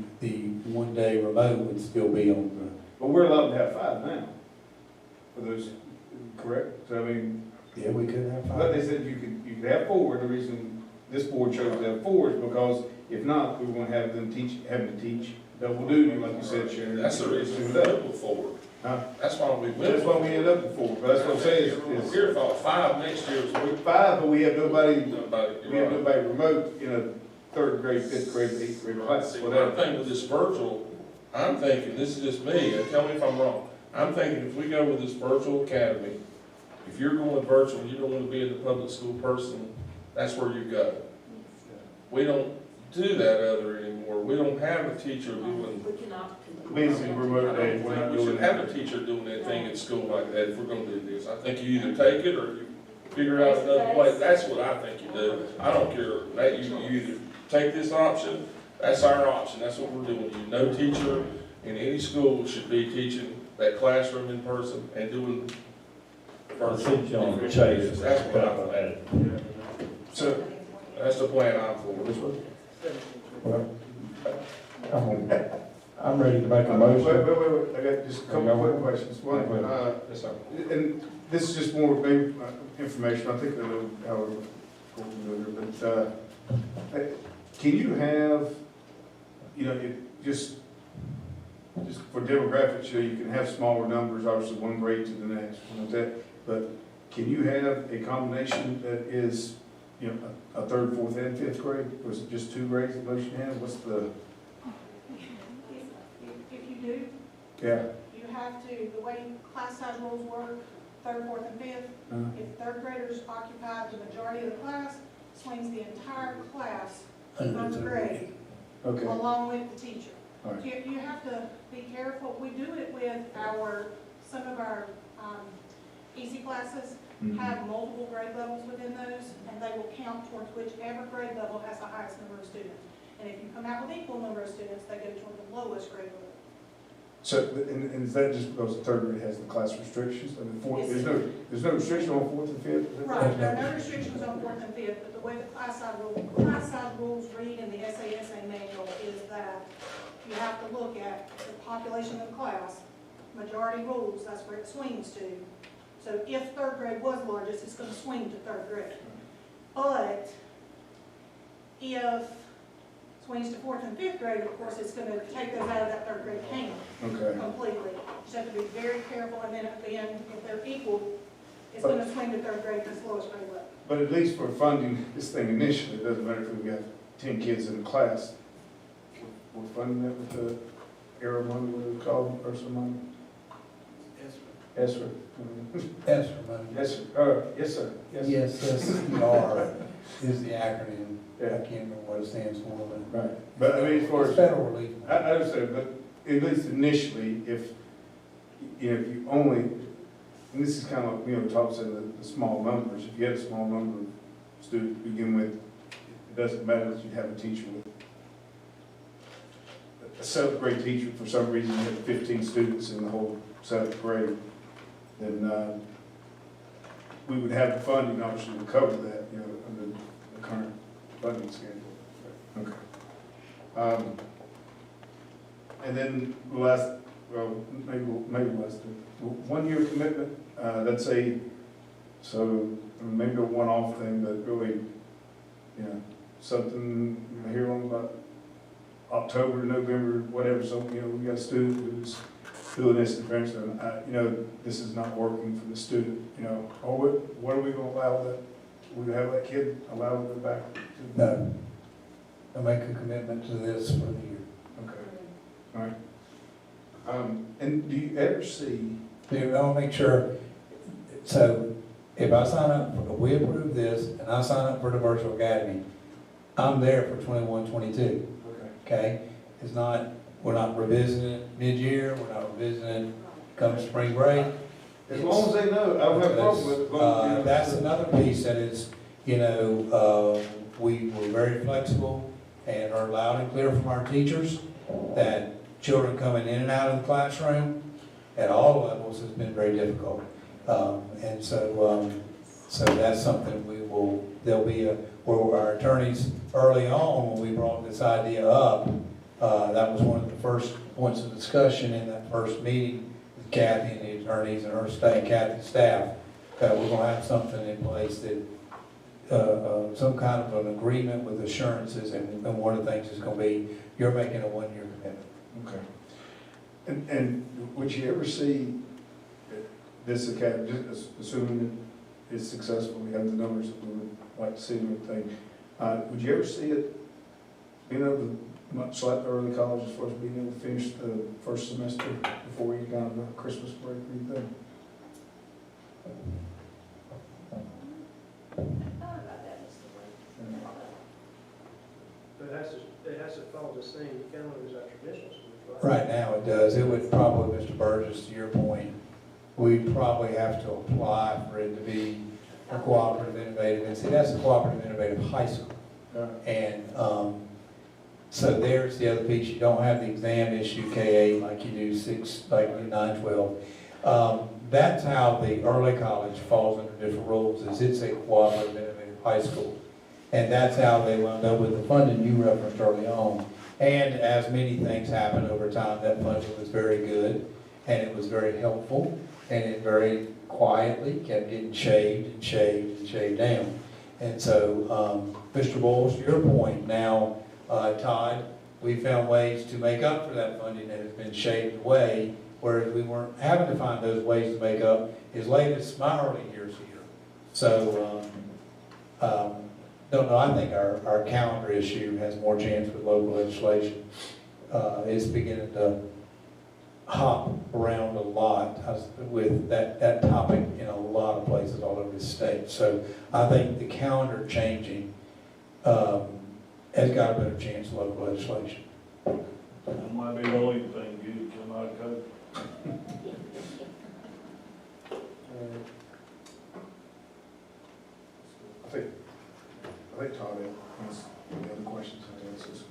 1 day remote would still be on but we're allowed to have 5 now, for those, correct? So I mean, yeah, we could have 5. but they said you could have 4, the reason this board chose to have 4 is because if not, we were gonna have them having to teach double duty, like you said, Sharon. That's the reason we went with 4. Huh? That's why we went. That's why we ended up with 4, but that's what I'm saying is Here thought 5 next year was we're 5, but we have nobody, nobody. we have nobody remote in a 3rd grade, 5th grade, 8th grade class, See, whatever. one thing with this virtual, I'm thinking, this is just me, and tell me if I'm wrong. I'm thinking if we go with this virtual academy, if you're going virtual, you don't want to be a public school person, that's where you go. We don't do that other anymore. We don't have a teacher doing. Basically, remote I day, don't we're think not we doing should that. have a teacher doing that thing at school like that if we're gonna do this. I think you either take it or you figure out another way. That's what I think you do. I don't care. That you either take this option, that's our option. That's what we're doing. No teacher in any school should be teaching that classroom in person and doing I think you're on the chase. That's what I think. So, That's the plan I'm for. Well, I'm ready to make a wait, motion. I got just a couple quick questions. One, Yes, sir. and this is just more maybe information, I think I know how we're going to do it, but, can you have, just for demographics, you can have smaller numbers, obviously one grade to the next, but can you have a combination that is, a 3rd, 4th, and 5th grade? Or is it just 2 grades that most you have? What's the, If you do, yeah? you have to, the way class size rules work, 3rd, 4th, and 5th, if 3rd graders occupy the majority of the class, swings the entire class, Under first third grade, Okay, all along with the teacher. right. You have to be careful. We do it with some of our easy classes Mhm. have multiple grade levels within those, and they will count towards whichever grade level has the highest number of students. And if you come out with equal number of students, they go toward the lowest grade level. So, and is that just because the third grade has the class restrictions? I mean, fourth, Yes. there's no restriction on fourth and fifth? Right, there are no restrictions on fourth and fifth, but the way the class side rules read in the SASA manual is that you have to look at the population of the class, majority rules, that's where it swings to. So if third grade was largest, it's gonna swing to third grade. But if it swings to fourth and fifth grade, of course, it's gonna take those out of that third grade count Okay. completely. You just have to be very careful, and then at the end, if they're equal, it's gonna swing to third grade, because lowest grade level. But at least for funding this thing initially, it doesn't matter if we got 10 kids in the class. We're funding it with the ERA money, what do we call it, URSA money? ESSER. Yes, money. Yes, sir. Yes, sir. Yes, SCR is the acronym. I Yeah. can't remember what it stands for, but. Right. But I mean, as far It's as, federal relief. I understand, but at least initially, if, you know, if you only, and this is kind of like, you know, talks in the small numbers, if you had a small number of students to begin with, it doesn't matter that you have a teacher with a seventh grade teacher, for some reason you have 15 students in the whole seventh grade, then we would have the funding obviously to cover that, you know, under the current funding schedule. Okay. And then last, well, maybe last, 1 year commitment, that's so maybe a one-off thing, but really, you know, something you hear on about October, November, whatever, so, you know, we got a student who's doing this, and parents saying, you know, this is not working for the student, you know, or what are we gonna allow that, we have that kid allowed to go back to? No. I'll make a commitment to this for the year. Okay, all right. And do you ever see, I'll make sure, so if I sign up, we approve this, and I sign up for the virtual academy, I'm there for 21, 22, okay, okay? It's not, we're not revisiting it mid-year, we're not revisiting it come spring break. as long as they know, I don't have a problem with it. But, you know, That's another piece that is, you know, we were very flexible and are loud and clear from our teachers that children coming in and out of the classroom at all levels has been very difficult. And so that's something there'll be where our attorneys early on, when we brought this idea up, that was one of the first points of discussion in that first meeting with Kathy and the attorneys and her staff, Kathy's staff, that we're gonna have something in place that, some kind of an agreement with assurances, and one of the things is gonna be, you're making a 1 year commitment. Okay. And would you ever see this academy, just assuming it's successful, we have the numbers that we would like to see and everything, would you ever see it being able to, much like the early college, as far as being able to finish the first semester before you got the Christmas break or anything? But it has to follow the same calendar as our traditional schools, right? Right now it does. It would probably, Mr. Burgess, to your point, we'd probably have to apply for it to be a cooperative innovative. And see, that's a cooperative innovative high school. And so there's the other piece. You don't have the exam issue, K-8, like you do 9, 12. That's how the early college falls under different rules, is it's a cooperative innovative high school. And that's how they wound up with the funding you referenced early on. And as many things happen over time, that funding was very good, and it was very helpful, and it very quietly kept getting shaved and shaved and shaved down. And so, Mr. Bowles, to your point, now, Todd, we found ways to make up for that funding that has been shaved away, whereas we weren't having to find those ways to make up as late as my early years here. So, don't know, I think our calendar issue has more chance with local legislation. It's beginning to hop around a lot with that topic in a lot of places all over the state. So I think the calendar changing has got a better chance of local legislation. That might be the only thing good to come out of code. I think Todd has any other questions on this.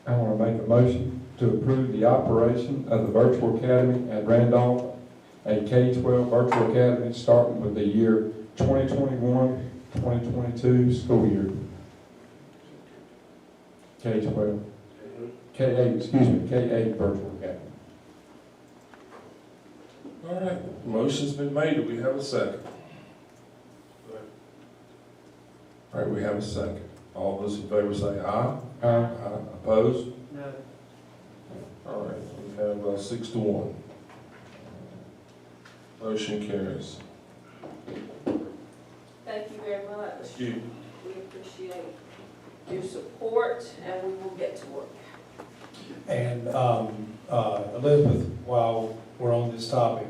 I want to make a motion to approve the operation of the virtual academy at Randolph, a K-12 virtual academy starting with the year 2021-2022 school year. K-12, K-8, excuse me, K-8 virtual academy. All right, motion's been made. Do we have a second? All right, we have a second. All those in favor say aye. Aye. Opposed? No. All right, we have 6 to 1. Motion carries. Thank you very much. Thank you. We appreciate your support, and we will get to work. And Elizabeth, while we're on this topic,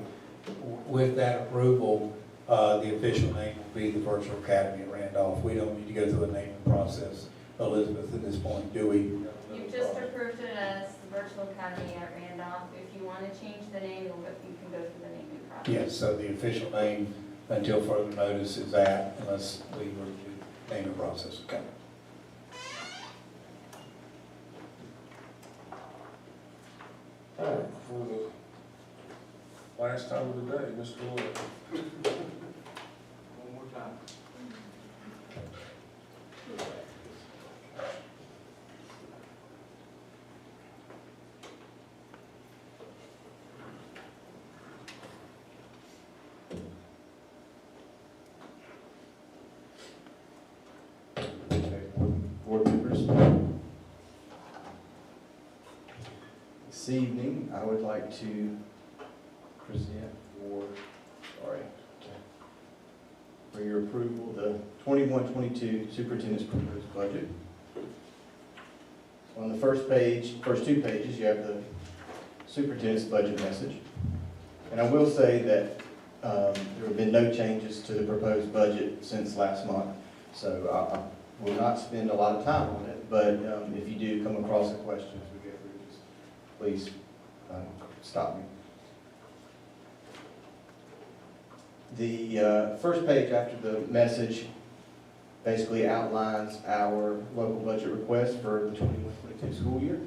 with that approval, the official name will be the Virtual Academy at Randolph. We don't need to go through a naming process, Elizabeth, at this point, do we? You just approved it as the Virtual Academy at Randolph. If you want to change the name, you can go through the naming process. Yes, so the official name, until further notice, is that, unless we were to do naming process, okay? All right, for the last time of the day, Mr. Lloyd. One more time. Board members. This evening, I would like to present for your approval, the 21-22 superintendent's proposed budget. On the first page, first 2 pages, you have the superintendent's budget message. And I will say that there have been no changes to the proposed budget since last month. So I will not spend a lot of time on it, but if you do come across a question as we go through this, please stop me. The first page after the message basically outlines our local budget request for the 21-22 school year.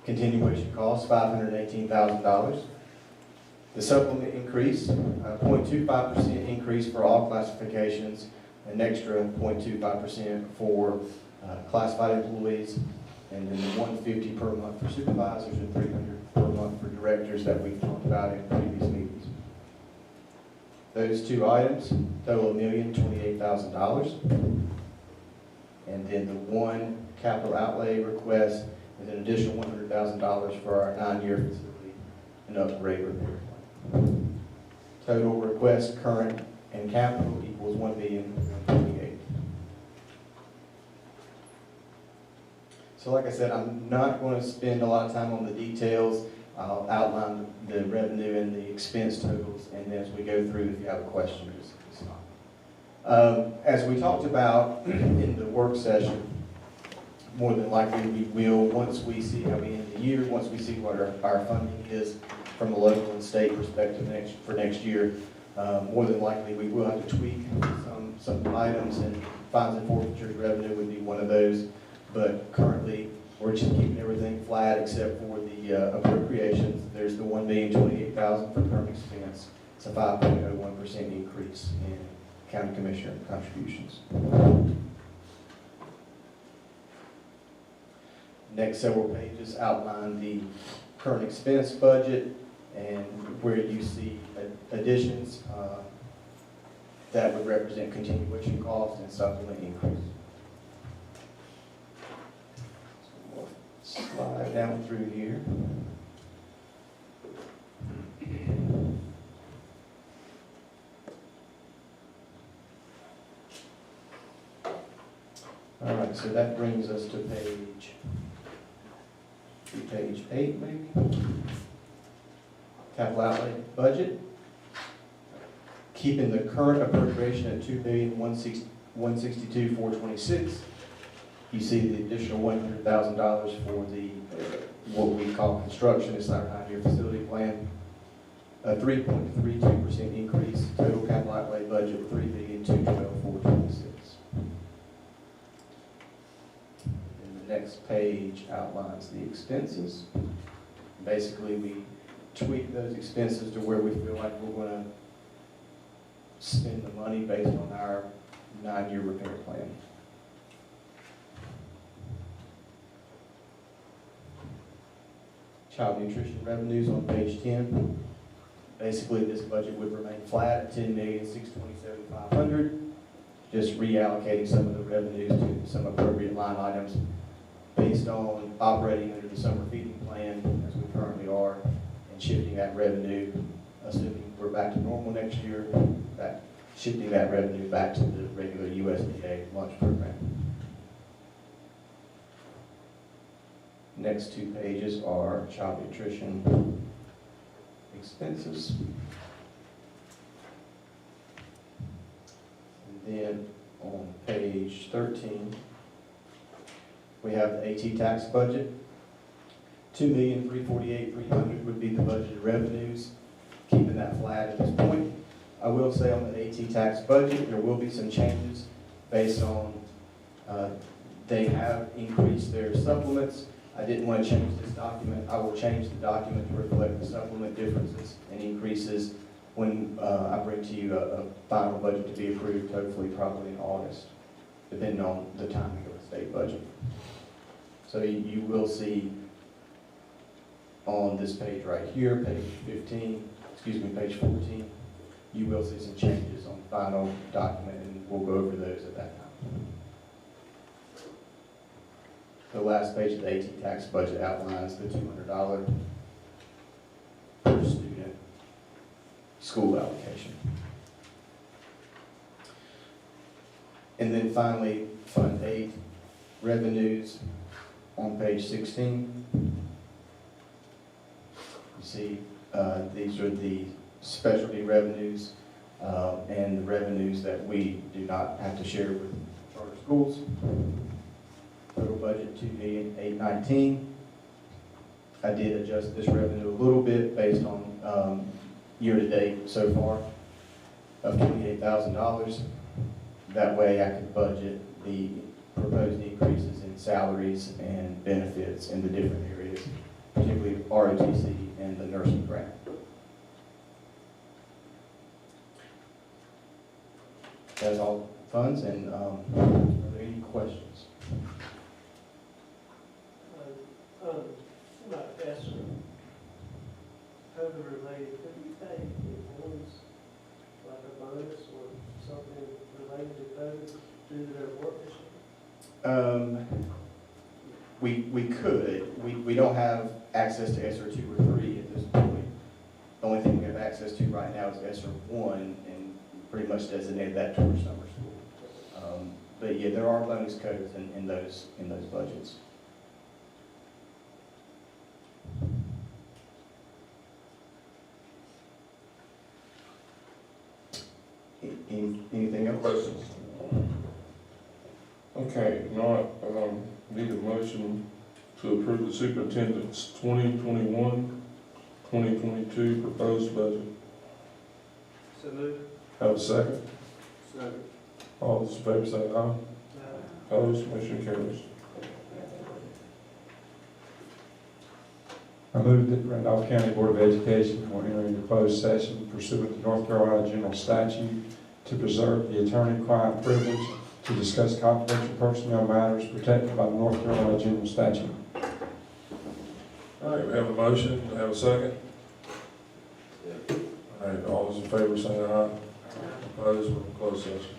Continuation costs, $518,000. The supplement increase, 0.25% increase for all classifications, an extra 0.25% for classified employees, and then the $150 per month for supervisors and $300 per month for directors that we've talked about in previous meetings. Those 2 items total $1,028,000. And then the 1 capital outlay request is an additional $100,000 for our 9-year facility and upgrade repair plan. Total request current and capital equals $1,128,000. So like I said, I'm not going to spend a lot of time on the details. I'll outline the revenue and the expense totals, and then as we go through, if you have a question, just stop. As we talked about in the work session, more than likely we will, once we see how we end the year, once we see what our funding is from a local and state perspective for next year, more than likely we will have to tweak some items, and fines and forfeitures revenue would be one of those. But currently, we're just keeping everything flat except for the appropriations. There's the $1,028,000 for current expense. It's a 5.01% increase in county commissioner contributions. Next several pages outline the current expense budget and where you see additions that would represent continuation costs and supplement increase. Slide down through here. All right, so that brings us to page 8 maybe. Capital outlay budget. Keeping the current appropriation at $2,162,000 162,426. You see the additional $100,000 for the, what we call construction, it's our 9-year facility plan. A 3.32% increase, total capital outlay budget, $3,212,426. And the next page outlines the expenses. Basically, we tweak those expenses to where we feel like we're gonna spend the money based on our 9-year repair plan. Child nutrition revenues on page 10. Basically, this budget would remain flat at $10,627,500, just reallocating some of the revenues to some appropriate line items based on operating under the summer feeding plan, as we currently are, and shifting that revenue, assuming we're back to normal next year, shifting that revenue back to the regular USDA lunch program. Next 2 pages are child nutrition expenses. And then on page 13, we have the AT tax budget. $2,348,300 would be the budgeted revenues, keeping that flat at this point. I will say on the AT tax budget, there will be some changes based on, they have increased their supplements. I didn't want to change this document. I will change the document to reflect the supplement differences and increases when I bring to you a final budget to be approved, hopefully probably in August, depending on the timing of the state budget. So you will see on this page right here, page 14, you will see some changes on the final document, and we'll go over those at that time. The last page of the AT tax budget outlines the $200 per student school allocation. And then finally, Fund 8 revenues on page 16. You see these are the specialty revenues and the revenues that we do not have to share with charter schools. Total budget $2,819,000. I did adjust this revenue a little bit based on year-to-date so far of $28,000. That way I could budget the proposed increases in salaries and benefits in the different areas, particularly ROTC and the nursing grant. That's all funds, and are there any questions? About ESSER, COVID-related, could you pay employees like a bonus or something related to COVID due to their work issue? We could. We don't have access to ESSER 2 or 3 at this point. The only thing we have access to right now is ESSER 1, and pretty much designated that towards summer school. But yeah, there are bonus codes in those budgets. Anything else? Questions? Okay, not, need a motion to approve the superintendent's 2021-2022 proposed budget. So moved. Have a second? Second. All those in favor say aye. Opposed, motion carries. I move that Randolph County Board of Education will enter into closed session pursuant to North Carolina General Statute to preserve the attorney-client privilege to discuss confidential personnel matters protected by the North Carolina General Statute. All right, we have a motion, do I have a second? All right, all those in favor say aye. Opposed, we're in closed session.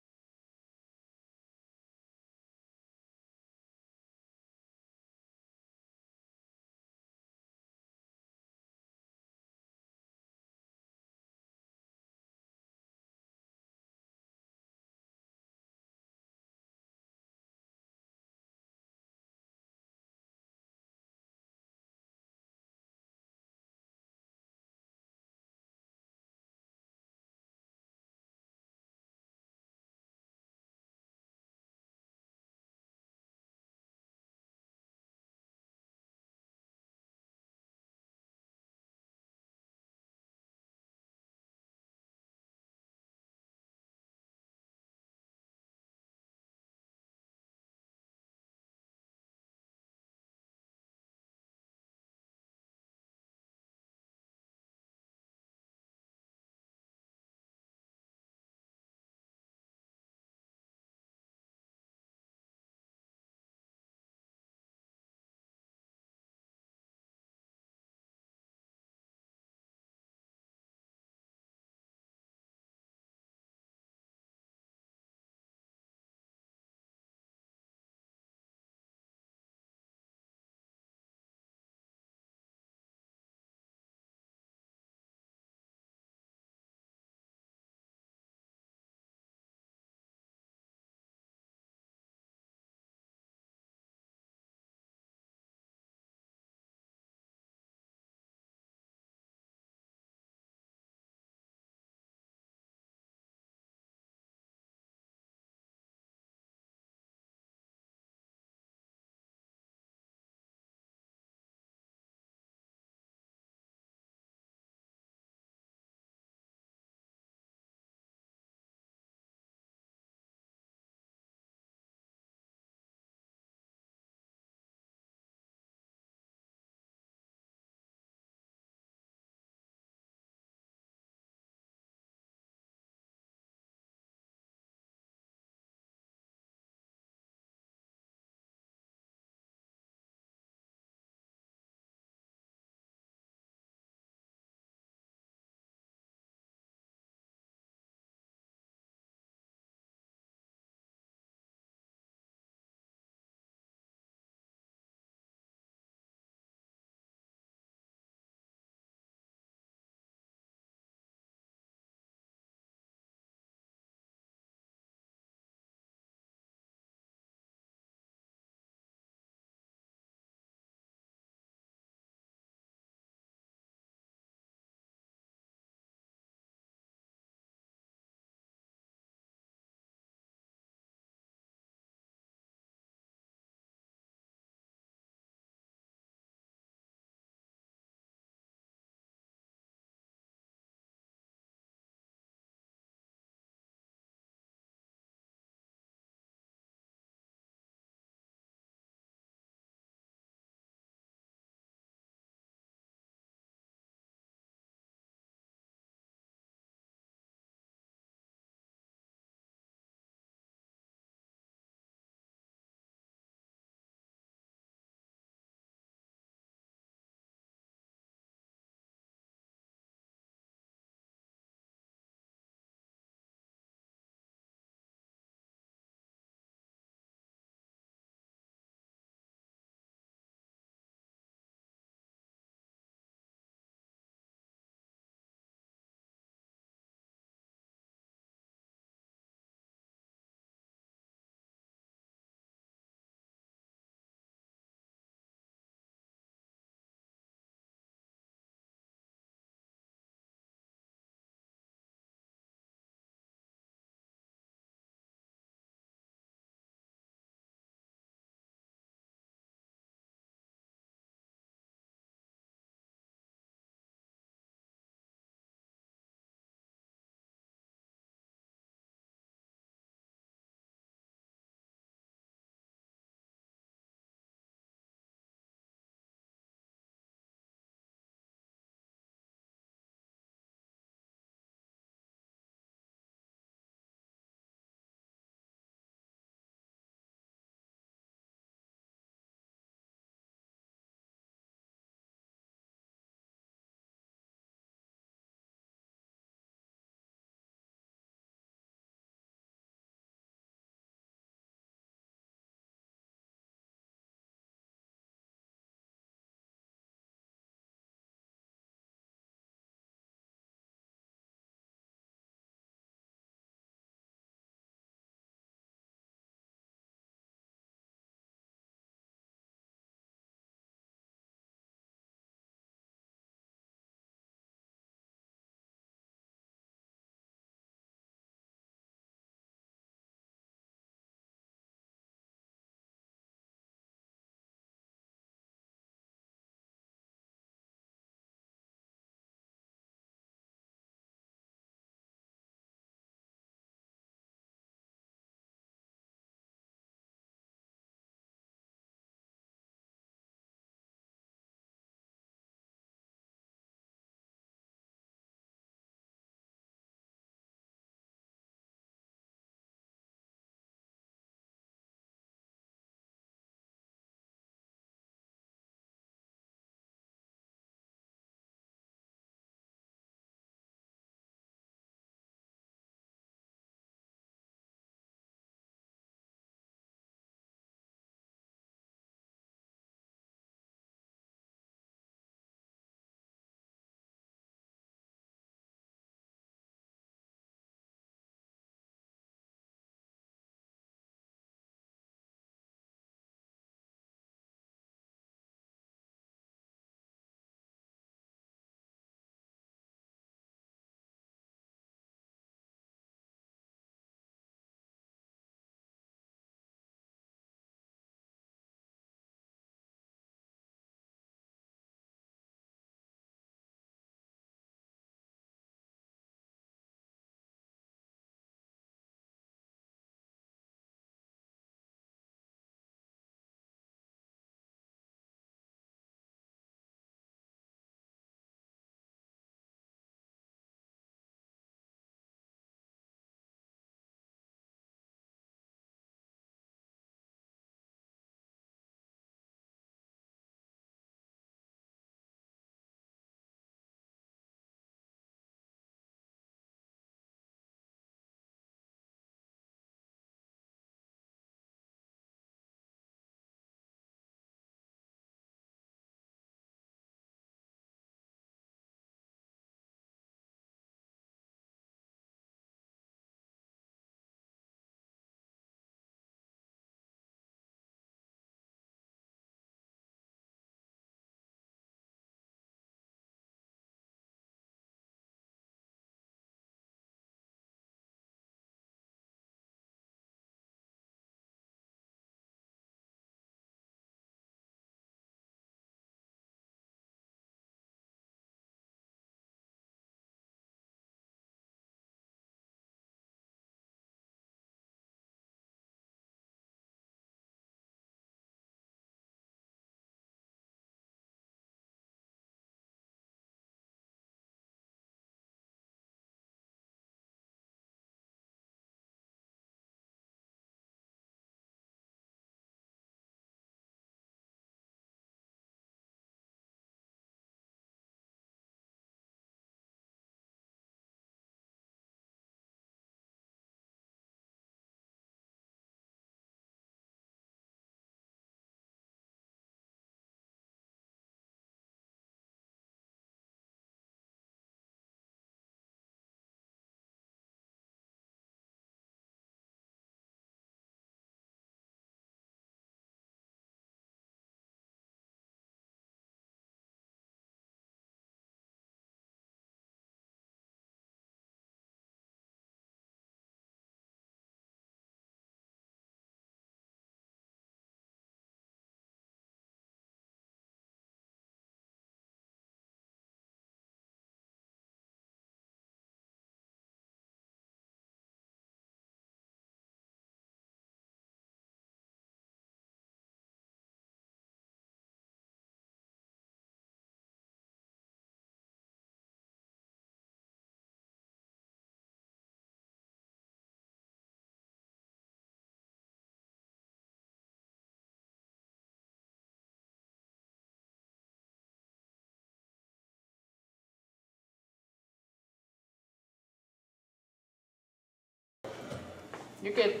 You're good.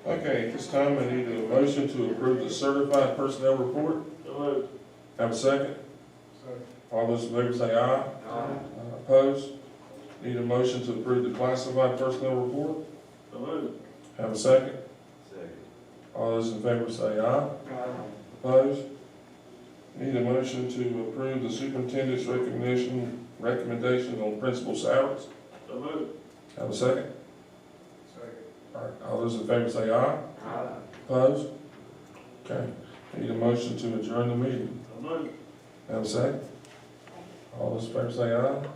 Okay, at this time, I need a motion to approve the certified personnel report. Have a second? All those in favor say aye. Opposed? Need a motion to approve the classified personnel report. Have a second? Second. All those in favor say aye. Opposed? Need a motion to approve the superintendent's recommendations on principal salaries. Have a second? All right, all those in favor say aye. Opposed? Okay, need a motion to adjourn the meeting. Have a second? All those in favor say aye.